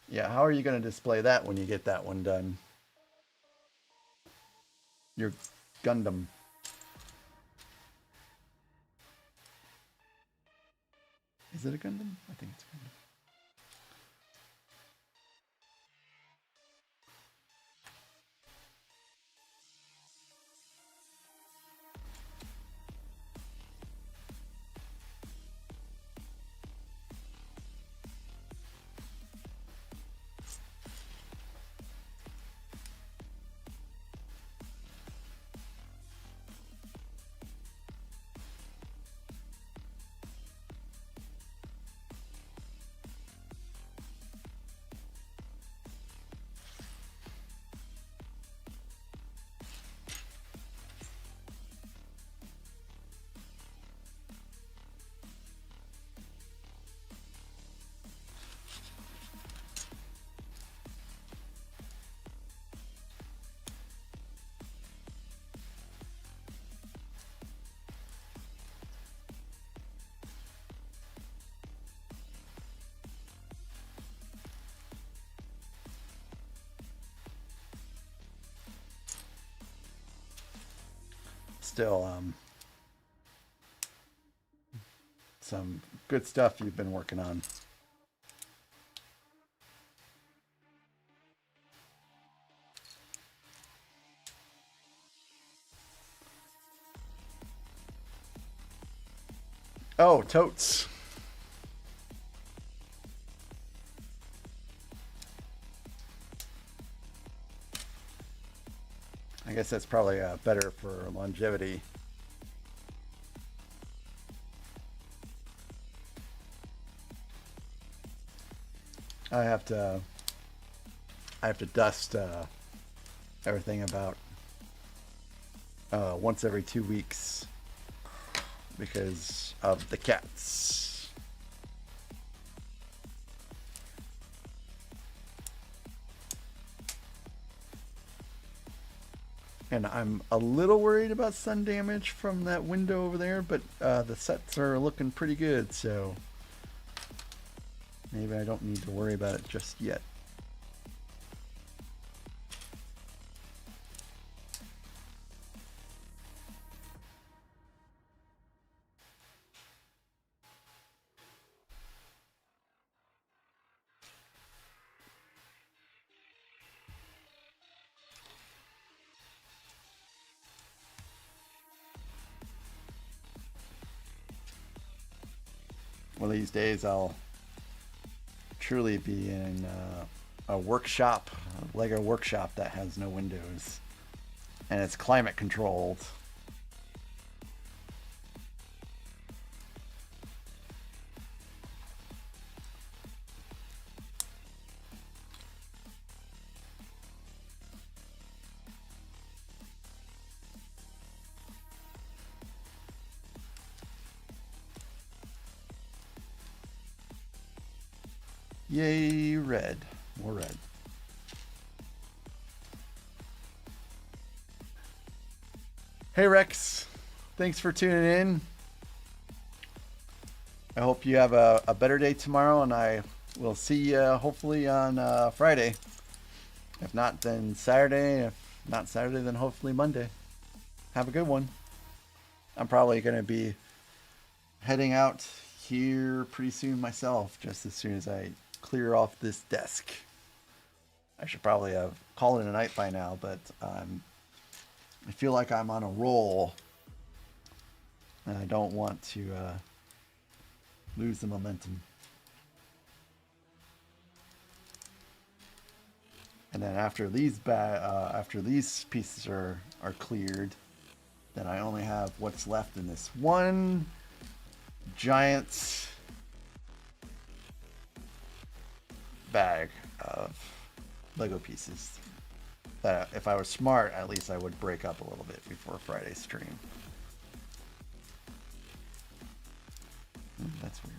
Yeah, how are you going to display that when you get that one done? Your Gundam. Is it a Gundam? I think it's a Gundam. Still, some good stuff you've been working on. Oh, totes. I guess that's probably better for longevity. I have to dust everything about once every 2 weeks because of the cats. And I'm a little worried about sun damage from that window over there, but the sets are looking pretty good, so maybe I don't need to worry about it just yet. One of these days I'll truly be in a workshop, a Lego workshop that has no windows and it's climate controlled. Yay, red. More red. Hey, Rex. Thanks for tuning in. I hope you have a better day tomorrow, and I will see you hopefully on Friday. If not, then Saturday. If not Saturday, then hopefully Monday. Have a good one. I'm probably going to be heading out here pretty soon myself, just as soon as I clear off this desk. I should probably have called it a night by now, but I feel like I'm on a roll, and I don't want to lose the momentum. And then after these pieces are cleared, then I only have what's left in this one giant bag of Lego pieces that, if I was smart, at least I would break up a little bit before Friday's stream. That's weird.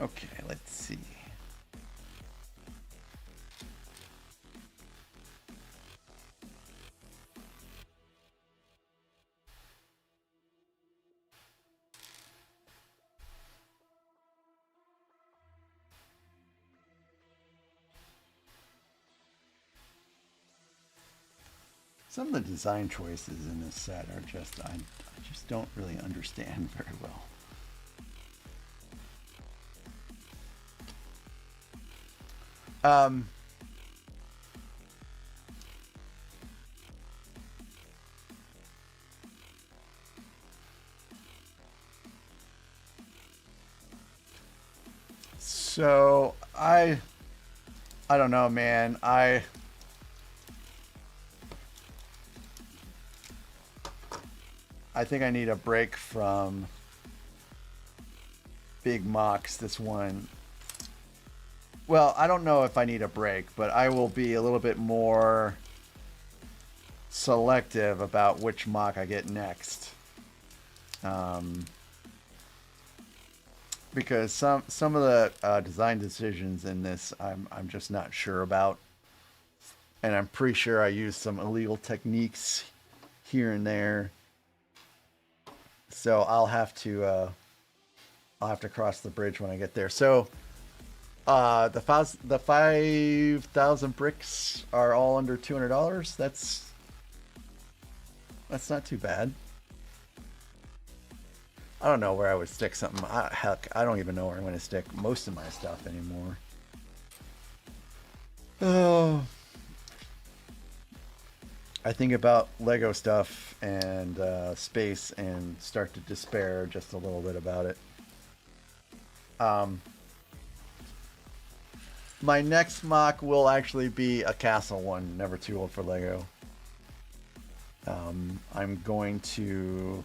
Okay, let's see. Some of the design choices in this set are just, I just don't really understand very well. So I don't know, man. I think I need a break from big MOCs. This one. Well, I don't know if I need a break, but I will be a little bit more selective about which MOC I get next. Because some of the design decisions in this I'm just not sure about, and I'm pretty sure I used some illegal techniques here and there. So I'll have to cross the bridge when I get there. So the 5,000 bricks are all under $200. That's not too bad. I don't know where I would stick something. Heck, I don't even know where I'm going to stick most of my stuff anymore. Oh. I think about Lego stuff and space and start to despair just a little bit about it. My next mock will actually be a castle one, never too old for Lego. I'm going to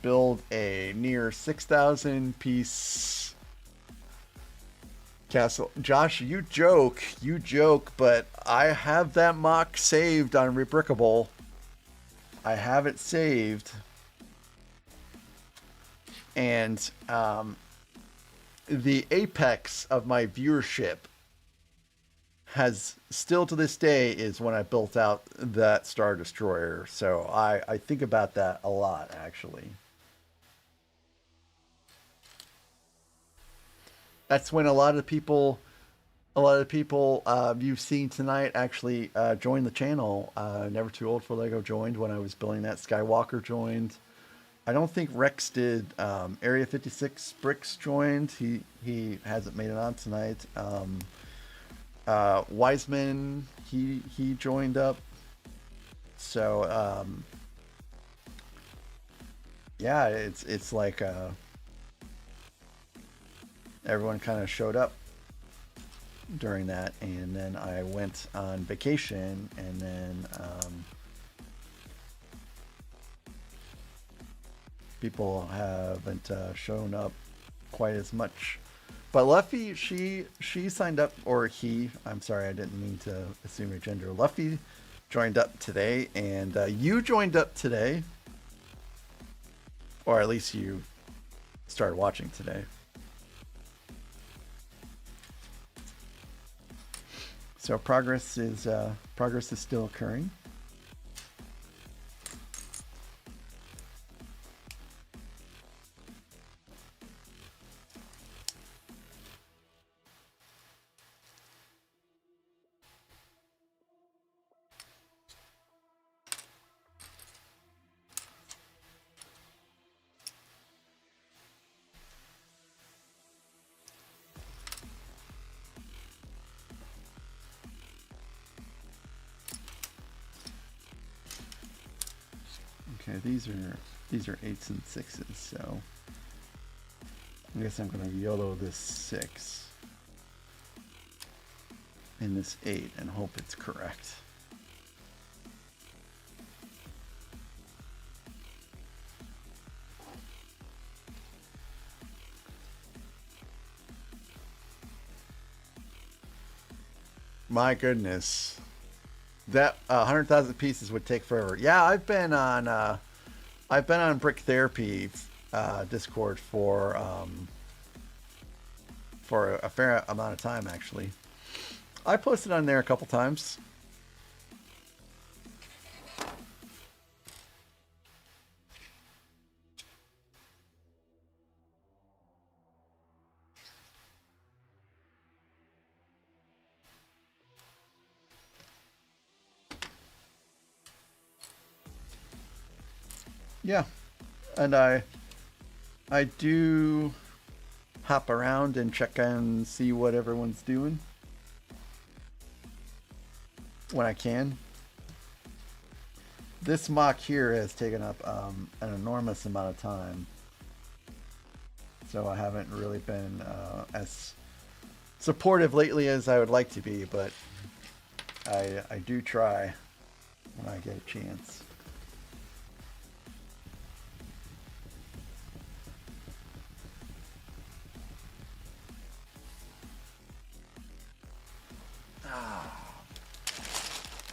build a near 6,000 piece castle. Josh, you joke, but I have that mock saved on Rebrickable. I have it saved. And the apex of my viewership has still to this day is when I built out that Star Destroyer. So I think about that a lot, actually. That's when a lot of people you've seen tonight actually joined the channel. Never Too Old for Lego joined when I was building that. Skywalker joined. I don't think Rex did. Area 56 Bricks joined. He hasn't made it on tonight. Wiseman, he joined up. So yeah, it's like everyone kind of showed up during that, and then I went on vacation, and then people haven't shown up quite as much. But Luffy, she signed up, or he, I'm sorry, I didn't mean to assume your gender. Luffy joined up today, and you joined up today, or at least you started watching today. So progress is still occurring. Okay, these are 8s and 6s, so I guess I'm gonna YOLO this 6 and this 8 and hope it's correct. My goodness. That 100,000 pieces would take forever. Yeah, I've been on Brick Therapy Discord for a fair amount of time, actually. I posted on there a couple times. Yeah, and I do hop around and check and see what everyone's doing when I can. This mock here has taken up an enormous amount of time, so I haven't really been as supportive lately as I would like to be, but I do try when I get a chance.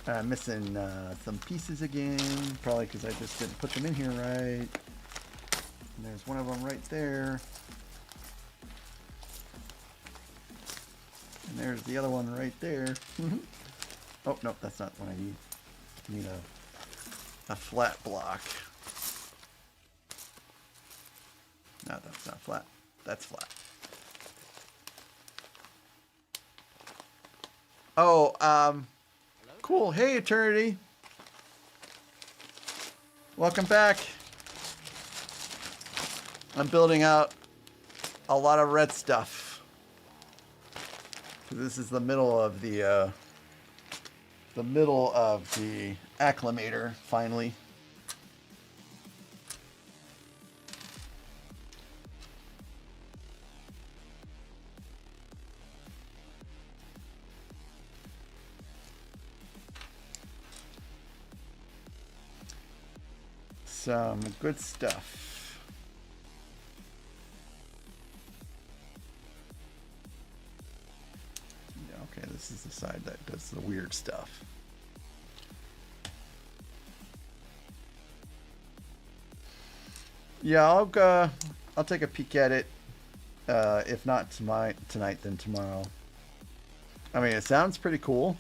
I'm missing some pieces again, probably because I just didn't put them in here right. And there's one of them right there. And there's the other one right there. Oh, no, that's not what I need. I need a flat block. No, that's not flat. That's flat. Oh, cool. Hey, Eternity. Welcome back. I'm building out a lot of red stuff. This is the middle of the acclamator, finally. Some good stuff. Yeah, okay, this is the side that does the weird stuff. Yeah, I'll take a peek at it. If not tonight, then tomorrow. I mean, it sounds pretty cool.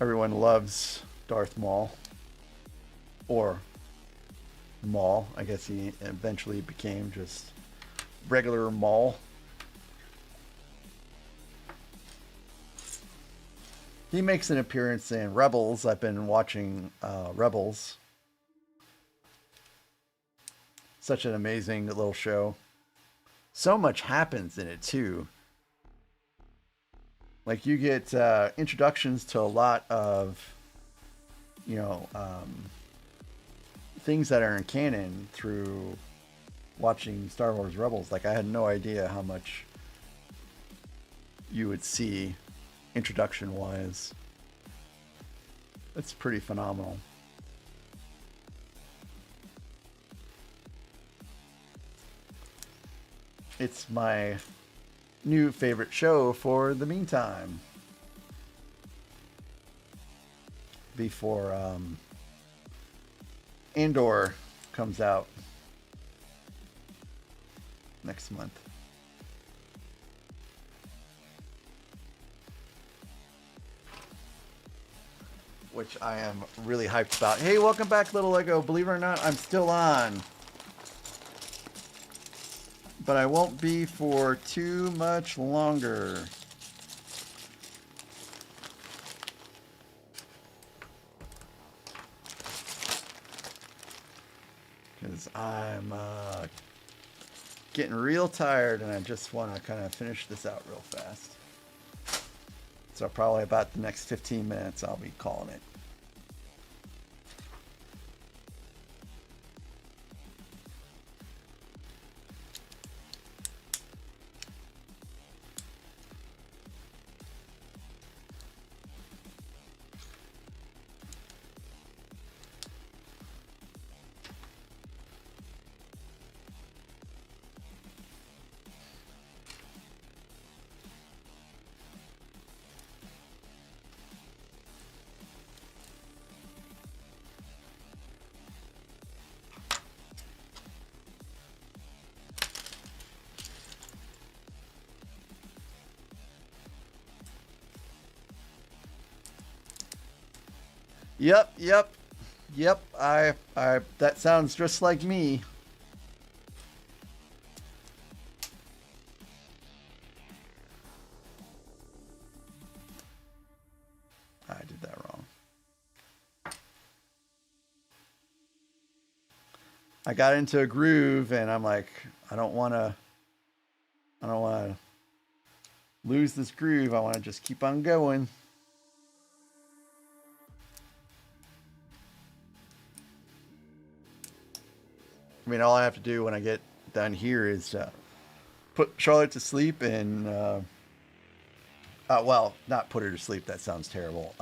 Everyone loves Darth Maul. Or Maul. I guess he eventually became just regular Maul. He makes an appearance in Rebels. I've been watching Rebels. Such an amazing little show. So much happens in it too. Like you get introductions to a lot of, you know, things that are in canon through watching Star Wars Rebels. Like I had no idea how much you would see introduction wise. It's pretty phenomenal. It's my new favorite show for the meantime. Before Andor comes out next month. Which I am really hyped about. Hey, welcome back, Little Lego. Believe it or not, I'm still on. But I won't be for too much longer. Because I'm getting real tired and I just want to kind of finish this out real fast. So probably about the next 15 minutes I'll be calling it. Yep. I that sounds just like me. I did that wrong. I got into a groove and I'm like, I don't want to lose this groove. I want to just keep on going. I mean, all I have to do when I get done here is put Charlotte to sleep and, well, not put her to sleep. That sounds terrible.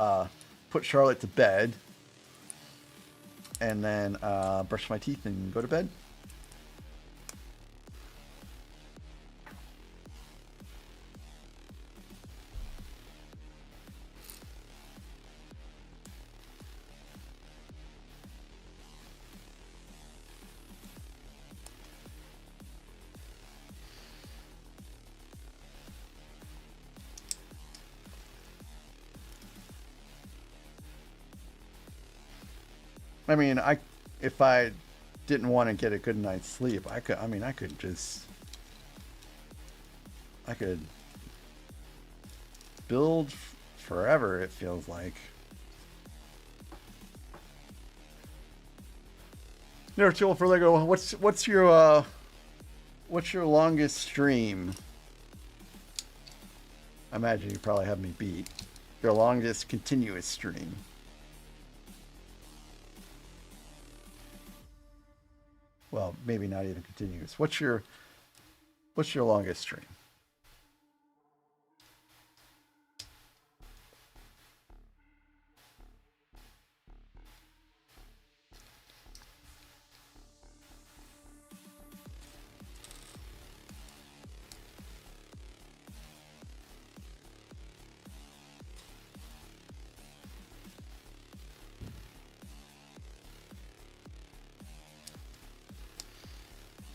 Put Charlotte to bed and then brush my teeth and go to bed. I mean, if I didn't want to get a good night's sleep, I could build forever, it feels like. Never tool for Lego. What's your longest stream? I imagine you probably have me beat. Your longest continuous stream. Well, maybe not even continuous. What's your longest stream?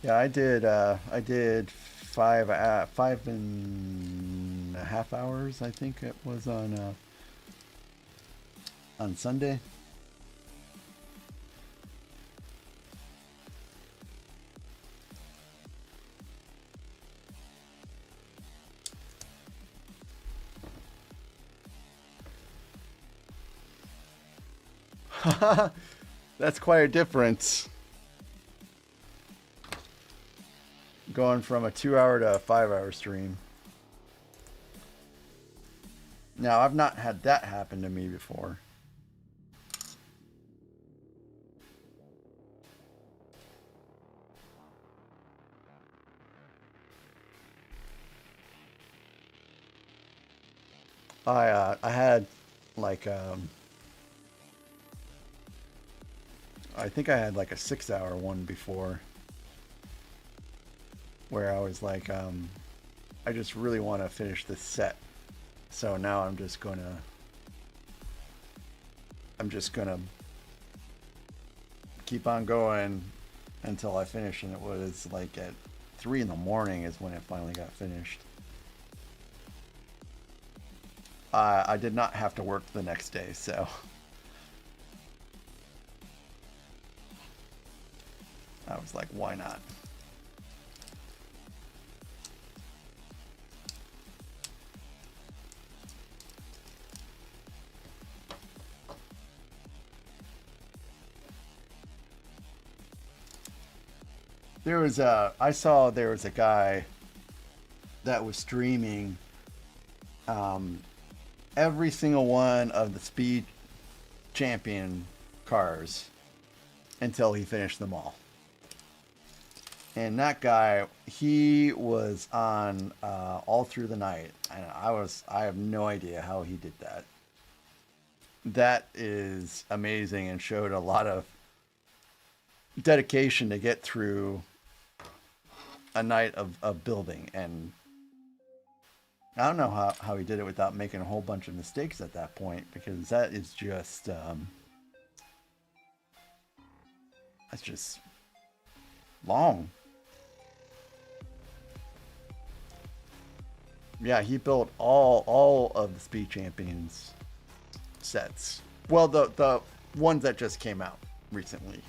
Yeah, I did 5.5 hours. I think it was on Sunday. That's quite a difference. Going from a 2-hour to a 5-hour stream. Now, I've not had that happen to me before. I had like I think I had like a 6-hour one before, where I was like, I just really want to finish this set. So now I'm just gonna keep on going until I finish. And it was like at 3 in the morning is when it finally got finished. I did not have to work the next day, so I was like, why not? I saw there was a guy that was streaming every single one of the Speed Champion cars until he finished them all. And that guy, he was on all through the night, and I have no idea how he did that. That is amazing and showed a lot of dedication to get through a night of building. And I don't know how he did it without making a whole bunch of mistakes at that point, because that is just that's just long. Yeah, he built all of the Speed Champions sets. Well, the ones that just came out recently.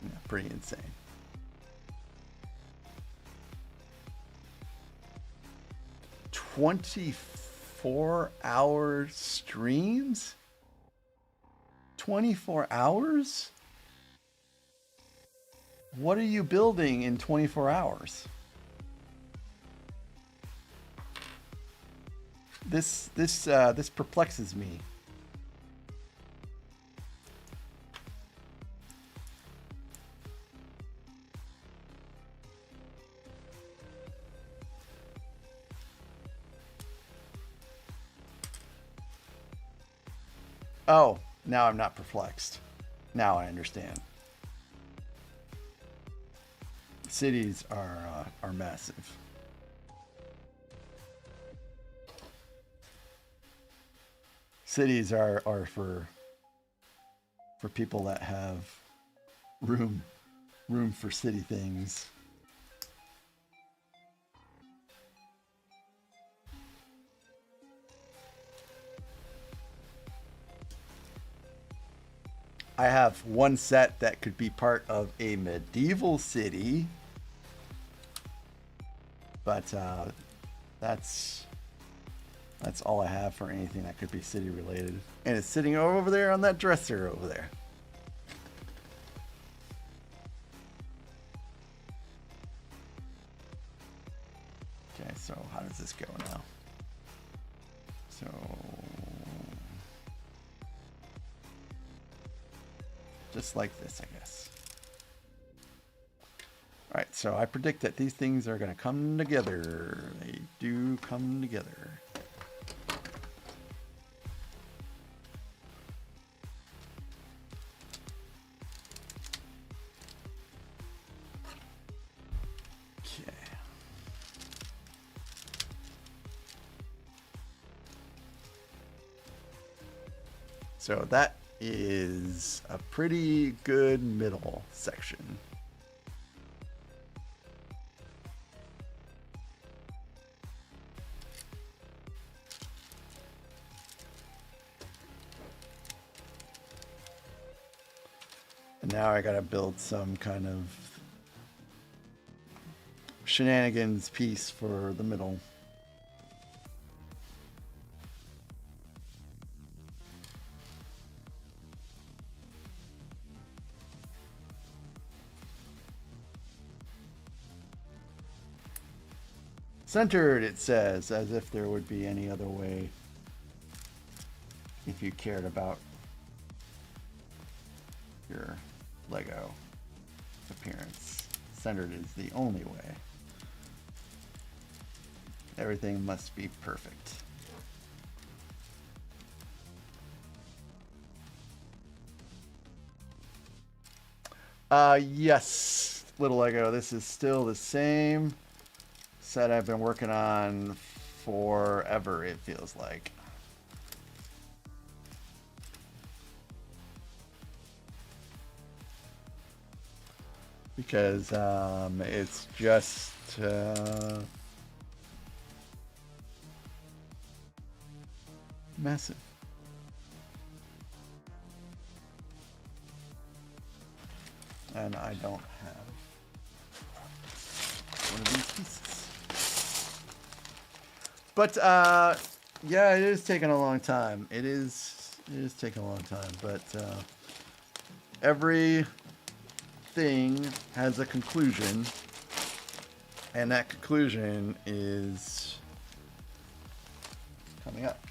Yeah, pretty insane. $24-hour streams? 24 hours? What are you building in 24 hours? This perplexes me. Oh, now I'm not perplexed. Now I understand. Cities are massive. Cities are for people that have room for city things. I have one set that could be part of a medieval city, but that's all I have for anything that could be city related. And it's sitting over there on that dresser over there. Okay, so how does this go now? So just like this, I guess. All right, so I predict that these things are going to come together. They do come together. Okay. So that is a pretty good middle section. And now I gotta build some kind of shenanigans piece for the middle. Centered, it says, as if there would be any other way if you cared about your Lego appearance. Centered is the only way. Everything must be perfect. Yes, little Lego, this is still the same set I've been working on forever, it feels like. Because it's just massive. And I don't have one of these pieces. But yeah, it is taking a long time. It is taking a long time, but every thing has a conclusion, and that conclusion is coming up.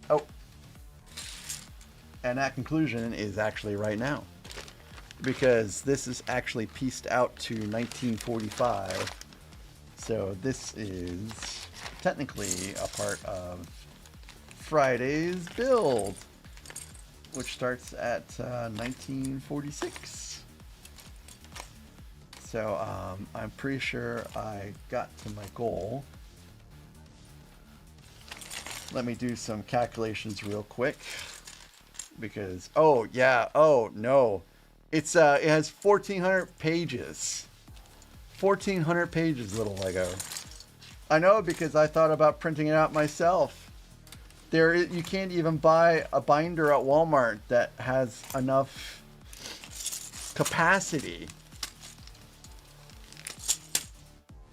Oh, and that conclusion is actually right now, because this is actually pieced out to 1945. So this is technically a part of Friday's build, which starts at 1946. So I'm pretty sure I got to my goal. Let me do some calculations real quick, because oh yeah, oh no, it's it has 1,400 pages. 1,400 pages, little Lego. I know, because I thought about printing it out myself. You can't even buy a binder at Walmart that has enough capacity.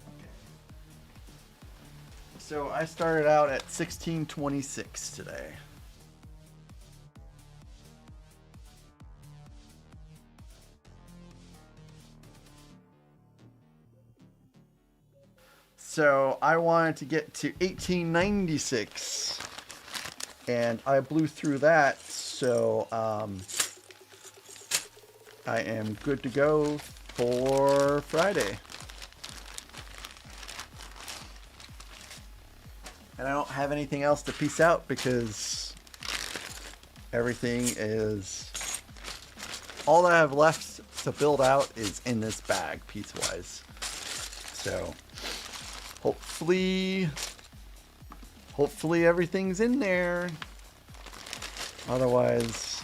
Okay. So I started out at 1626 today. So I wanted to get to 1896. And I blew through that, so I am good to go for Friday. And I don't have anything else to piece out, because everything is... all that I have left to build out is in this bag, piece-wise. So hopefully everything's in there. Otherwise,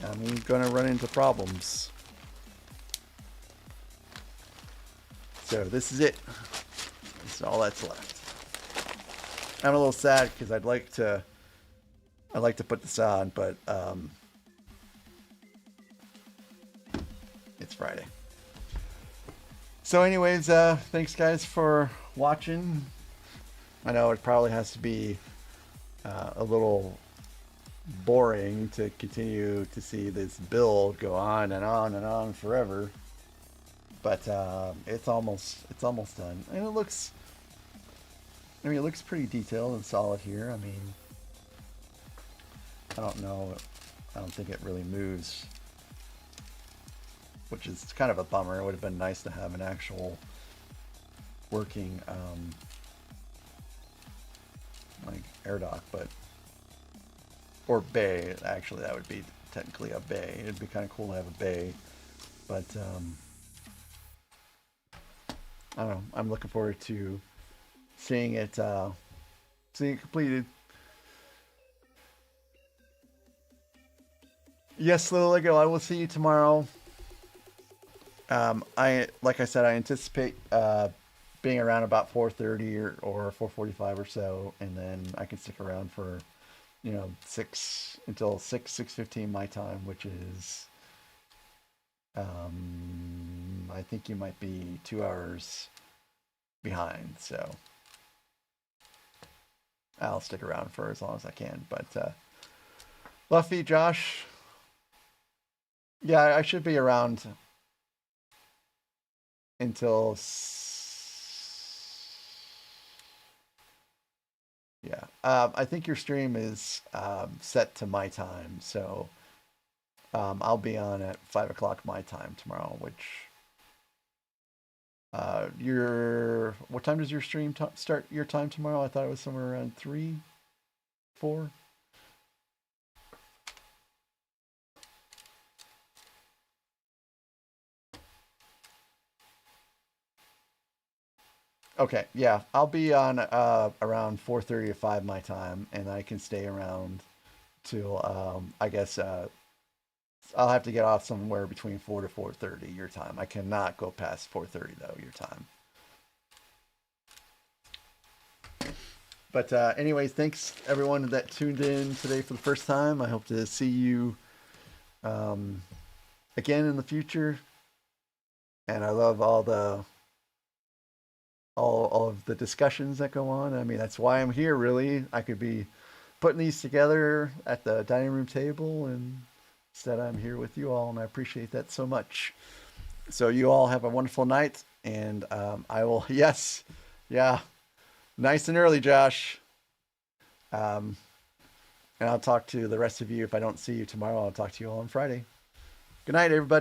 I'm gonna run into problems. So this is it. This is all that's left. I'm a little sad, because I'd like to I like to put this on, but it's Friday. So anyways, thanks guys for watching. I know it probably has to be a little boring to continue to see this build go on and on and on forever, but it's almost done, and it looks, I mean, it looks pretty detailed and solid here. I mean, I don't know, I don't think it really moves, which is kind of a bummer. It would have been nice to have an actual working like air dock, but, or bay. Actually, that would be technically a bay. It'd be kind of cool to have a bay, but I don't know. I'm looking forward to seeing it completed. Yes, little Lego, I will see you tomorrow. Like I said, I anticipate being around about 4:30 or 4:45 or so, and then I can stick around for, you know, 6:15 my time, which is I think you might be 2 hours behind, so I'll stick around for as long as I can. But Luffy, Josh, yeah, I should be around until yeah. I think your stream is set to my time, so I'll be on at 5 o'clock my time tomorrow, which what time does your stream start your time tomorrow? I thought it was somewhere around 3, 4. Okay, yeah, I'll be on around 4:30 or 5 my time, and I can stay around till I guess I'll have to get off somewhere between 4 to 4:30 your time. I cannot go past 4:30 though your time. But anyways, thanks everyone that tuned in today for the first time. I hope to see you again in the future. And I love all of the discussions that go on. I mean, that's why I'm here, really. I could be putting these together at the dining room table, and instead I'm here with you all, and I appreciate that so much. So you all have a wonderful night, and I will, yes, yeah, nice and early, Josh. And I'll talk to the rest of you. If I don't see you tomorrow, I'll talk to you all on Friday. Good night, everybody.